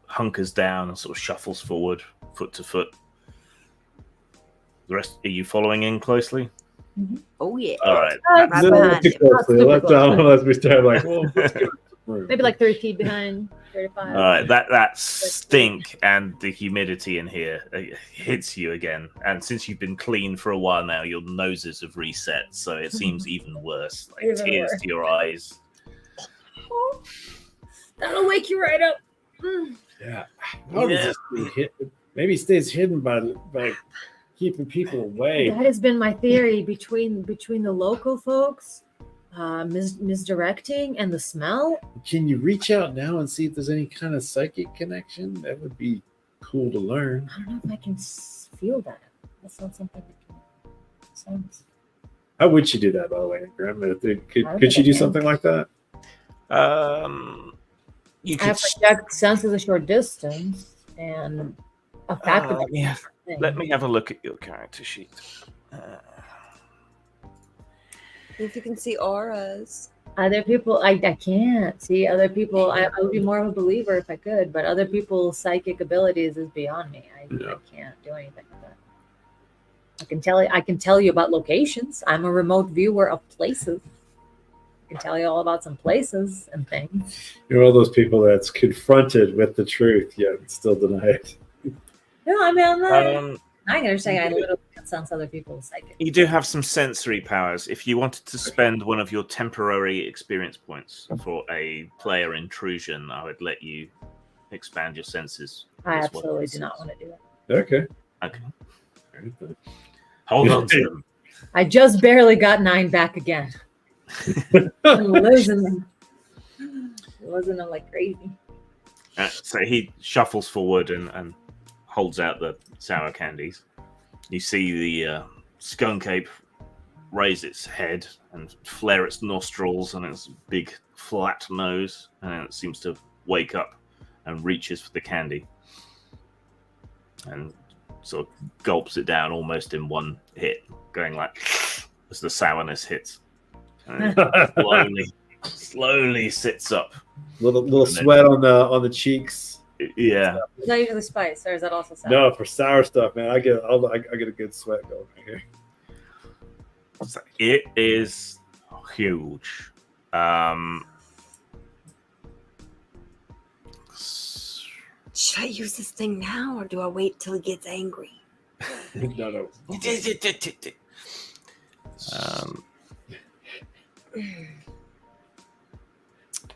hunkers down and sort of shuffles forward, foot to foot. The rest, are you following in closely? Oh yeah. All right. Right No, behind too him. closely. Unless we start like, well, let's give it some room. Maybe like 30 feet behind, 35. All right, that stink and the humidity in here hits you again. And since you've been clean for a while now, your noses have reset, so it seems even worse. Like Even tears worse. to your eyes. That'll wake you right up. Mm. Yeah. How does this thing hit? Maybe it stays hidden by keeping people away. That has been my theory between the local folks, misdirecting, and the smell. Can you reach out now and see if there's any kind of psychic connection? That would be cool to learn. I don't know if I can feel that. That's not something I can sense. How would she do that, by the way, Graham? Could she do something like that? You I could. have project sense at a short distance and a fact of Yeah. thing. Let me have a look at your character sheet. If you can see auras. Other people, I can't see other people. I would be more of a believer if I could, but other people's psychic abilities is beyond me. I can't do anything with that. I can tell you about locations. I'm a remote viewer of places. I can tell you all about some places and things. You're all those people that's confronted with the truth yet still deny it. No, I mean, I'm not going to say I you do- literally can sense other people's psychic. You do have some sensory powers. If you wanted to spend one of your temporary experience points for a player intrusion, I would let you expand your senses. I as well. absolutely do not want to do that. Okay. Okay. Hold on to them. I just barely got 9 back again. I'm losing them. Losing them like crazy. So he shuffles forward and holds out the sour candies. You see the skunk ape raise its head and flare its nostrils and its big flat nose, and it seems to wake up and reaches for the candy and sort of gulps it down almost in one hit, going like as the sourness hits. And it slowly sits up. Little And then- sweat on the cheeks. Yeah. Is that usually spice, or is that also sour? No, for sour stuff, man, I get a good sweat going right here. So it is huge. Should I use this thing now or do I wait till he gets angry? No.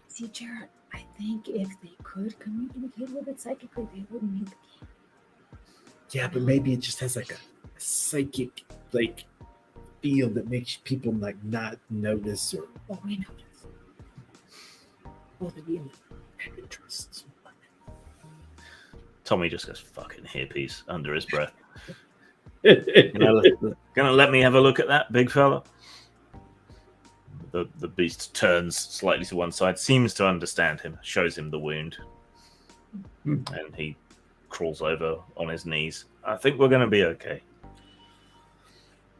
See, Jared, I think if they could communicate with it psychically, they wouldn't need the key. Yeah, but maybe it just has like a psychic feel that makes people not notice or Oh, we notice. Both of you have interests. Tommy just goes fucking hippies under his breath. yeah. Gonna let me have a look at that, big fella? The beast turns slightly to one side, seems to understand him, shows him the wound, and he crawls over on his knees. I think we're gonna be okay.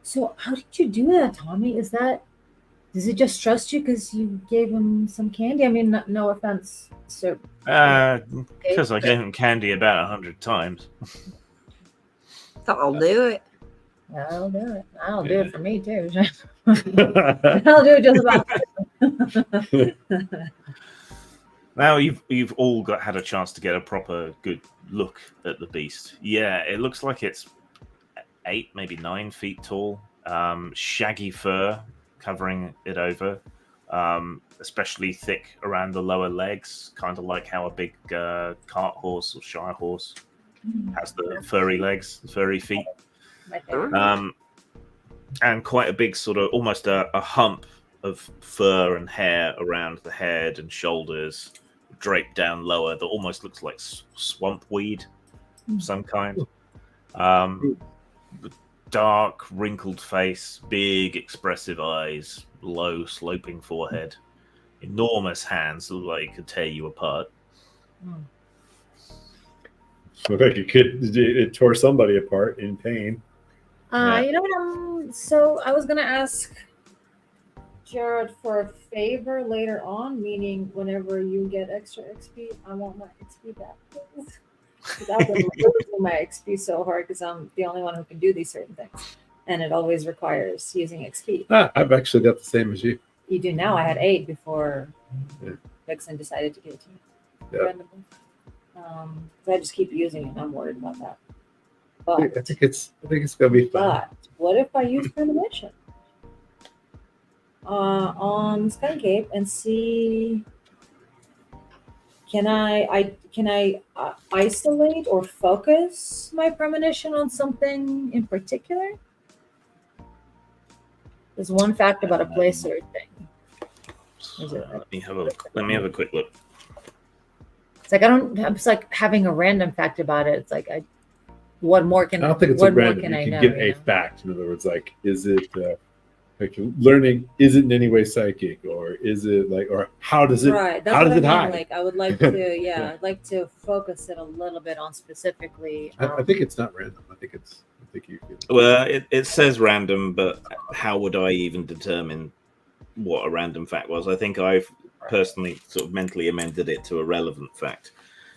So, how did you do that, Tommy? Does it just trust you because you gave him some candy? I mean, no offense, sir. Because I gave him candy about 100 times. I'll do it. I'll do it. I'll do it for me too. I'll do it just about. Now you've all had a chance to get a proper good look at the beast. Yeah, it looks like it's 8, maybe 9 feet tall. Shaggy fur covering it over, especially thick around the lower legs, kind of like how a big cart horse or shire horse has the furry legs, furry feet. My favorite. And quite a big sort of almost a hump of fur and hair around the head and shoulders, draped down lower, that almost looks like swamp weed of some kind. Dark, wrinkled face, big, expressive eyes, low, sloping forehead, enormous hands that look like it could tear you apart. Look like it tore somebody apart in pain. Yeah. You know what? So I was gonna ask Jared for a favor later on, meaning whenever you get extra XP, I want my XP back, please. Because I've been losing my XP so hard because I'm the only one who can do these certain things, and it always requires using XP. I've actually got the same as you. You do now. I had 8 before Yeah. Vixen decided to give it to me. Yeah. Randomly. 'Cause I just keep using it, and I'm worried about that. I But think it's gonna be fun. But what if I use premonition on Skycape and see? Can I isolate or focus my premonition on something in particular? There's one fact about a place or a thing. Is it? Let me have a quick look. It's like it's like having a random fact about it. It's like what more can I don't think it's what a more random. can You I can know? get you a know? fact. In other words, like, is it like learning? Is it in any way psychic, or is it like, or how does it? Right. That's how what does I it mean. hide? Like I would like to, yeah, I'd like to focus it a little bit on specifically. I think it's not random. I think you can. Well, it says random, but how would I even determine what a random fact was? I think I've personally sort of mentally amended it to a relevant fact.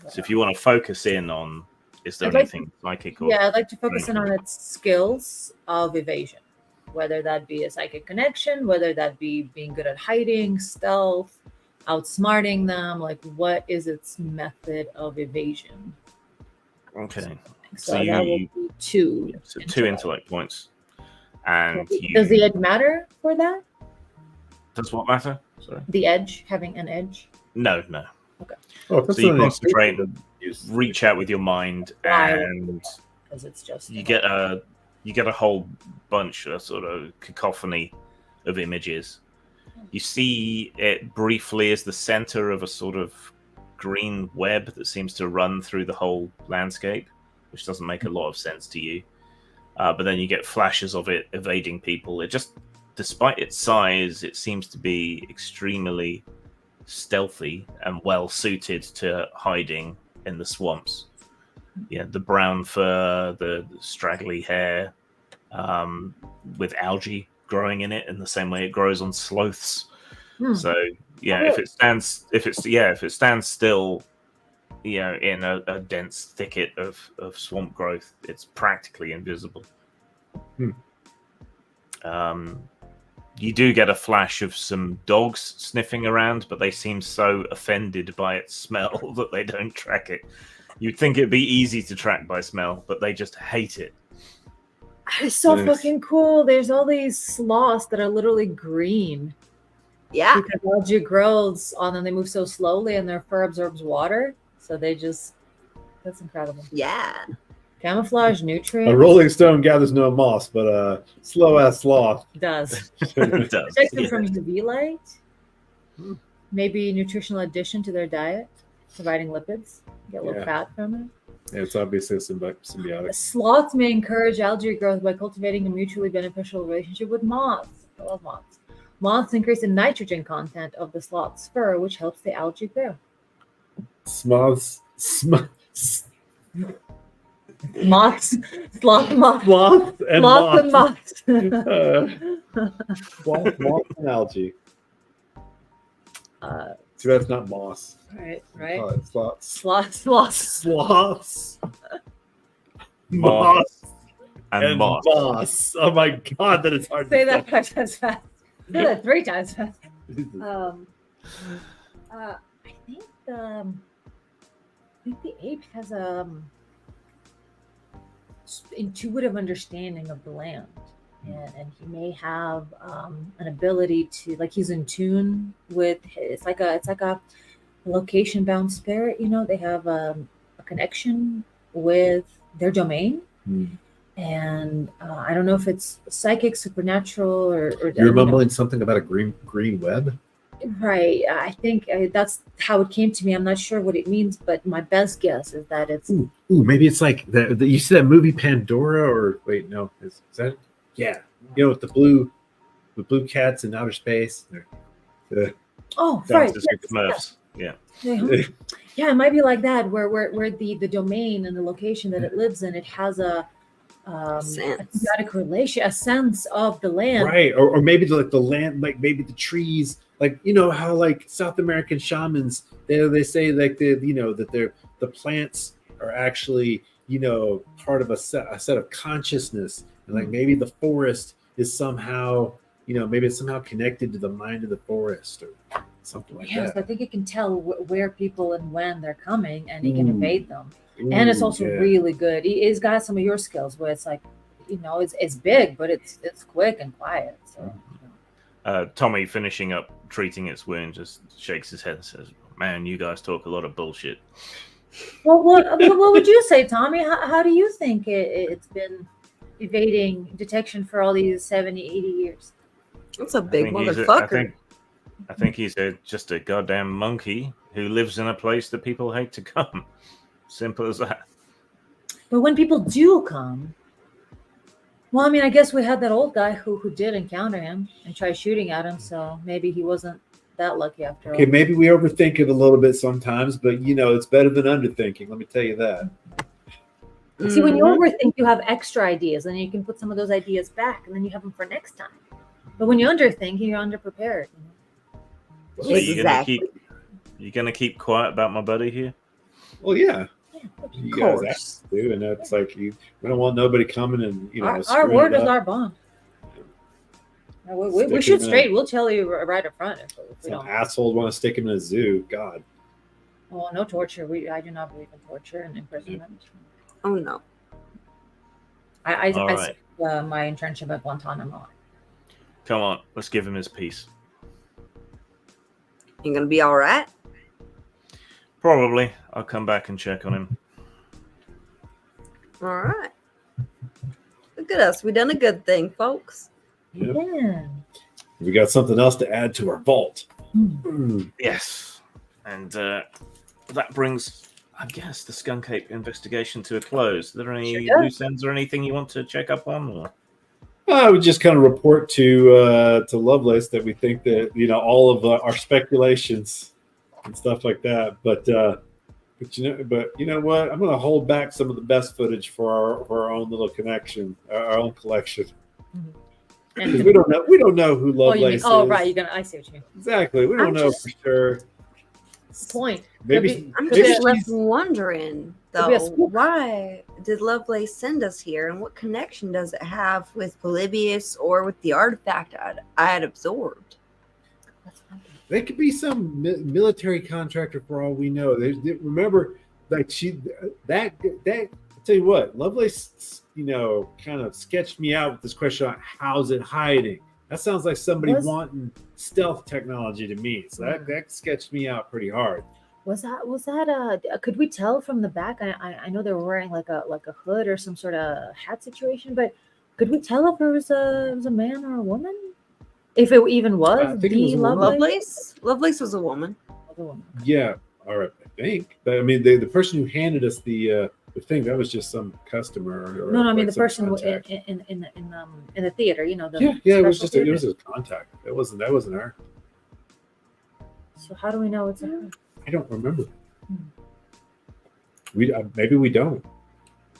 So if you want to focus in on, is there I'd like anything psychic? Or Yeah, I'd like to focus in on its skills of evasion, whether that be a psychic connection, whether that be being good at hiding, stealth, outsmarting them. Like, what is its method of evasion? Okay, So So that you- would be 2. so 2 intellect points, and Does the edge matter for that? does what matter? Sorry, The edge, having an edge? no. Oh, that's So you not an concentrate, instinct. Use- Reach out with your mind, Why? and Because it's just you get a whole bunch, a sort of cacophony of images. You see it briefly as the center of a sort of green web that seems to run through the whole landscape, which doesn't make a lot of sense to you. But then you get flashes of it evading people. It just, despite its size, it seems to be extremely stealthy and well suited to hiding in the swamps. Yeah, the brown fur, the straggly hair, with algae growing in it in the same way it grows on sloths. So yeah, if it stands still, in a dense thicket of swamp growth, it's practically invisible. You do get a flash of some dogs sniffing around, but they seem so offended by its smell that they don't track it. You'd think it'd be easy to track by smell, but they just hate it. It's so Nice. fucking cool. There's all these sloths that are literally green Yeah. because algae grows on them. They move so slowly and their fur absorbs water. So that's incredible. Yeah. Camouflage A nutrients rolling stone gathers no moss, but a slow ass sloth. does. It does. Protect them Yeah. from UV light. Maybe nutritional addition to their diet, providing lipids. Get a little Yeah. fat from it. Yeah, it's obviously a symbiotic. Sloths may encourage algae growth by cultivating a mutually beneficial relationship with moths. I love moths. Moths increase the nitrogen content of the sloth's fur, which helps the algae grow. Sloths. Moths, sloth moths, Sloths and sloths and moths. moths. Sloth and algae. Too bad it's not moss. Right. Oh, it's sloths. Sloths. Sloths. Moss and and moss. moss. Oh my god, that is hard. Say to that 5 times fast. Say that 3 times fast. say. I think the ape has intuitive understanding of the land. And he may have an ability to, like, he's in tune with, it's like a location bound spirit, they have a connection with their domain. And I don't know if it's psychic, supernatural, or You're mumbling something about a green web. Right. I think that's how it came to me. I'm not sure what it means, but my best guess is that it's. Ooh, maybe it's like you see that movie Pandora, or wait, no, is that? Yeah, with the blue cats in outer space. Oh, right. Dances with Smurfs. Yeah. Yeah, it might be like that, where the domain and the location that it lives in, it has a symbiotic relation, a sense of the land, right? Or maybe like the land, like maybe the trees, like how like South American shamans, they say like that the plants are actually part of a set of consciousness, and like maybe the forest is somehow maybe it's somehow connected to the mind of the forest or something like that. Yes, I think it can tell where people and when they're coming, and he can evade them. And it's also really good. He's got some of your skills where it's like, it's big, but it's quick and quiet. So Tommy, finishing up treating its wound, just shakes his head and says, "Man, you guys talk a lot of bullshit." Well, what would you say, Tommy? How do you think it's been evading detection for all these 70, 80 years? That's a big motherfucker. I think he's just a goddamn monkey who lives in a place that people hate to come. Simple as that. But when people do come, well, I mean, I guess we had that old guy who did encounter him and try shooting at him, so maybe he wasn't that lucky after all. Okay, maybe we overthink it a little bit sometimes, but it's better than underthinking. Let me tell you that. See, when you overthink, you have extra ideas, and you can put some of those ideas back, and then you have them for next time. But when you underthink, you're underprepared. So you're gonna keep quiet about my buddy here? Well, yeah. You guys have to, and that's like we don't want nobody coming and our word is our bond. We shoot straight. We'll tell you right up front if we don't. Asshole want to stick him in a zoo. God. Oh, no torture. I do not believe in torture and imprisonment. Oh no. I my internship at Guantanamo. Come on, let's give him his piece. You gonna be all right? Probably. I'll come back and check on him. All right. Look at us. We done a good thing, folks. Yep. Yeah. We got something else to add to our vault. Yes. And that brings, I guess, the Skunk Ape investigation to a close. Are there any loose ends or anything you want to check up on? Or? I would just kind of report to Lovelace that we think that all of our speculations and stuff like that, but you know what? I'm going to hold back some of the best footage for our own little connection, our own collection, because we don't know who Lovelace is. Oh, right. I see what you mean. Exactly. We don't know for sure. Point. I'm just left wondering, though, why did Lovelace send us here, and what connection does it have with Polybius or with the artifact I had absorbed? They could be some military contractor for all we know. They remember, like that. I'll tell you what, Lovelace, kind of sketched me out with this question on how's it hiding. That sounds like somebody wanting stealth technology to me. So that sketched me out pretty hard. Was that could we tell from the back? I know they were wearing like a hood or some sort of hat situation, but could we tell if it was a man or a woman? If it even was the Lovelace? Lovelace was a woman. Yeah, all right, I think. But I mean, the person who handed us the thing, that was just some customer. No, I mean the person in the theater. It was just it was a contact. That wasn't her. So how do we know it's her? I don't remember. Maybe we don't.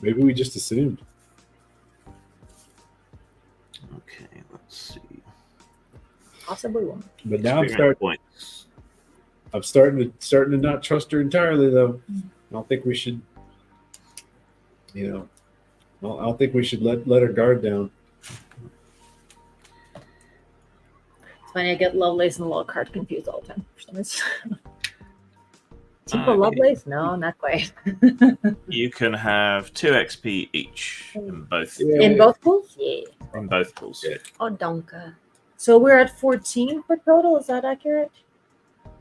Maybe we just assumed. Okay, let's see. Possibly one. But now I'm starting to not trust her entirely, though. I don't think we should. I don't think we should let her guard down. It's funny, I get Lovelace and the little card confused all the time. For some reason. Tifa Lovelace? No, not quite. You can have 2 XP each in both In both pools? Yeah. in both pools. Yeah. Oh, Donka. So we're at 14 for total. Is that accurate?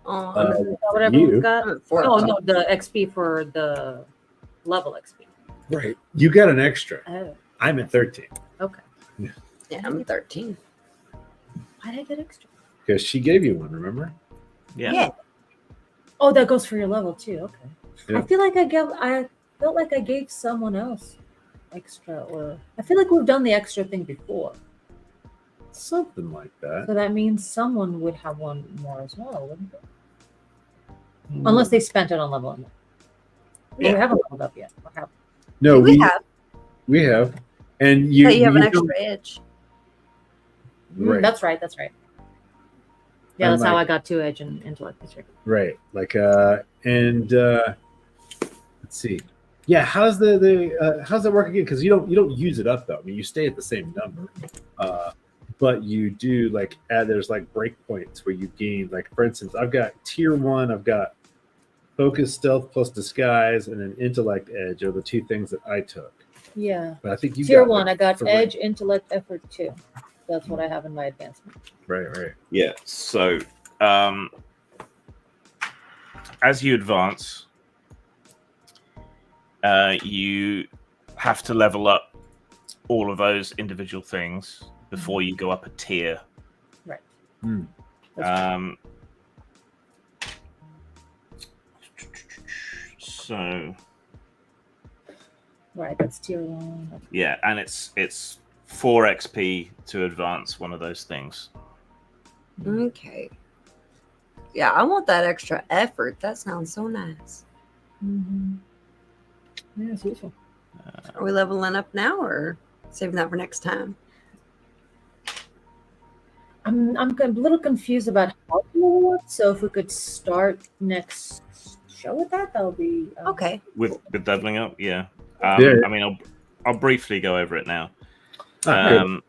Oh, Is that whatever you- we've got? I'm at Oh 14. no, the XP for the level XP. Right. You got an extra. Oh, I'm at 13 okay. Yeah, I'm 13. Why did I get extra? because she gave you one. Remember? Yeah. Oh, that goes for your level too. Okay. Yeah. I felt like I gave someone else extra, or I feel like we've done the extra thing before. Something like that. So that means someone would have one more as well, wouldn't it? Unless they spent it on leveling up. Yeah. We haven't leveled up yet. Or have No, we have. we have, and you But you have an don't- extra edge. Right. That's right. That's right. Yeah, And that's how like- I got 2 edge and intellect. That's right. Right. Like let's see. Yeah, how's how's that work again? Because you don't use it up though. I mean, you stay at the same number, but you do like there's like breakpoints where you gain. Like for instance, I've got tier 1. I've got focus, stealth plus disguise, and then intellect edge are the 2 things that I took. Yeah. But I think you Tier got, 1, like, I got 3. edge, intellect, effort 2. That's what I have in my advancement. Right. Yeah. So, as you advance, you have to level up all of those individual things before you go up a tier. Right. Hmm. So Right, that's tier 1. yeah, and it's 4 XP to advance one of those things. Okay. Yeah, I want that extra effort. That sounds so nice. Mm-hmm. Yeah, it's useful. Are we leveling up now or saving that for next time? I'm a little confused about how to level up. So if we could start next show with that would be Okay. With doubling up, yeah. Yeah. I mean, I'll briefly go over it now. Good.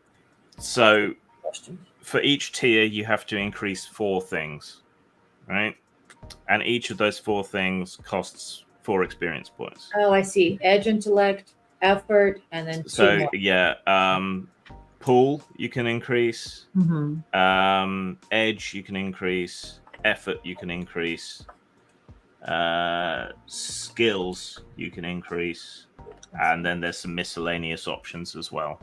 So question. for each tier, you have to increase 4 things, right? And each of those 4 things costs 4 experience points. Oh, I see. Edge, intellect, effort, and then 2 So more. yeah, pool you can increase, Mm-hmm. edge you can increase, effort you can increase, skills you can increase, and then there's some miscellaneous options as well.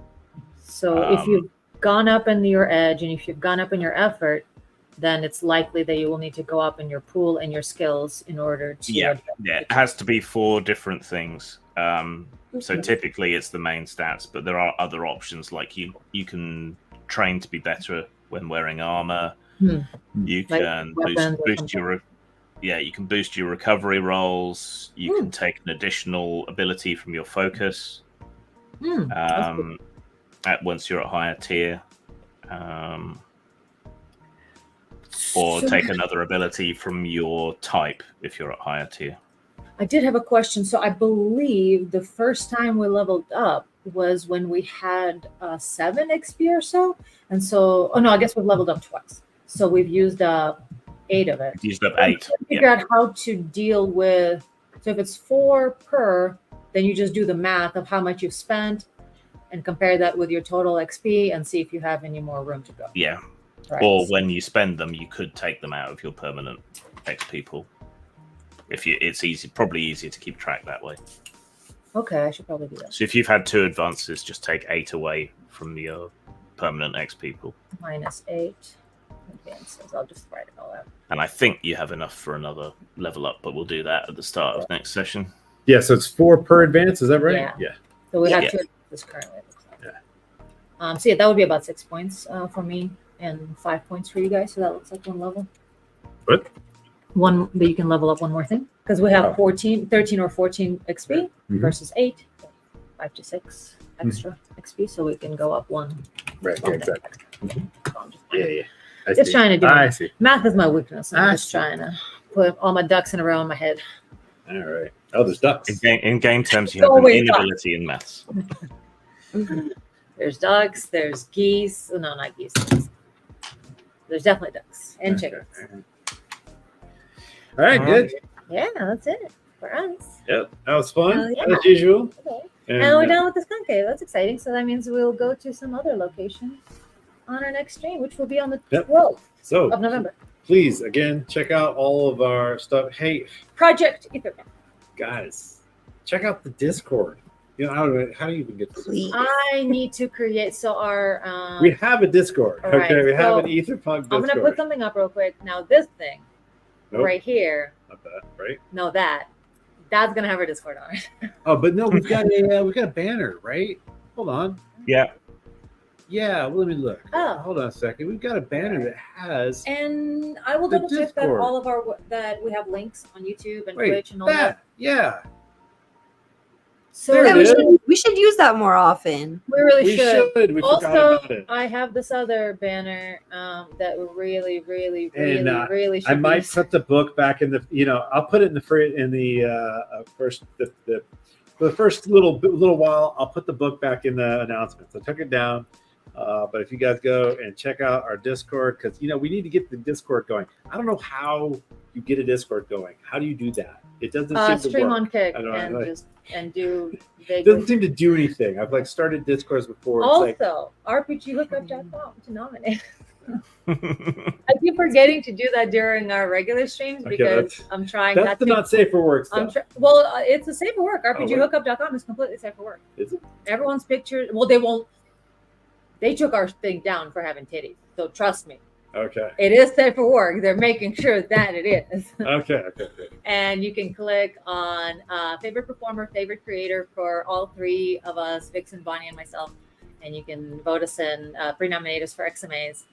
So if you've gone up in your edge and if you've gone up in your effort, then it's likely that you will need to go up in your pool and your skills in order to. Yeah, it has to be 4 different things. So Okay. typically it's the main stats, but there are other options like you can train to be better when wearing armor. Hmm. You Like can weapons or boost your you can boost your recovery rolls. You can take an additional ability from your focus. That's good. Once you're at higher tier, or So take another ability from your type if you're at higher tier. I did have a question. So I believe the first time we leveled up was when we had 7 XP or so. And so, oh no, I guess we've leveled up twice. So we've used 8 of it. Used up 8. Figure out how to deal with. So if it's 4 per, then you just do the math of how much you've spent and compare that with your total XP and see if you have any more room to go. Yeah. Right. Or when you spend them, you could take them out of your permanent XP pool. It's probably easier to keep track that way. Okay, I should probably do that. So if you've had 2 advances, just take 8 away from your permanent XP pool. -8 advances. I'll just write it all out. And I think you have enough for another level up, but we'll do that at the start of next session. Yeah, so it's 4 per advance. Is that right? Yeah. So we have Yeah. 2 advances currently. It looks like. So yeah, that would be about 6 points for me and 5 points for you guys. So that looks like 1 level. What? One that you can level up 1 more thing because we have Oh. 13 or 14 XP Mhm. versus 8, 5 to 6 extra XP, so we can go up 1. Right. Yeah, exactly. So I'm Yeah. I Just see. trying to do I it. see. Math is my weakness. I'm I just see. trying to put all my ducks in a row in my head. All right. Oh, there's ducks. In game terms, you have an Always not. inability in maths. There's ducks, there's geese. Oh, no, not geese. There's definitely ducks and Okay. chickens. All right. Good. Yeah, that's it for us. Yep, that was fun Oh, yeah. as usual. Okay. And, And we're done with the skunk cave. That's exciting. So that means we'll go to some other location on our next stream, which will be on the Yep. 12th so of November. please again check out all of our stuff. Hey Projekt Aetherpunk. guys, check out the Discord. How do you even get to this? Please. I need to create our. We have a Discord. all right, Okay, we have so an Aetherpunk Discord. I'm gonna put something up real quick. Now this thing Nope, right here, not that, right? no that's gonna have our Discord on it. Oh, but no, we've got a banner, right? Hold on. Yeah. Yeah, let me look. Oh. Hold on a second. We've got a banner that has And I will The double check that Discord. all of that we have links on YouTube and wait Twitch and all that. that. Yeah, So There Yeah, it is. we should use that more often. we really we should. should. We forgot Also, about it. I have this other banner that really, really, And, really, really should I might use. put the book back in the. I'll put it in the first for the first little while. I'll put the book back in the announcements. I took it down, but if you guys go and check out our Discord, because we need to get the Discord going. I don't know how you get a Discord going. How do you do that? It doesn't seem to Stream work. on Kick I know, and like- just and do It vaguely. doesn't seem to do anything. I've started Discords before. It's like, Also, RPGhookup.com to nominate. I keep forgetting to do that during our regular streams Okay, because that's- I'm trying that's not the to. not safe for work I'm stuff. well, it's a safe for work. wait. RPGhookup.com is completely safe for work. Is it? Everyone's pictures. Well, they won't. They took our thing down for having titties. So trust me, Okay. it is safe for work. They're making sure that it is. Okay. And you can click on favorite performer, favorite creator for all three of us, Vixen, Bonnie, and myself. And you can vote us in, pre-nominate us for XMAs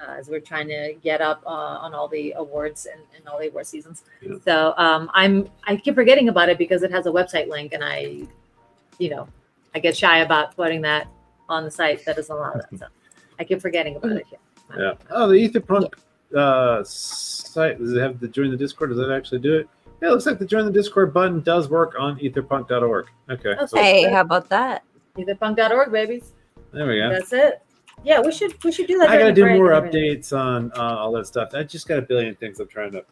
as we're trying to get up on all the awards and all the award seasons. Yeah. So I keep forgetting about it because it has a website link, and I get shy about putting that on the site that doesn't allow that. So I keep forgetting about it here. Yeah. Oh, the Aetherpunk site. Does it have the join the Discord? Does that actually do it? Yeah, it looks like the join the Discord button does work on Aetherpunk.org. Okay. Oh, So Hey, how about that? Aetherpunk.org, babies. there we go. That's it. Yeah, we should do that. I gotta during the do break more and everything. updates on all that stuff. I just got a billion things I'm trying to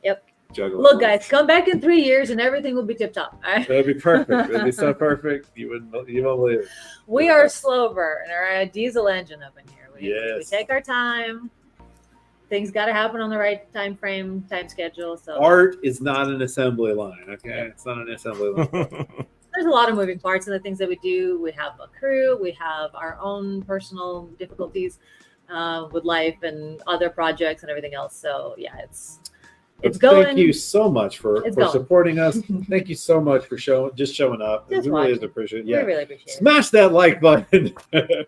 juggle. Look, guys, come back in 3 years and everything will be tip top. All right? That'd be perfect. It'd be so perfect. You won't believe it. We are slow burn, all right? Diesel engine up in here. We Yes. take our time. Things got to happen on the right time frame, time schedule. So Art is not an assembly line. Okay, it's not an assembly line. there's a lot of moving parts in the things that we do. We have a crew. We have our own personal difficulties with life and other projects and everything else. So yeah, it's going. Thank you so much for It's going. supporting us. Thank you so much for showing up. Just It really is watching. appreciated. We Yeah. really appreciate it. Smash that like button. And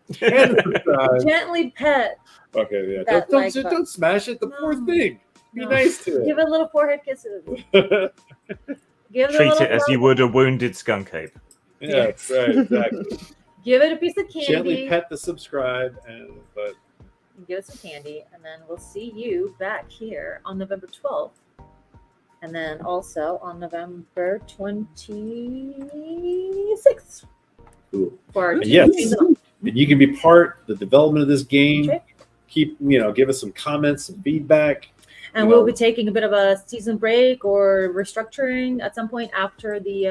subscribe. Gently pet. Okay, yeah. That Don't, like don't, button. don't smash it. The poor No. thing. Be No. nice to Give it little forehead kisses. it. Give it a Treat little it as you forehead- would a wounded skunk ape. Yeah, that's right. Exactly. Give it a piece of candy. Gently pet the subscribe, but Give it some candy, and then we'll see you back here on November 12th. And then also on November 26th cool. for our And yes. season. And you can be part of the development of this game. Okay. Give us some comments, some feedback. And we'll be taking a bit of a season break or restructuring at some point after the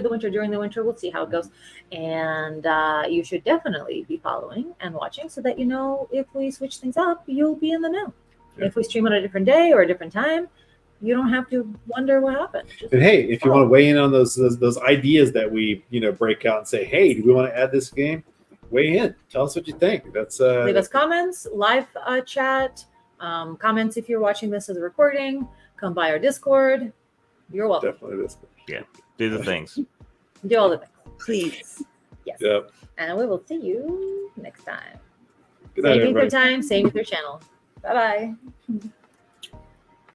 winter. During the winter, we'll see how it goes. And you should definitely be following and watching so that if we switch things up, you'll be in the know. Yeah. If we stream on a different day or a different time, you don't have to wonder what happened. Just And hey, if you want to weigh in on those ideas that we break out and say, hey, do we want to add this game? Weigh in. Tell us what you think. That's leave us comments, live chat, comments if you're watching this as a recording. Come by our Discord. You're welcome. definitely this. Do the things. Do all the things. Please. Yes. Yep. And we will see you next time. Good night, Same Ether everybody. time, same Ether channel. Bye bye.